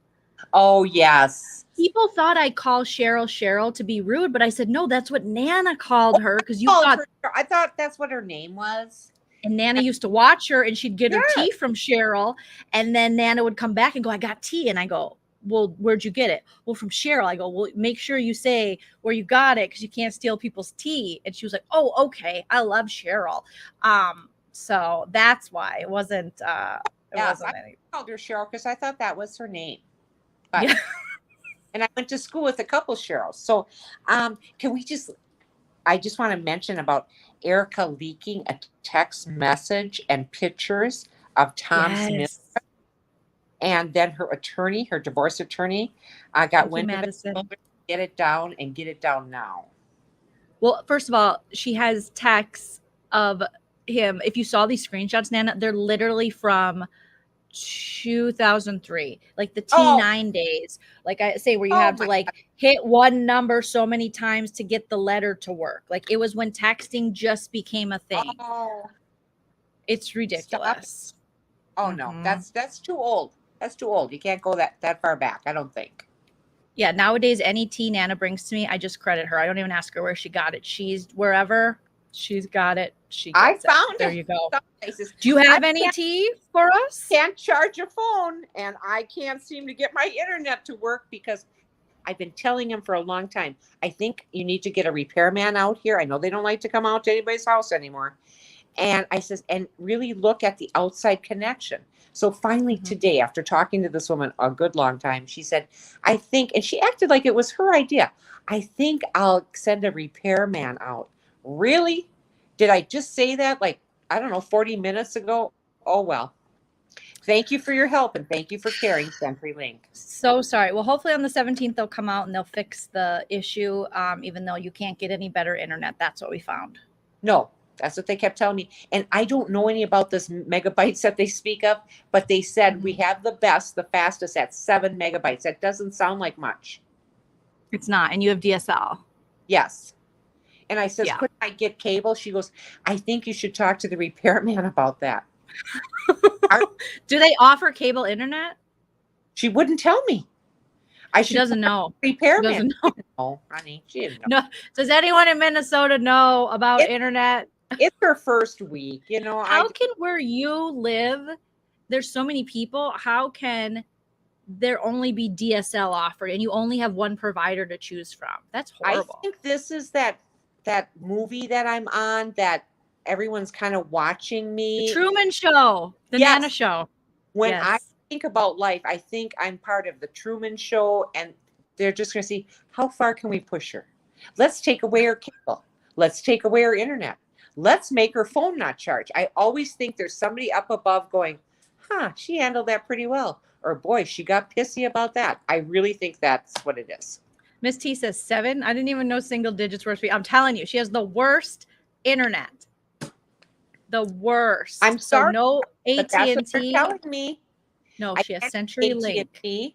Oh, yes. People thought I'd call Cheryl to be rude, but I said, no, that's what Nana called her. Because I thought that's what her name was. And Nana used to watch her and she'd get her tea from Cheryl. And then Nana would come back and go, I got tea. And I go, well, where'd you get it? Well, from Cheryl. I go, well, make sure you say where you got it because you can't steal people's tea. And she was like, oh, okay. I love Cheryl. So that's why it wasn't. Yes, Wasn't I any. called her Cheryl because I thought that was her name. But Yeah. and I went to school with a couple Cheryls. So can we just I just want to mention about Erica leaking a text message and pictures of Tom's Yes. and then her attorney, her divorce attorney, got wind of it, Madison. told her to get it down and get it down now. Well, first of all, she has texts of him. If you saw these screenshots, Nana, they're literally from 2003, like the T9 days. Like I say, where you have to like hit one number so many times to get the letter to work. Like it was when texting just became a thing. Oh, it's ridiculous. Oh no, that's too old. That's too old. You can't go that far back, I don't think. Yeah, nowadays any tea Nana brings to me, I just credit her. I don't even ask her where she got it. She's wherever she's got it. I found it. There you go. Do you have any tea for us? Can't charge a phone, and I can't seem to get my internet to work because I've been telling him for a long time. I think you need to get a repairman out here. I know they don't like to come out to anybody's house anymore. And I says, and really look at the outside connection. So finally today, after talking to this woman a good long time, she said, I think, and she acted like it was her idea. I think I'll send a repairman out. Really? Did I just say that like, I don't know, 40 minutes ago? Oh, well. Thank you for your help and thank you for caring, CenturyLink. So sorry. Well, hopefully on the 17th, they'll come out and they'll fix the issue, even though you can't get any better internet. That's what we found. No, that's what they kept telling me. And I don't know any about this megabytes that they speak of, but they said we have the best, the fastest at 7 megabytes. That doesn't sound like much. It's not. And you have DSL. Yes. And I says, couldn't I get cable? She goes, I think you should talk to the repairman about that. Do they offer cable internet? She wouldn't tell me. She doesn't know. Repairman. Doesn't know. No, honey, she didn't know. No. Does anyone in Minnesota know about internet? It's her first week, you know. How can where you live, there's so many people, how can there only be DSL offered and you only have one provider to choose from? That's horrible. I think this is that movie that I'm on that everyone's kind of watching me. The Truman Show, the Nana Show. When I think about life, I think I'm part of the Truman Show, and they're just going to see how far can we push her. Let's take away her cable. Let's take away her internet. Let's make her phone not charge. I always think there's somebody up above going, she handled that pretty well. Or boy, she got pissy about that. I really think that's what it is. Miss T says 7. I didn't even know single digits were. I'm telling you, she has the worst internet. The worst. I'm sorry. So no AT&T. That's what they're telling me. No, she has CenturyLink. AT&T.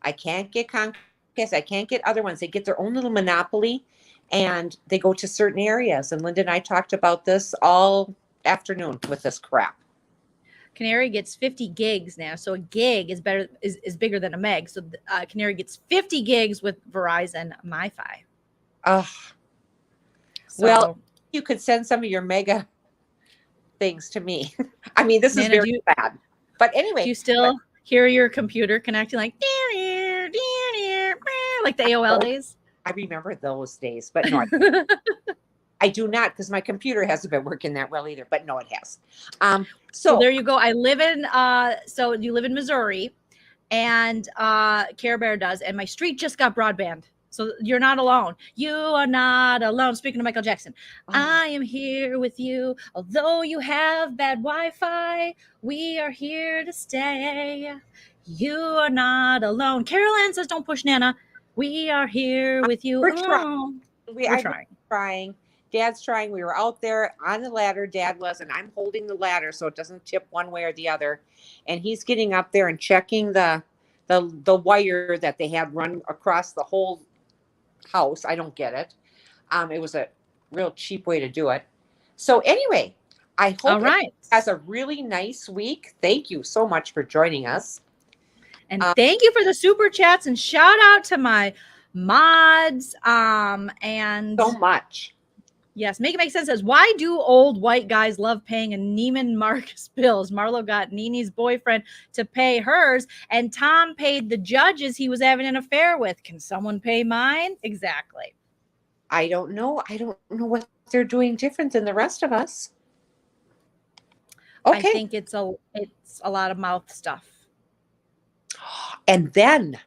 I can't get Comcast. I can't get other ones. They get their own little monopoly, and they go to certain areas. And Linda and I talked about this all afternoon with this crap. Canary gets 50 gigs now. So a gig is bigger than a meg. So Canary gets 50 gigs with Verizon MiFi. Well, you could send some of your mega things to me. I mean, this is very bad. But anyway. Do you still hear your computer connecting like the AOL days? I remember those days, but no, I do not, because my computer hasn't been working that well either, but no, it has. So there you go. I live in, so you live in Missouri, and Care Bear does, and my street just got broadband. So you're not alone. You are not alone. Speaking of Michael Jackson, I am here with you. Although you have bad Wi-Fi, we are here to stay. You are not alone. Carol Ann says, don't push Nana. We are here with you. We're trying. We're trying. Dad's trying. We were out there on the ladder. Dad was, and I'm holding the ladder so it doesn't tip one way or the other. And he's getting up there and checking the wire that they had run across the whole house. I don't get it. It was a real cheap way to do it. So anyway, I hope it has a really nice week. Thank you so much for joining us. And thank you for the super chats, and shout out to my mods. And so much. Yes, Make It Make Sense says, why do old white guys love paying a Neiman Marcus bills? Marlo got Nini's boyfriend to pay hers, and Tom paid the judges he was having an affair with. Can someone pay mine? Exactly. I don't know. I don't know what they're doing different than the rest of us. Okay. I think it's a lot of mouth stuff. And then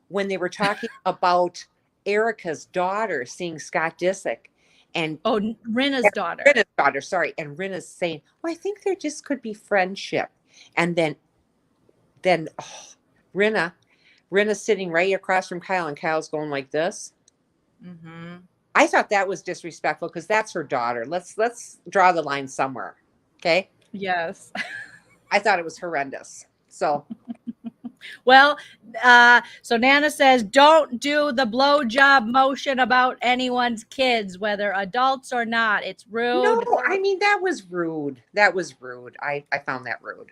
when they were talking about Erica's daughter seeing Scott Disick, and Rinna's daughter. Rinna's daughter, sorry. And Rinna's saying, well, I think there just could be friendship. And then Rinna's sitting right across from Kyle, and Kyle's going like this. Mm-hmm. I thought that was disrespectful because that's her daughter. Let's draw the line somewhere. Okay. Yes. I thought it was horrendous. So well, so Nana says, don't do the blowjob motion about anyone's kids, whether adults or not. It's rude. no, I mean, that was rude. That was rude. I found that rude.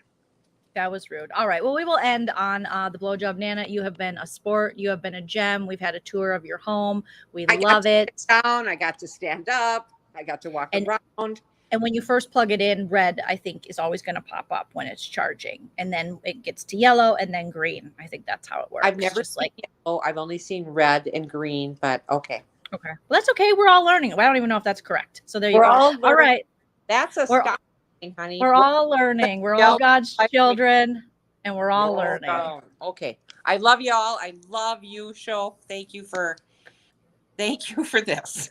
That was rude. All right. Well, we will end on the blowjob. Nana, you have been a sport. You have been a gem. We've had a tour of your home. We love it. Down. I got to stand up. I got to walk around. And when you first plug it in, red, I think, is always going to pop up when it's charging. And then it gets to yellow and then green. I think that's how it works. I've never seen yellow. I've only seen red and green, but okay. Okay. Well, that's okay. We're all learning. I don't even know if that's correct. So there you We're go. all right. That's a stop, honey. We're all learning. We're all God's children, and we're all learning. Okay. I love y'all. I love you, show. Thank you for this.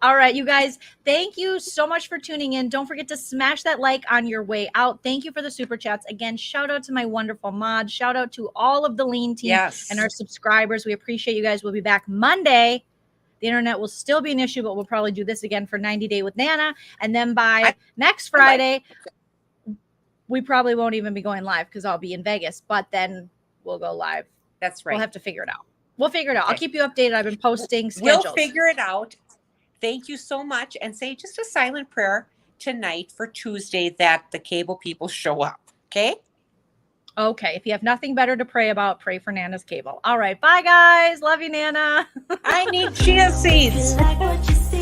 All right, you guys, thank you so much for tuning in. Don't forget to smash that like on your way out. Thank you for the super chats. Again, shout out to my wonderful mods. Shout out to all of the Leen Team and our subscribers. We appreciate you guys. We'll be back Monday. The internet will still be an issue, but we'll probably do this again for 90 Day with Nana. And then by next Friday, we probably won't even be going live because I'll be in Vegas, but then we'll go live. That's right. We'll have to figure it out. We'll figure it out. Okay. I'll keep you updated. I've been posting schedules. We'll figure it out. Thank you so much. And say just a silent prayer tonight for Tuesday that the cable people show up. Okay? Okay. If you have nothing better to pray about, pray for Nana's cable. All right. Bye, guys. Love you, Nana. I need chia seeds. Like what you see.